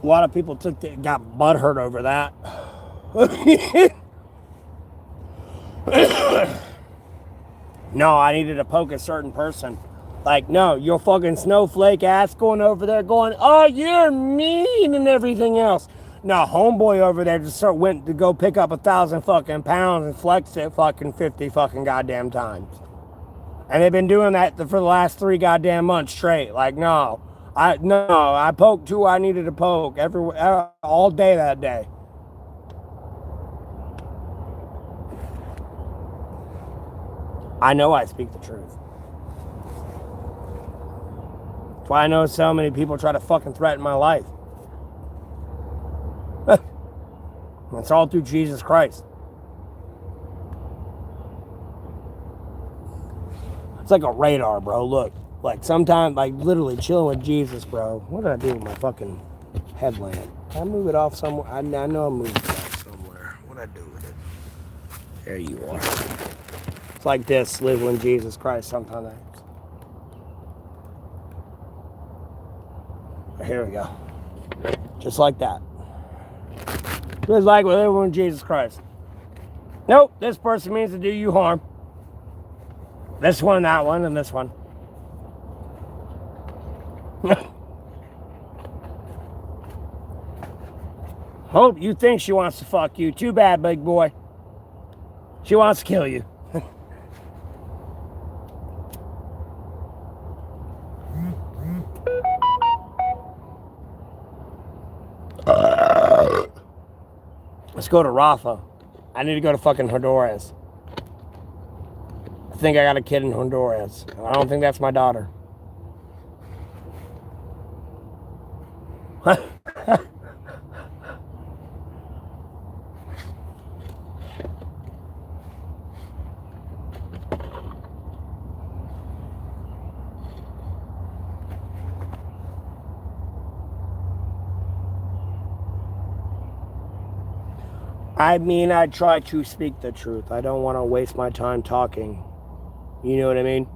A lot of people got butthurt over that. No, I needed to poke a certain person. Like, no, you're fucking snowflake ass going over there going, oh, you're mean and everything else. No, homeboy over there just went to go pick up 1,000 fucking pounds and flexed it fucking 50 fucking goddamn times. And they've been doing that for the last 3 goddamn months straight. Like, no, I poked who I needed to poke all day that day. I know I speak the truth. That's why I know so many people try to fucking threaten my life. It's all through Jesus Christ. It's like a radar, bro. Look, like sometimes, like literally chilling with Jesus, bro. What did I do with my fucking headlamp? Can I move it off somewhere? I know I moved it off somewhere. What did I do with it? There you are. It's like this, living with Jesus Christ sometimes. Here we go. Just like that. Just like with living with Jesus Christ. Nope, this person means to do you harm. This one, that one, and this one. Hope you think she wants to fuck you. Too bad, big boy. She wants to kill you. Let's go to Rafa. I need to go to fucking Honduras. I think I got a kid in Honduras. I don't think that's my daughter. I mean, I try to speak the truth. I don't want to waste my time talking. You know what I mean?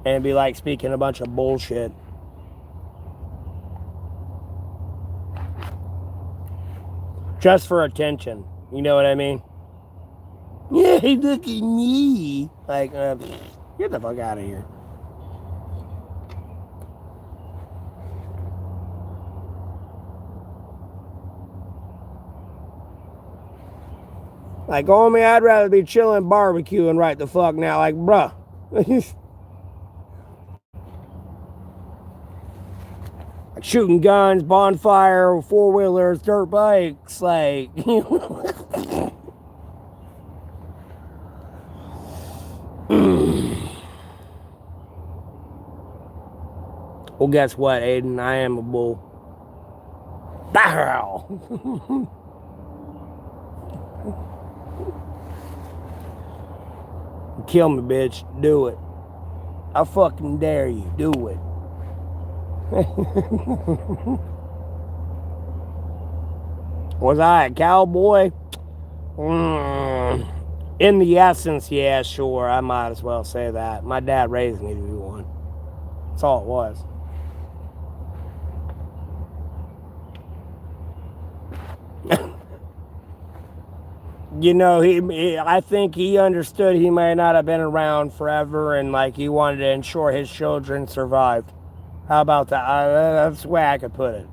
And it'd be like speaking a bunch of bullshit. Just for attention. You know what I mean? Yeah, look at me. Like, get the fuck out of here. Like, oh man, I'd rather be chilling barbecuing right the fuck now. Like, bruh. Like shooting guns, bonfire, four-wheelers, dirt bikes, like. Well, guess what, Aiden? I am a bull. Bow! Kill me, bitch. Do it. I fucking dare you. Do it. Was I a cowboy? In the essence, yeah, sure. I might as well say that. My dad raised me to be one. That's all it was. You know, I think he understood he may not have been around forever, and like he wanted to ensure his children survived. How about that? That's the way I could put it.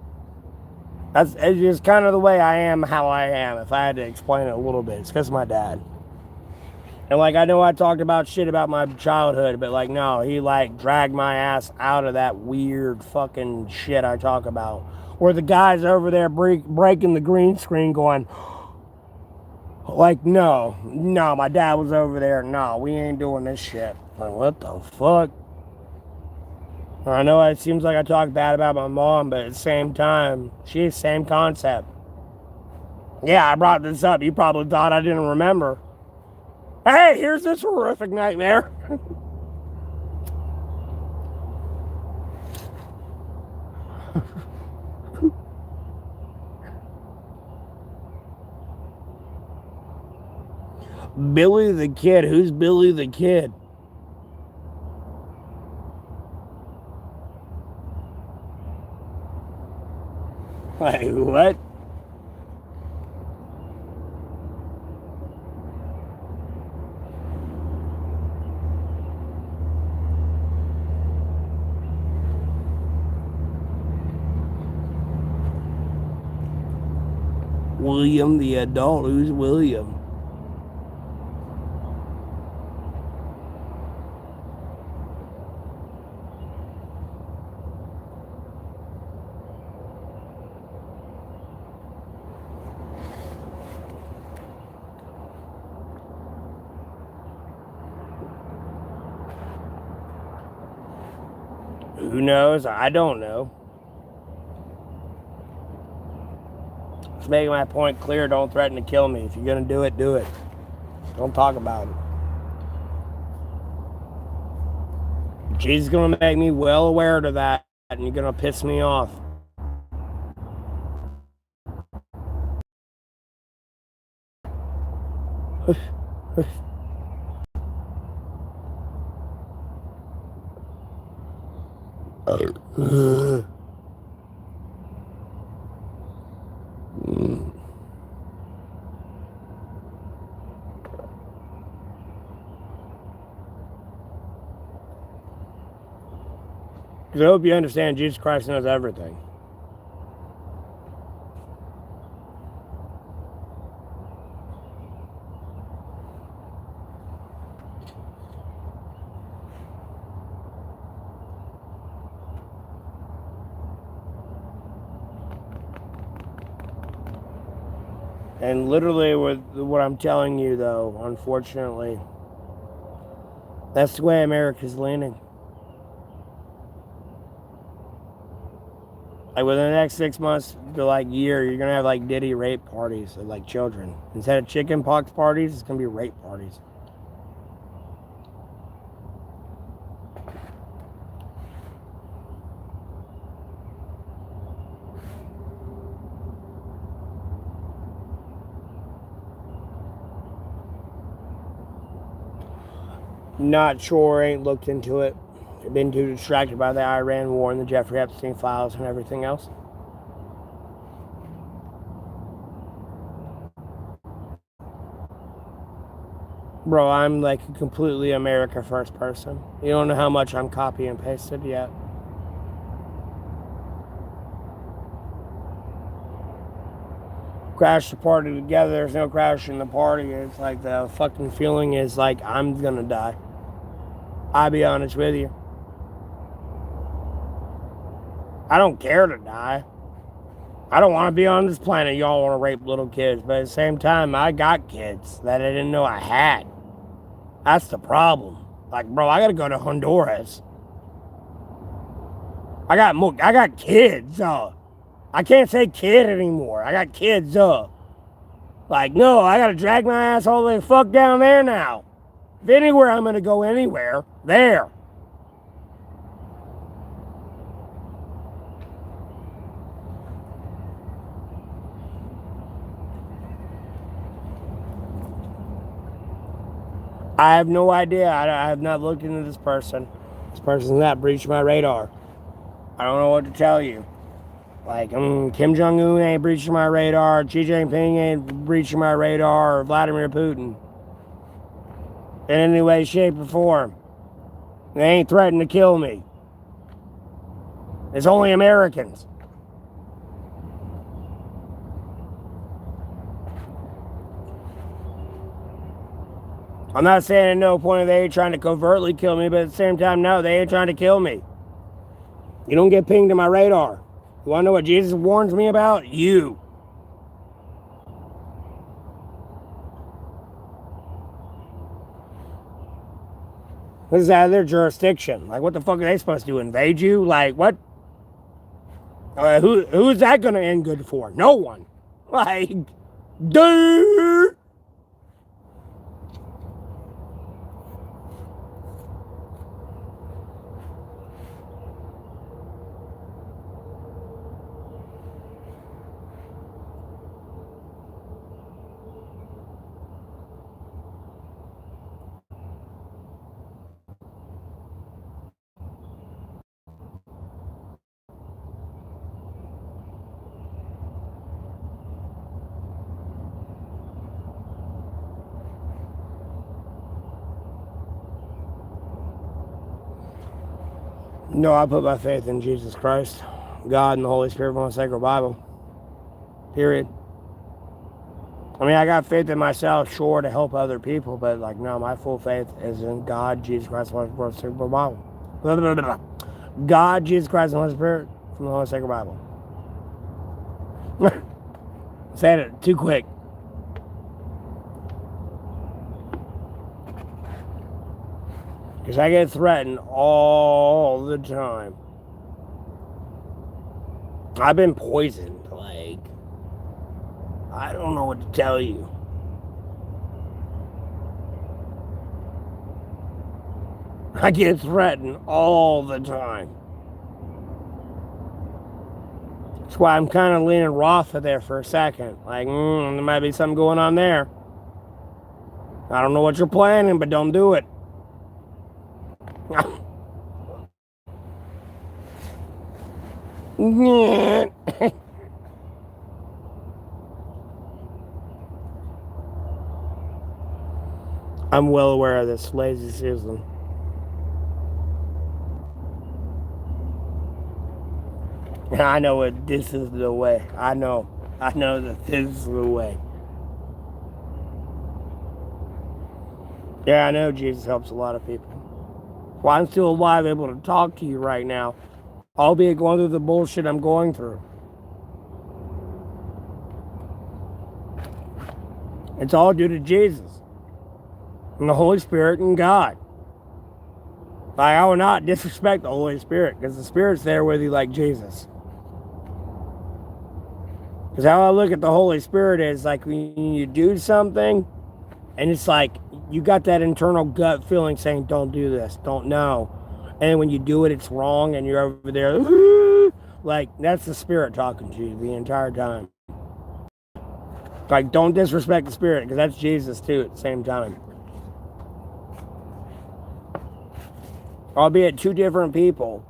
It's just kind of the way I am, how I am. If I had to explain it a little bit, it's because of my dad. And like I know I talked about shit about my childhood, but like no, he like dragged my ass out of that weird fucking shit I talk about, where the guys over there breaking the green screen going. Like, no, my dad was over there. No, we ain't doing this shit. Like, what the fuck? I know it seems like I talk bad about my mom, but at the same time, she's the same concept. Yeah, I brought this up. You probably thought I didn't remember. Hey, here's this horrific nightmare. Billy the Kid. Who's Billy the Kid? Like, what? William the adult. Who's William? Who knows? I don't know. Just making my point clear. Don't threaten to kill me. If you're going to do it, do it. Don't talk about it. Jesus is going to make me well aware of that, and you're going to piss me off. Because I hope you understand Jesus Christ knows everything. And literally with what I'm telling you, though, unfortunately, that's the way America's leaning. Like within the next 6 months to like year, you're gonna have like Diddy rape parties of like children. Instead of chicken pox parties, it's gonna be rape parties. Not sure, ain't looked into it. I've been too distracted by the Iran war and the Jeffrey Epstein files and everything else. Bro, I'm like a completely America first person. You don't know how much I'm copy and pasted yet. Crash the party together, there's no crashing the party. It's like the fucking feeling is like I'm gonna die. I'll be honest with you. I don't care to die. I don't want to be on this planet. Y'all want to rape little kids. But at the same time, I got kids that I didn't know I had. That's the problem. Like, bro, I got to go to Honduras. I got kids. I can't say kid anymore. I got kids. Like, no, I got to drag my ass all the way fuck down there now. If anywhere I'm going to go anywhere, there. I have no idea. I have not looked into this person. This person's not breached my radar. I don't know what to tell you. Like, Kim Jong-un ain't breaching my radar. Xi Jinping ain't breaching my radar. Or Vladimir Putin. In any way, shape, or form. They ain't threatened to kill me. It's only Americans. I'm not saying at no point they ain't trying to covertly kill me, but at the same time, no, they ain't trying to kill me. You don't get pinged to my radar. You want to know what Jesus warns me about? You. This is out of their jurisdiction. Like, what the fuck are they supposed to do? Invade you? Like, what? Who is that going to end good for? No one. Like, dude. No, I put my faith in Jesus Christ, God, and the Holy Spirit from the Sacred Bible. Period. I mean, I got faith in myself, sure, to help other people, but, like, no, my full faith is in God, Jesus Christ, and the Holy Spirit from the Bible. Blah, blah, blah, blah. God, Jesus Christ, and the Holy Spirit from the Holy Sacred Bible. Said it too quick. Because I get threatened all the time. I've been poisoned. Like, I don't know what to tell you. I get threatened all the time. That's why I'm kind of leaning Rafa there for a second. Like, there might be something going on there. I don't know what you're planning, but don't do it. I'm well aware of this, lazy Susan. I know it. This is the way. I know that this is the way. Yeah, I know Jesus helps a lot of people. Well, I'm still alive, able to talk to you right now, albeit going through the bullshit I'm going through. It's all due to Jesus and the Holy Spirit and God. Like, I will not disrespect the Holy Spirit, because the Spirit's there with you like Jesus. Because how I look at the Holy Spirit is like when you do something, and it's like you got that internal gut feeling saying, don't do this, don't know. And when you do it, it's wrong, and you're over there, like, that's the Spirit talking to you the entire time. Like, don't disrespect the Spirit, because that's Jesus too at the same time. Albeit two different people,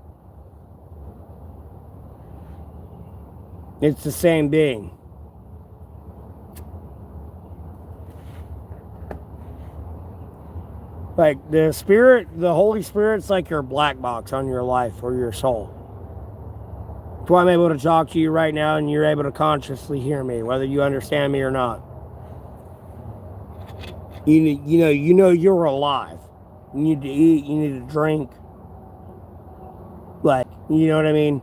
it's the same being. Like, the Spirit, the Holy Spirit's like your black box on your life or your soul. That's why I'm able to talk to you right now, and you're able to consciously hear me, whether you understand me or not. You know you're alive. You need to eat, you need to drink. Like, you know what I mean?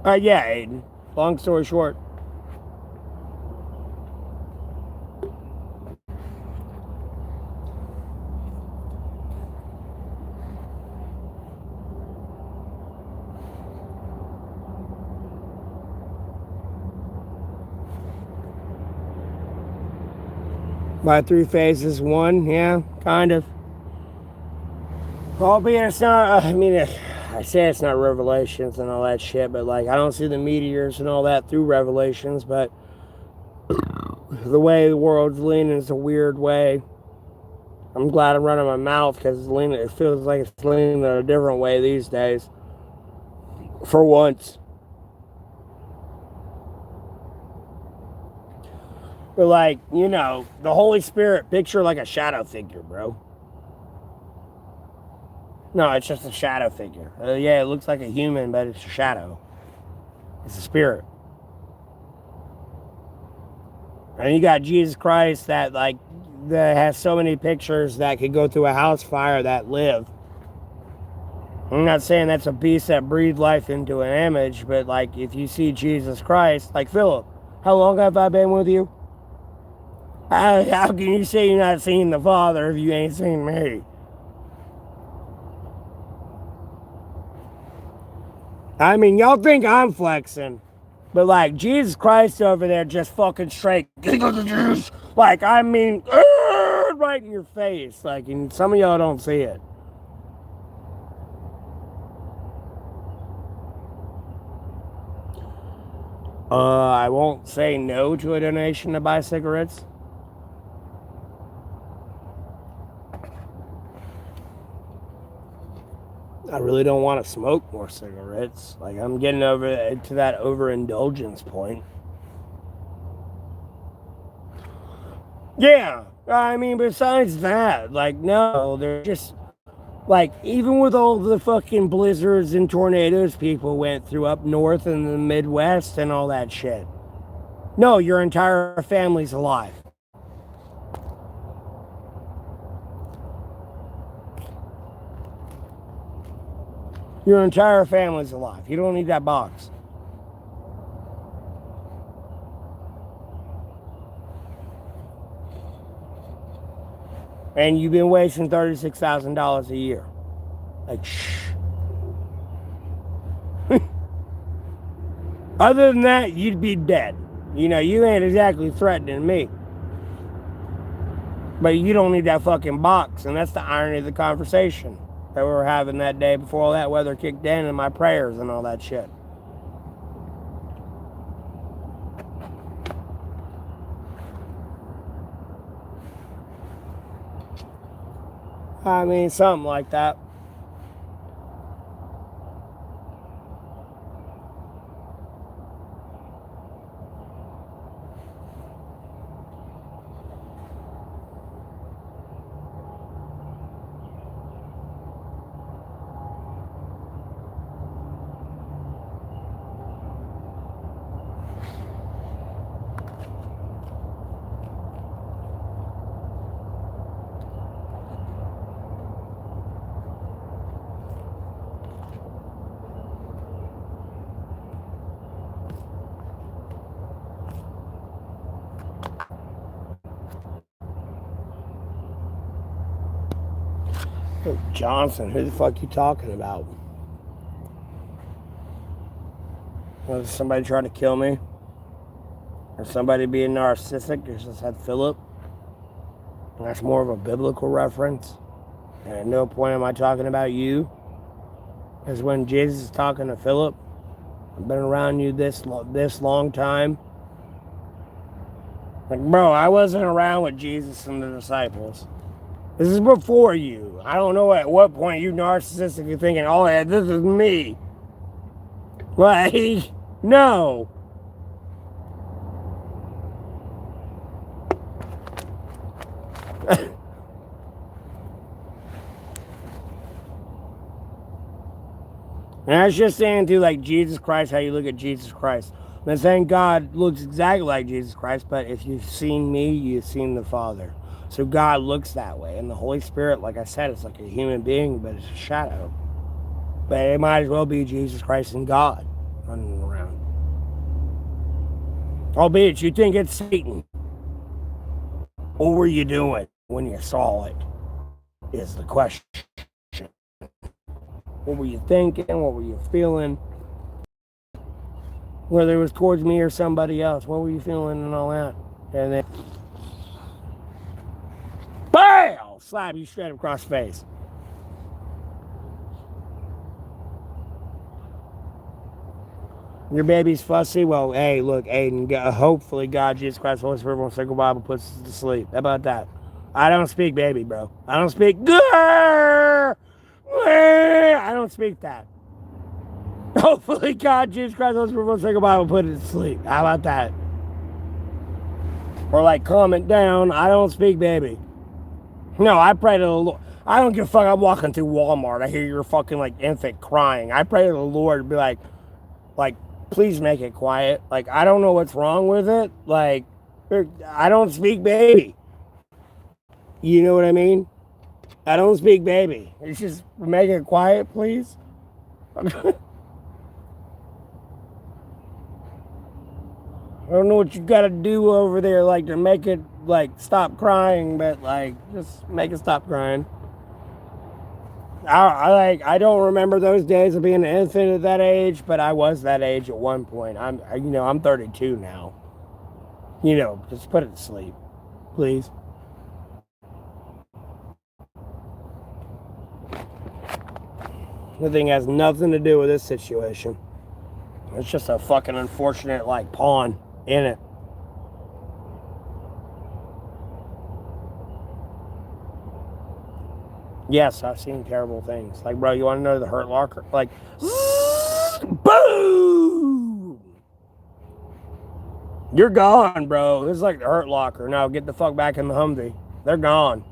Yeah, Aiden. Long story short. My three phases, one, yeah, kind of. Albeit it's not, I say it's not Revelations and all that shit, but, like, I don't see the meteors and all that through Revelations, but the way the world's leaning is a weird way. I'm glad I'm running my mouth, because it feels like it's leaning in a different way these days. For once. But, like, the Holy Spirit, picture like a shadow figure, bro. No, it's just a shadow figure. Yeah, it looks like a human, but it's a shadow. It's a spirit. And you got Jesus Christ that has so many pictures that could go through a house fire that live. I'm not saying that's a beast that breathed life into an image, but, like, if you see Jesus Christ, like Philip, how long have I been with you? How can you say you're not seeing the Father if you ain't seen me? I mean, y'all think I'm flexing, but like Jesus Christ over there just fucking straight, like I mean, right in your face. Like, and some of y'all don't see it. I won't say no to a donation to buy cigarettes. I really don't want to smoke more cigarettes. Like, I'm getting over to that overindulgence point. Yeah, I mean, besides that, like, no, they're just, like, even with all the fucking blizzards and tornadoes people went through up north in the Midwest and all that shit. No, your entire family's alive. Your entire family's alive. You don't need that box. And you've been wasting $36,000 a year. Like, shh. Other than that, you'd be dead. You know, you ain't exactly threatening me. But you don't need that fucking box. And that's the irony of the conversation that we were having that day before all that weather kicked in and my prayers and all that shit. I mean, something like that. Johnson, who the fuck you talking about? Was somebody trying to kill me? Or somebody being narcissistic? You just had Philip. And that's more of a biblical reference. And at no point am I talking about you. Because when Jesus is talking to Philip, I've been around you this long time. Like, bro, I wasn't around with Jesus and the disciples. This is before you. I don't know at what point you narcissistic you're thinking, oh yeah, this is me. Like, no. And that's just saying to like Jesus Christ, how you look at Jesus Christ. I'm not saying God looks exactly like Jesus Christ, but if you've seen me, you've seen the Father. So God looks that way. And the Holy Spirit, like I said, it's like a human being, but it's a shadow. But it might as well be Jesus Christ and God running around. Albeit you think it's Satan. What were you doing when you saw it? Is the question. What were you thinking? What were you feeling? Whether it was towards me or somebody else, what were you feeling and all that? And then, BAM! Slap you straight across the face. Your baby's fussy? Well, hey, look, Aiden, hopefully God, Jesus Christ, Holy Spirit, won't circle Bible, puts us to sleep. How about that? I don't speak baby, bro. I don't speak. I don't speak that. Hopefully God, Jesus Christ, Holy Spirit, won't circle Bible, put it to sleep. How about that? Or like, comment down. I don't speak baby. No, I pray to the Lord. I don't give a fuck. I'm walking through Walmart. I hear your fucking like infant crying. I pray to the Lord to be like, please make it quiet. Like, I don't know what's wrong with it. Like, I don't speak baby. You know what I mean? I don't speak baby. It's just make it quiet, please. I don't know what you gotta do over there, like, to make it, like, stop crying, but, like, just make it stop crying. I don't remember those days of being an infant at that age, but I was that age at one point. I'm 32 now. Just put it to sleep, please. The thing has nothing to do with this situation. It's just a fucking unfortunate, like, pawn in it. Yes, I've seen terrible things. Like, bro, you want to know the Hurt Locker? Like, boom! You're gone, bro. This is like the Hurt Locker. Now get the fuck back in the Humvee. They're gone.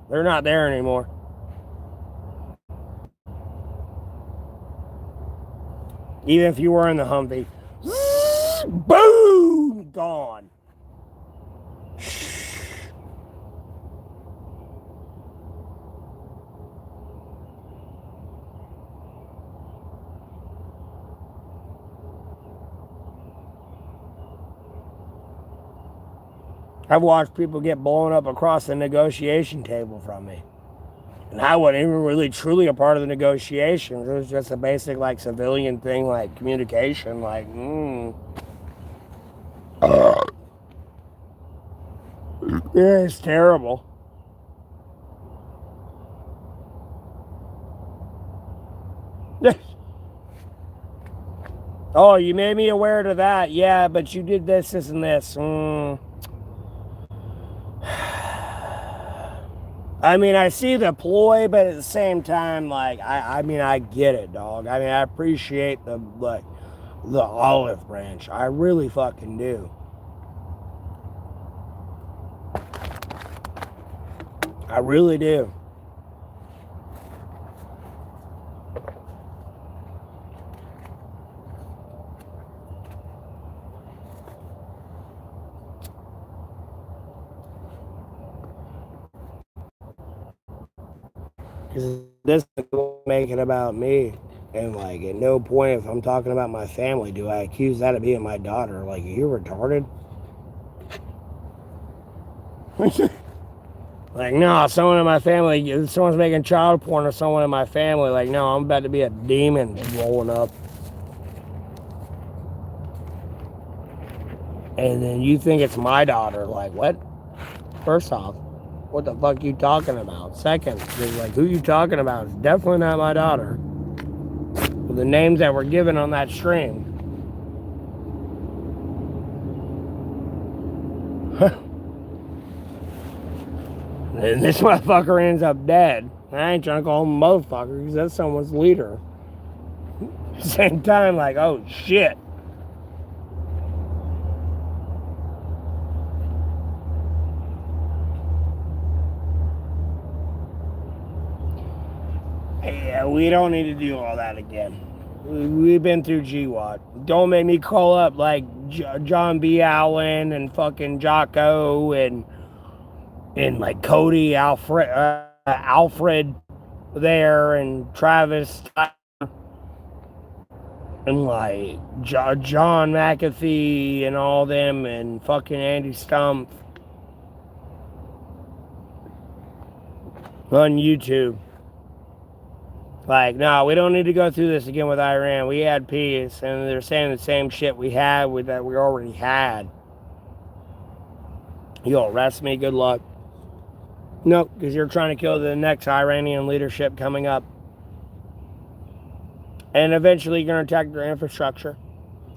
They're not there anymore. Even if you were in the Humvee. Boom! Gone. I've watched people get blown up across the negotiation table from me. And I wasn't even really truly a part of the negotiations. It was just a basic, like, civilian thing, like, communication. Like, yeah, it's terrible. Oh, you made me aware of that. Yeah, but you did this, this, and this. I mean, I see the ploy, but at the same time, like, I get it, dog. I mean, I appreciate the olive branch. I really fucking do. I really do. Because this is make it about me. And, like, at no point, if I'm talking about my family, do I accuse that of being my daughter. Like, are you retarded? Like, no, someone in my family, someone's making child porn of someone in my family. Like, no, I'm about to be a demon rolling up. And then you think it's my daughter. Like, what? First off, what the fuck you talking about? Second, like, who you talking about? It's definitely not my daughter. With the names that were given on that stream. And this motherfucker ends up dead. I ain't trying to call him a motherfucker because that's someone's leader. At the same time, like, oh shit. Yeah, we don't need to do all that again. We've been through GWAT. Don't make me call up like John B. Allen and fucking Jocko and like Cody, Alfred there, and Travis and like John McAfee and all them, and fucking Andy Stumpf on YouTube. Like, no, we don't need to go through this again with Iran. We had peace, and they're saying the same shit we had with that we already had. You'll arrest me, good luck. Nope, because you're trying to kill the next Iranian leadership coming up. And eventually you're going to attack their infrastructure.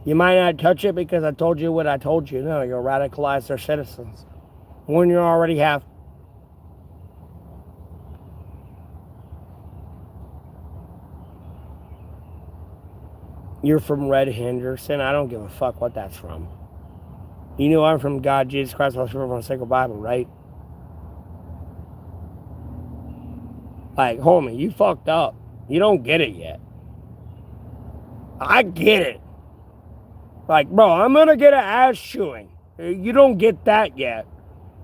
You might not touch it because I told you what I told you. No, you'll radicalize their citizens. When you already have. You're from Red Henderson. I don't give a fuck what that's from. You know I'm from God, Jesus Christ, from the Sacred Bible, right? Like, homie, you fucked up. You don't get it yet. I get it. Like, bro, I'm gonna get an ass chewing. You don't get that yet.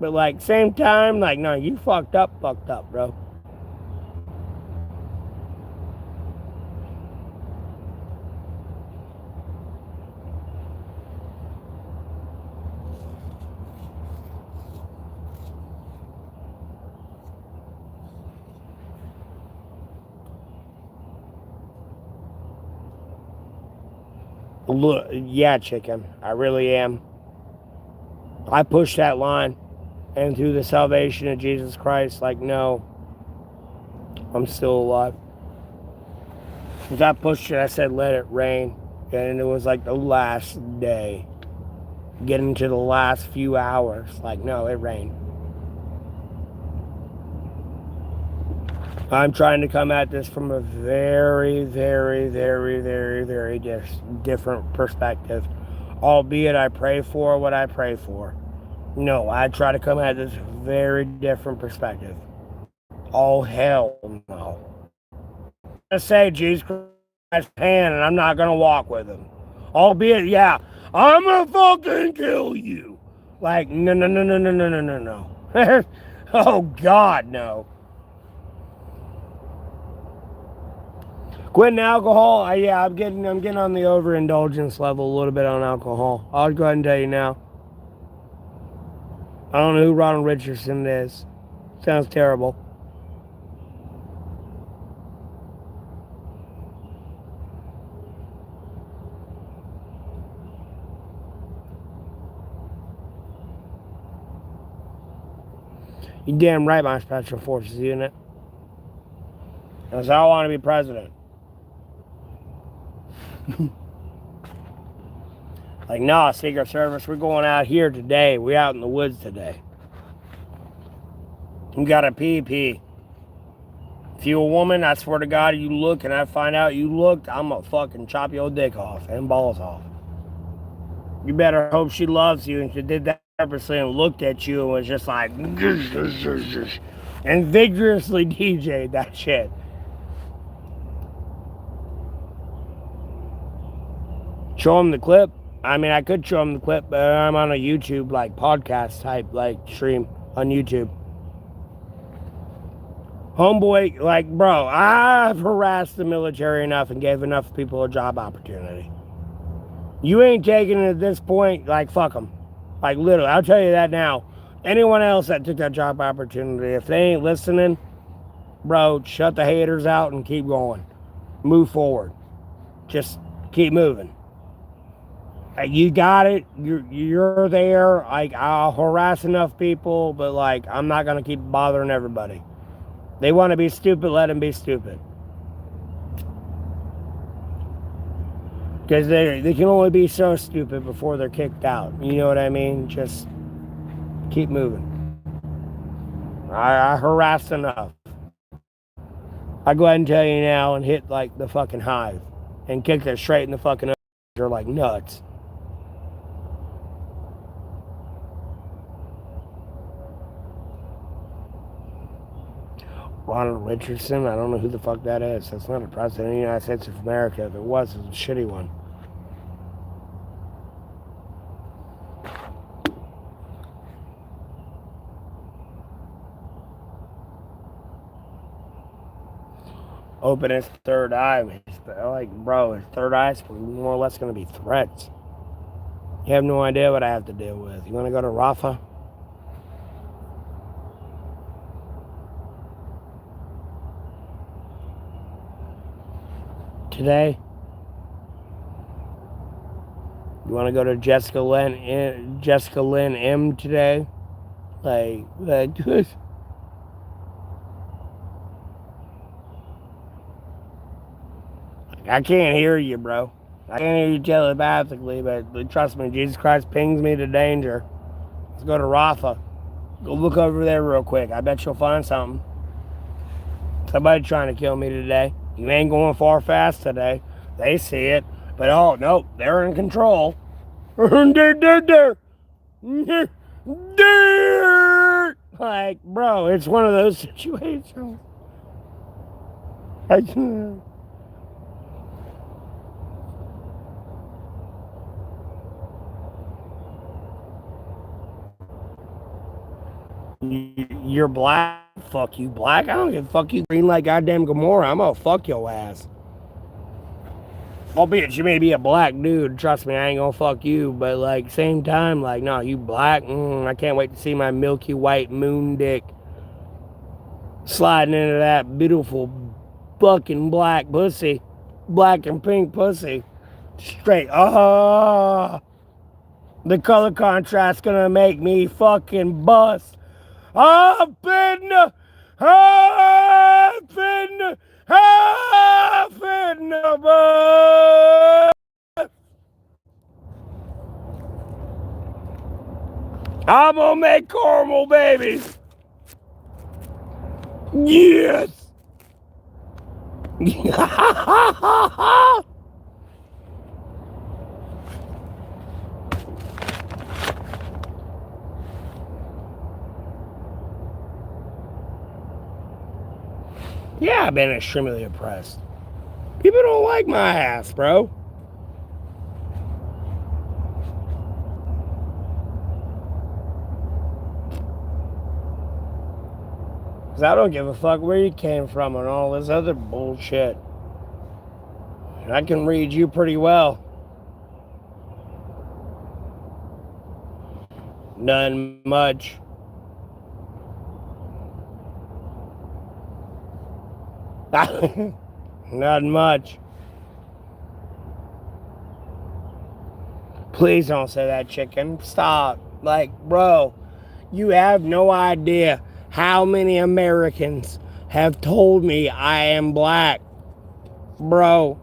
But, like, same time, like, no, you fucked up, bro. Look, yeah, chicken. I really am. I pushed that line. And through the salvation of Jesus Christ, like, no, I'm still alive. As I pushed it, I said, let it rain. And it was like the last day. Getting to the last few hours. Like, no, it rained. I'm trying to come at this from a very, very, very, very, very different perspective. Albeit I pray for what I pray for. No, I try to come at this very different perspective. Oh, hell no. I say Jesus Christ's hand and I'm not going to walk with him. Albeit, yeah, I'm going to fucking kill you. Like, no, no, no, no, no, no, no, no, no. Oh, God, no. Quitting alcohol, yeah, I'm getting on the overindulgence level a little bit on alcohol. I'll go ahead and tell you now. I don't know who Ronald Richardson is. Sounds terrible. You damn right, my special forces unit. Because I want to be president. Like, nah, Secret Service, we're going out here today. We're out in the woods today. You got a PP. If you a woman, I swear to God, you look and I find out you looked, I'm going to fucking chop your dick off and balls off. You better hope she loves you and she did that purposely and looked at you and was just like, and vigorously DJ'd that shit. Show him the clip. I mean, I could show him the clip, but I'm on a YouTube, like, podcast type, like, stream on YouTube. Homeboy, like, bro, I've harassed the military enough and gave enough people a job opportunity. You ain't taking it at this point, like, fuck them. Like, literally, I'll tell you that now. Anyone else that took that job opportunity, if they ain't listening, bro, shut the haters out and keep going. Move forward. Just keep moving. You got it. You're there. Like, I'll harass enough people, but, like, I'm not going to keep bothering everybody. They want to be stupid, let them be stupid. Because they can only be so stupid before they're kicked out. You know what I mean? Just keep moving. I harassed enough. I go ahead and tell you now and hit, like, the fucking hive. And kick it straight in the fucking... They're like nuts. Ronald Richardson, I don't know who the fuck that is. That's not a president of the United States of America. If it was, it's a shitty one. Open his third eye. Like, bro, his third eye's more or less going to be threats. You have no idea what I have to deal with. You want to go to Rafa? Today? You want to go to Jessica Lynn M today? Like I can't hear you, bro. I can't hear you telepathically, but trust me, Jesus Christ pings me to danger. Let's go to Rafa. Go look over there real quick. I bet you'll find something. Somebody trying to kill me today. You ain't going far fast today. They see it. But oh, nope, they're in control. Like, bro, it's one of those situations. You're black. Fuck you, black. I don't give a fuck you green like goddamn Gamora. I'm gonna fuck your ass. Albeit you may be a black dude. Trust me, I ain't gonna fuck you. But like, same time, like, no, you black. I can't wait to see my milky white moon dick sliding into that beautiful fucking black pussy. Black and pink pussy. Straight. The color contrast gonna make me fucking bust. I've been the bust. I'm gonna make caramel babies. Yes. Yeah, I've been extremely oppressed. People don't like my ass, bro. Because I don't give a fuck where you came from and all this other bullshit. And I can read you pretty well. None much. Not much. Please don't say that, chicken. Stop. Like, bro, you have no idea how many Americans have told me I am black. Bro,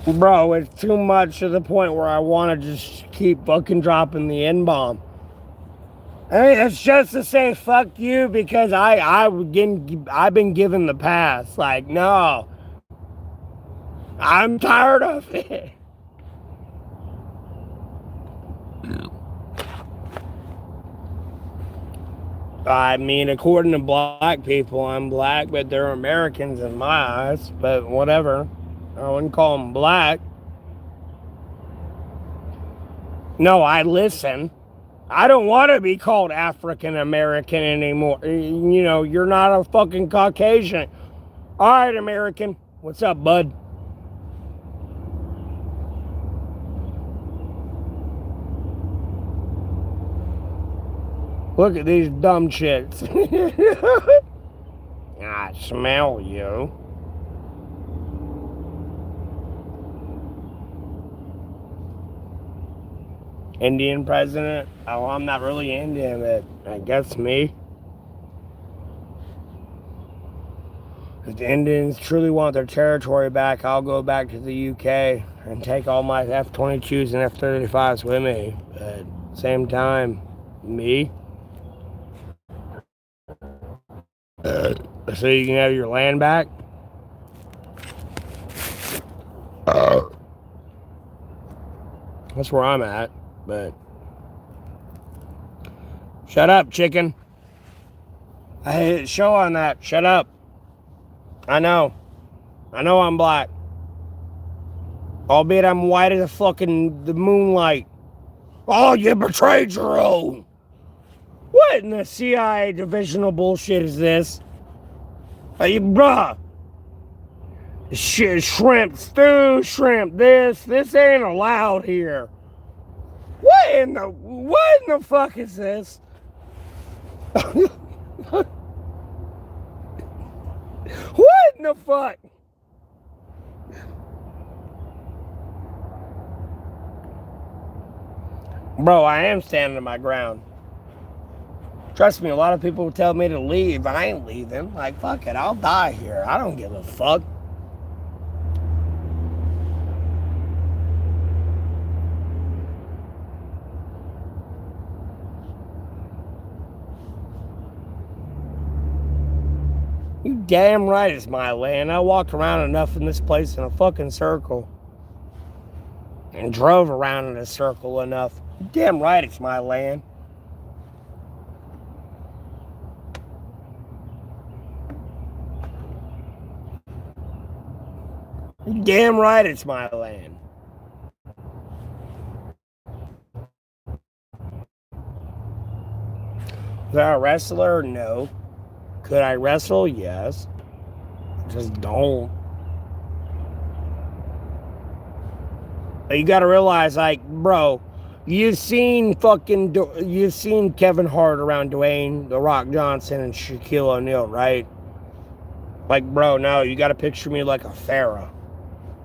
it's too much to the point where I want to just keep fucking dropping the N-bomb. I mean, it's just to say fuck you because I've been given the pass. Like, no. I'm tired of it. I mean, according to black people, I'm black, but they're Americans in my eyes. But whatever. I wouldn't call them black. No, I listen. I don't want to be called African American anymore. You know, you're not a fucking Caucasian. All right, American. What's up, bud? Look at these dumb shits. I smell you. Indian president? Oh, I'm not really Indian, but I guess me. If the Indians truly want their territory back, I'll go back to the UK and take all my F-22s and F-35s with me. But at the same time, me? So you can have your land back? That's where I'm at, but... Shut up, chicken. I hit show on that. Shut up. I know I'm black. Albeit I'm white as the moonlight. Oh, you betrayed your own. What in the CIA divisional bullshit is this? Hey, bruh. Shit, shrimp stew, shrimp this. This ain't allowed here. What in the fuck is this? What in the fuck? Bro, I am standing my ground. Trust me, a lot of people tell me to leave. I ain't leaving. Like, fuck it, I'll die here. I don't give a fuck. You damn right it's my land. I walked around enough in this place in a fucking circle. And drove around in a circle enough. You damn right it's my land. You damn right it's my land. Was I a wrestler? No. Could I wrestle? Yes. Just don't. You gotta realize, like, bro, you've seen Kevin Hart around Dwayne The Rock Johnson and Shaquille O'Neal, right? Like, bro, no, you gotta picture me like a pharaoh.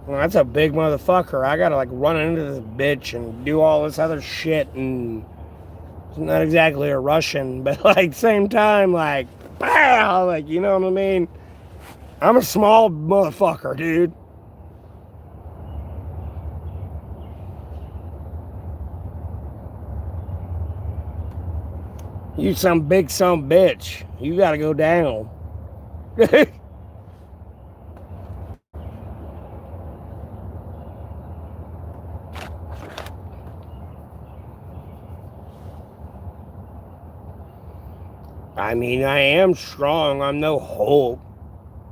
Well, that's a big motherfucker. I gotta like run into this bitch and do all this other shit, and it's not exactly a Russian, but like same time, like, pow, like, you know what I mean? I'm a small motherfucker, dude. You some big some bitch. You gotta go down. I mean, I am strong. I'm no Hulk.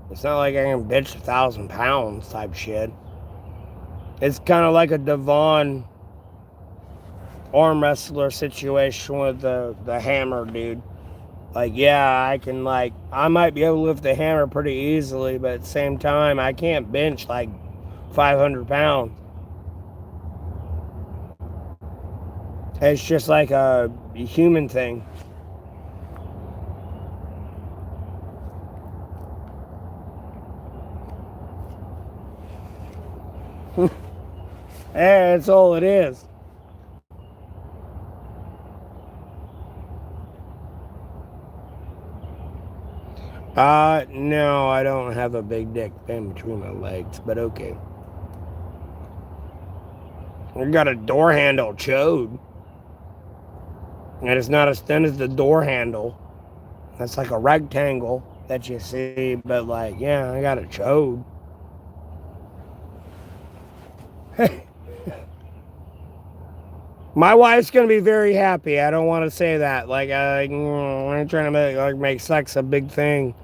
It's not like I can bench 1,000 pounds type shit. It's kind of like a Devon arm wrestler situation with the hammer, dude. Like, yeah, I can, like, I might be able to lift the hammer pretty easily, but at the same time, I can't bench like 500 pounds. It's just like a human thing. That's all it is. No, I don't have a big dick in between my legs, but okay. I got a door handle chode. And it's not as thin as the door handle. That's like a rectangle that you see, but like, yeah, I got a chode. My wife's gonna be very happy. I don't want to say that. Like, I'm trying to make sex a big thing.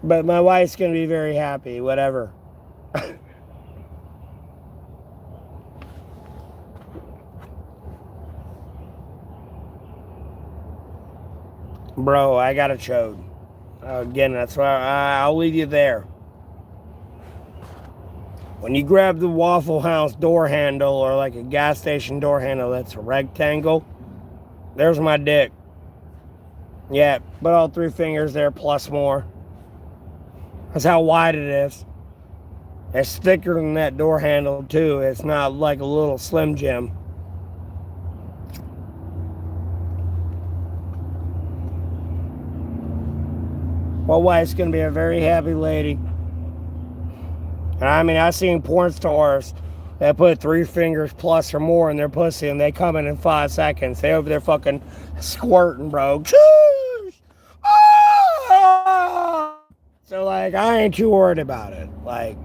But my wife's gonna be very happy. Whatever. Bro, I got a chode. Again, that's why I'll leave you there. When you grab the Waffle House door handle or like a gas station door handle that's a rectangle, there's my dick. Yeah, put all 3 fingers there plus more. That's how wide it is. It's thicker than that door handle too. It's not like a little Slim Jim. My wife's gonna be a very happy lady. And I mean, I've seen porn stars that put 3 fingers plus or more in their pussy, and they come in 5 seconds. They over there fucking squirting, bro. So like, I ain't too worried about it. Like,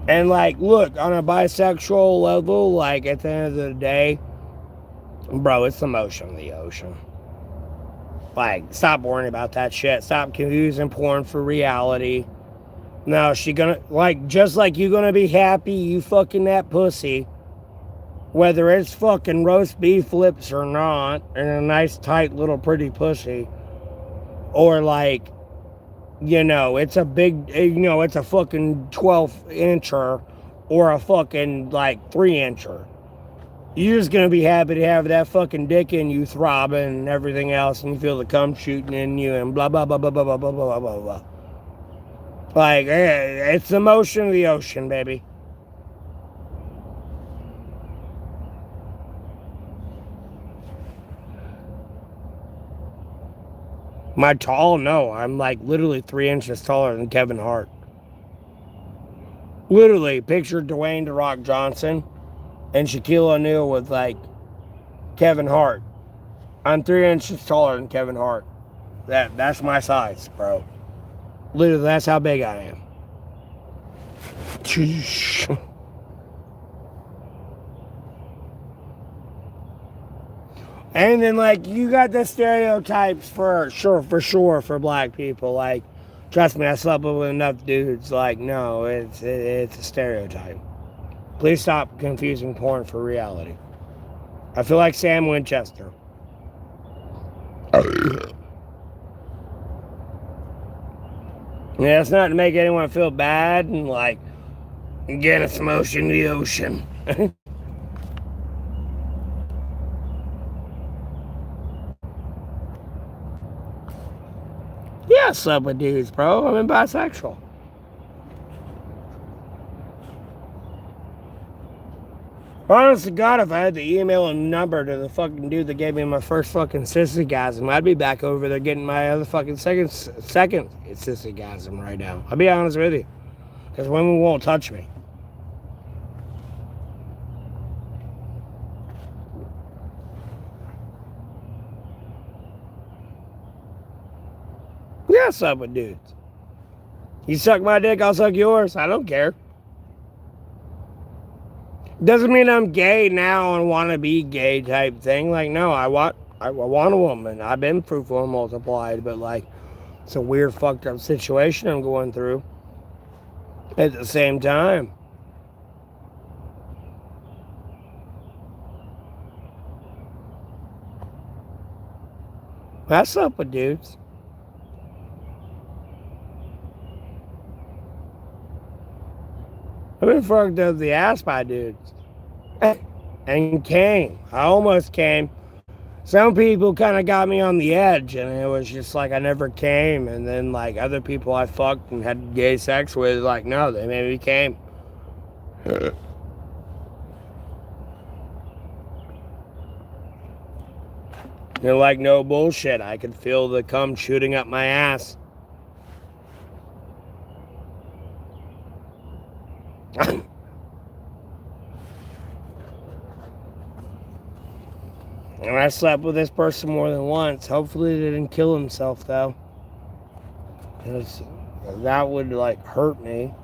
and like, look, on a bisexual level, like at the end of the day, bro, it's the motion of the ocean. Like, stop worrying about that shit. Stop confusing porn for reality. No, she gonna, like, just like you gonna be happy you fucking that pussy, whether it's fucking roast beef lips or not, and a nice tight little pretty pussy, or like, you know, it's a big, you know, it's a fucking 12-incher, or a fucking, like, 3-incher. You're just gonna be happy to have that fucking dick in you throbbing and everything else, and you feel the cum shooting in you, and blah, blah, blah, blah, blah, blah, blah, blah, blah, blah. Like, it's the motion of the ocean, baby. Am I tall? No, I'm like literally 3 inches taller than Kevin Hart. Literally, picture Dwayne "The Rock" Johnson and Shaquille O'Neal with like Kevin Hart. I'm 3 inches taller than Kevin Hart. That's my size, bro. Literally, that's how big I am. And then, like, you got the stereotypes for sure for black people. Like, trust me, I slept with enough dudes. Like, no, it's a stereotype. Please stop confusing porn for reality. I feel like Sam Winchester. Yeah, it's not to make anyone feel bad and like, again, it's motion in the ocean. Yeah, I slept with dudes, bro. I'm bisexual. Honest to God, if I had the email and number to the fucking dude that gave me my first fucking sissygasm, I'd be back over there getting my other fucking second sissygasm right now. I'll be honest with you. Because women won't touch me. Yeah, what's up with dudes? You suck my dick, I'll suck yours. I don't care. Doesn't mean I'm gay now and want to be gay type thing. Like, no, I want a woman. I've been fruitful and multiplied, but like, it's a weird fucked up situation I'm going through. At the same time. That's up with dudes. I've been fucked up the ass by dudes. And came. I almost came. Some people kind of got me on the edge, and it was just like I never came. And then, like, other people I fucked and had gay sex with, like, no, they maybe came. They're like, no bullshit. I could feel the cum shooting up my ass. And I slept with this person more than once. Hopefully they didn't kill himself, though. Because that would, like, hurt me.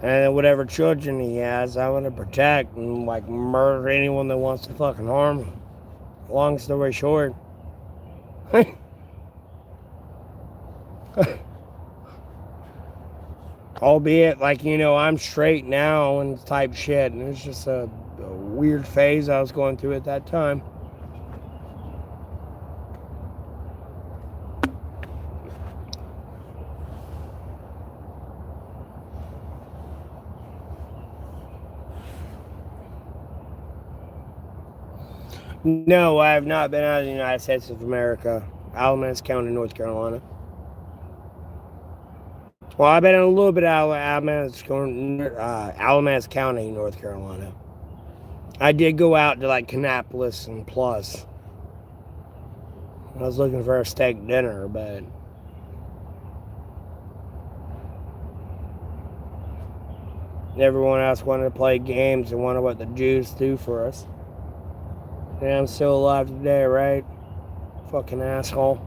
And whatever children he has, I want to protect and, like, murder anyone that wants to fucking harm him. Long story short. Albeit, like, you know, I'm straight now and type shit. And it's just a weird phase I was going through at that time. No, I have not been out of the United States of America. Alamance County, North Carolina. Well, I've been in a little bit out of Alamance County, North Carolina. I did go out to, like, Kannapolis and Plus. I was looking for a steak dinner, but everyone else wanted to play games and wonder what the Jews do for us. And I'm still alive today, right? Fucking asshole.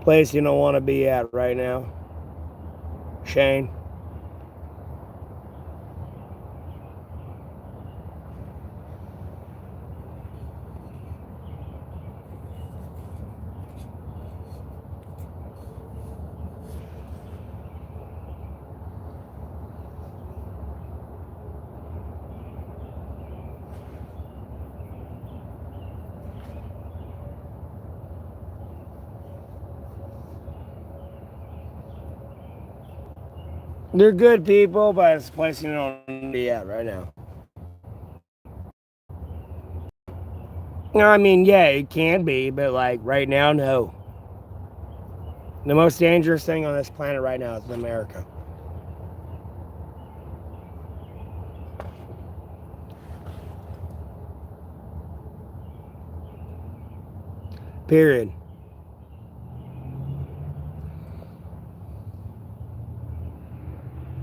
Place you don't want to be at right now. Shane. They're good people, but it's a place you don't be at right now. No, I mean, yeah, it can be, but, like, right now, no. The most dangerous thing on this planet right now is America. Period.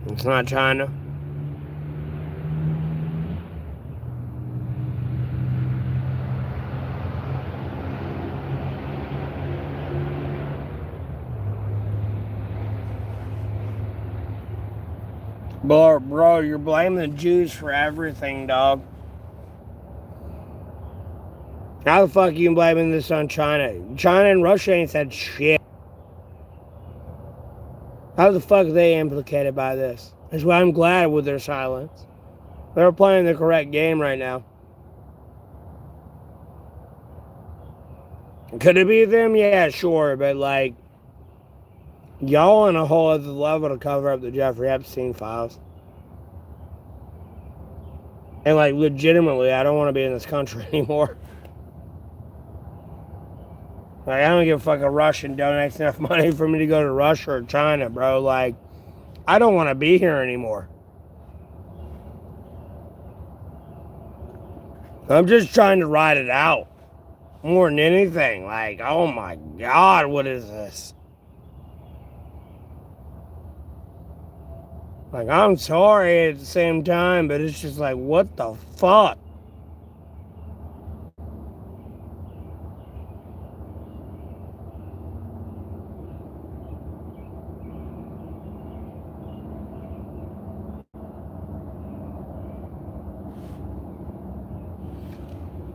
It's not China. Bro, you're blaming the Jews for everything, dog. How the fuck are you blaming this on China? China and Russia ain't said shit. How the fuck are they implicated by this? That's why I'm glad with their silence. They're playing the correct game right now. Could it be them? Yeah, sure, but, like, y'all on a whole other level to cover up the Jeffrey Epstein files. And, like, legitimately, I don't want to be in this country anymore. Like, I don't give a fuck if a Russian donates enough money for me to go to Russia or China, bro. Like, I don't want to be here anymore. I'm just trying to ride it out more than anything. Like, oh my God, what is this? Like, I'm sorry at the same time, but it's just like, what the fuck?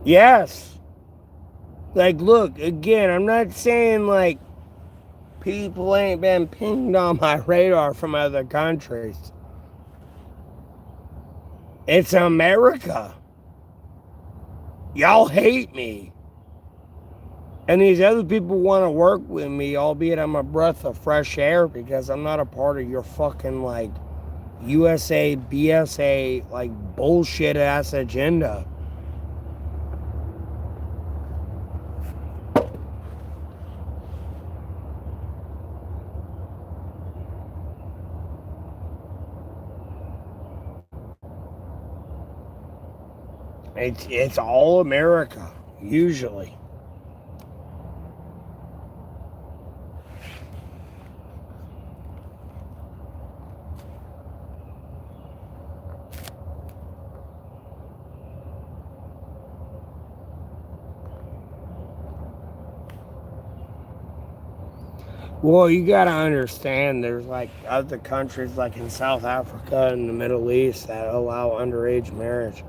Yes. Like, look, again, I'm not saying like people ain't been pinged on my radar from other countries. It's America. Y'all hate me. And these other people want to work with me, albeit I'm a breath of fresh air because I'm not a part of your fucking like USA, BSA, like bullshit ass agenda. It's all America, usually. Well, you gotta understand there's like other countries like in South Africa and the Middle East that allow underage marriage.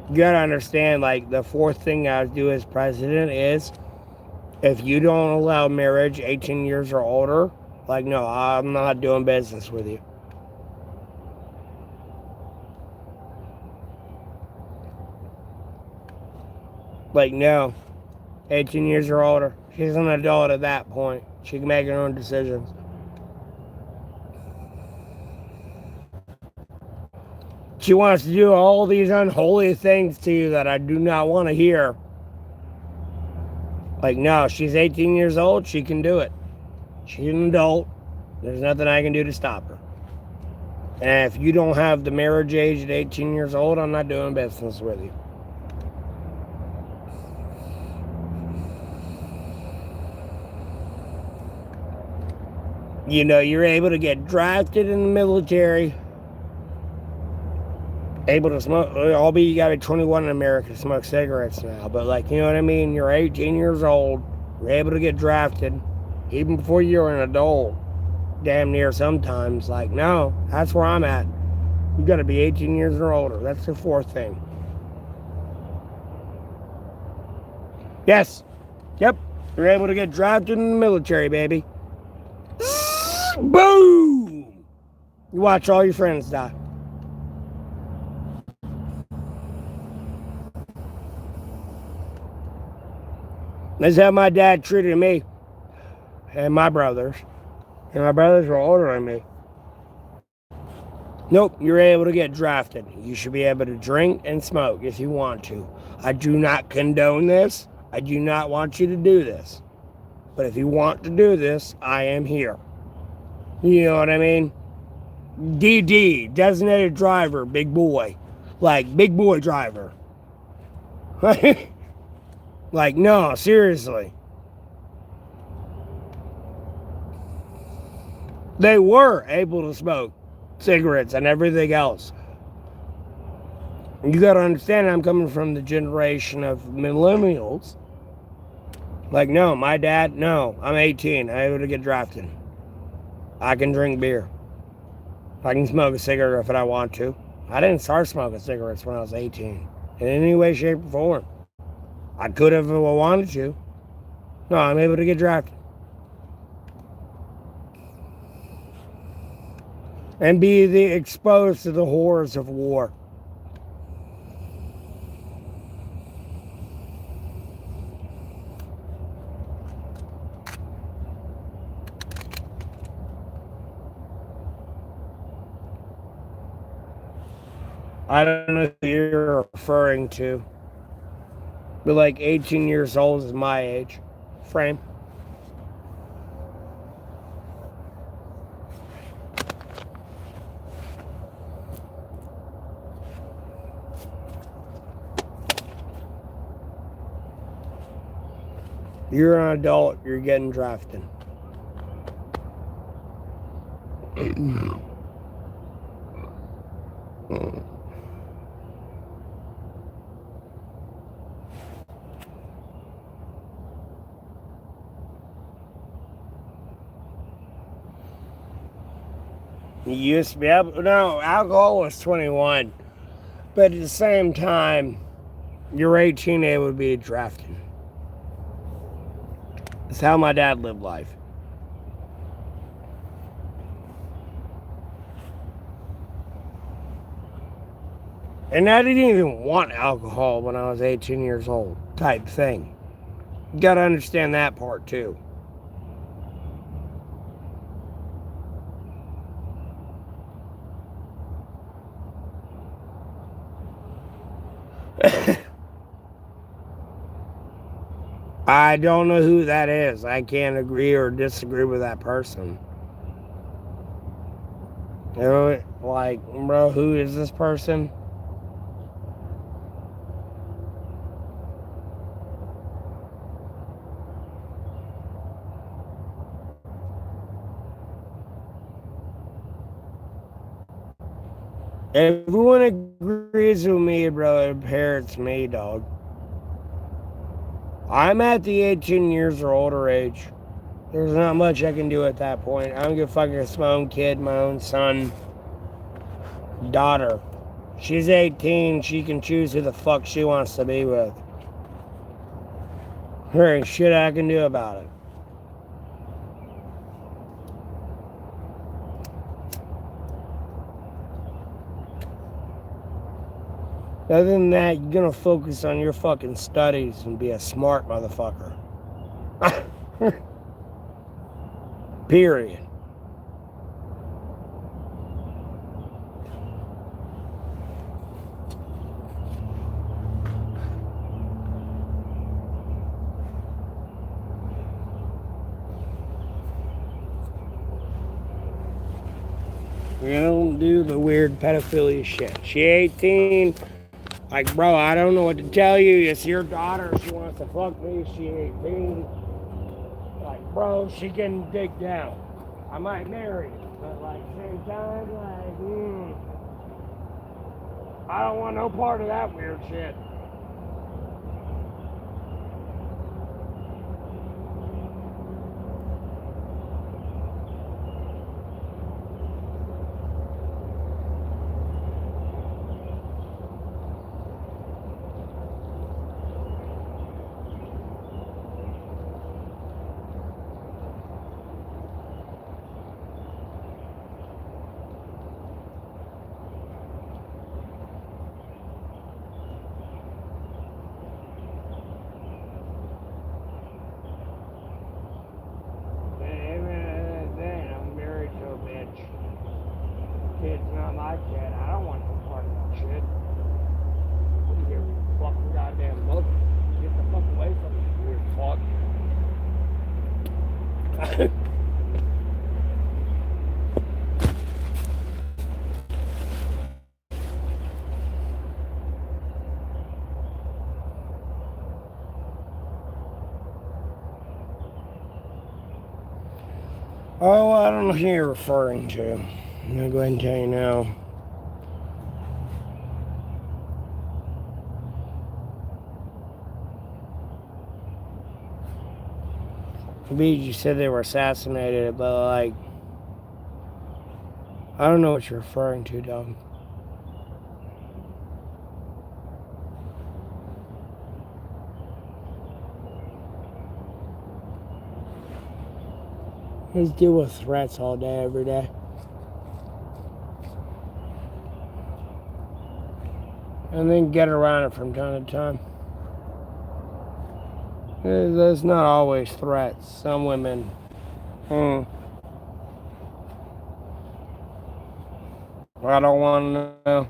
You gotta understand, like, the fourth thing I would do as president is if you don't allow marriage 18 years or older, like, no, I'm not doing business with you. Like, no, 18 years or older. She's an adult at that point. She can make her own decisions. She wants to do all these unholy things to you that I do not want to hear. Like, no, she's 18 years old. She can do it. She's an adult. There's nothing I can do to stop her. And if you don't have the marriage age at 18 years old, I'm not doing business with you. You know, you're able to get drafted in the military, able to smoke, albeit you gotta be 21 in America to smoke cigarettes now, but like, you know what I mean? You're 18 years old, you're able to get drafted, even before you're an adult, damn near sometimes. Like, no, that's where I'm at. You gotta be 18 years or older. That's the fourth thing. Yes. Yep. You're able to get drafted in the military, baby. Boom! You watch all your friends die. That's how my dad treated me and my brothers. And my brothers were older than me. Nope, you're able to get drafted. You should be able to drink and smoke if you want to. I do not condone this. I do not want you to do this. But if you want to do this, I am here. You know what I mean? DD, designated driver, big boy. Like, big boy driver. Like, no, seriously. They were able to smoke cigarettes and everything else. You gotta understand, I'm coming from the generation of millennials. Like, no, my dad, no, I'm 18. I'm able to get drafted. I can drink beer. I can smoke a cigarette if I want to. I didn't start smoking cigarettes when I was 18. In any way, shape, or form. I could have if I wanted to. No, I'm able to get drafted. And be exposed to the horrors of war. I don't know who you're referring to. But like 18 years old is my age frame. You're an adult, you're getting drafted. You used to be able, no, alcohol was 21. But at the same time, you're 18, it would be drafted. That's how my dad lived life. And I didn't even want alcohol when I was 18 years old, type thing. You gotta understand that part too. I don't know who that is. I can't agree or disagree with that person. You know, like, bro, who is this person? Everyone agrees with me, bro. It parents me, dog. I'm at the 18 years or older age. There's not much I can do at that point. I don't give a fuck if it's my own kid, my own son, daughter. She's 18. She can choose who the fuck she wants to be with. There ain't shit I can do about it. Other than that, you're gonna focus on your fucking studies and be a smart motherfucker. Period. You don't do the weird pedophilia shit. She 18. Like, bro, I don't know what to tell you. It's your daughter. She wants to fuck me. She 18. Like, bro, she can dig down. I might marry her. But, like, same time, like, I don't want no part of that weird shit. Kid's not my kid. I don't want no part of that shit. Wouldn't give a fucking goddamn look. Get the fuck away from me, weird fuck. Oh, I don't know who you're referring to. I'm gonna go ahead and tell you now. You said they were assassinated, but like, I don't know what you're referring to, dog. I just deal with threats all day, every day. And then get around it from time to time. There's not always threats. Some women, I don't want to know.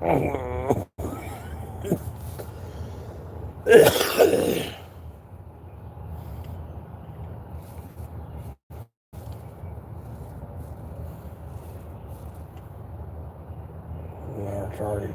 Yeah, sorry.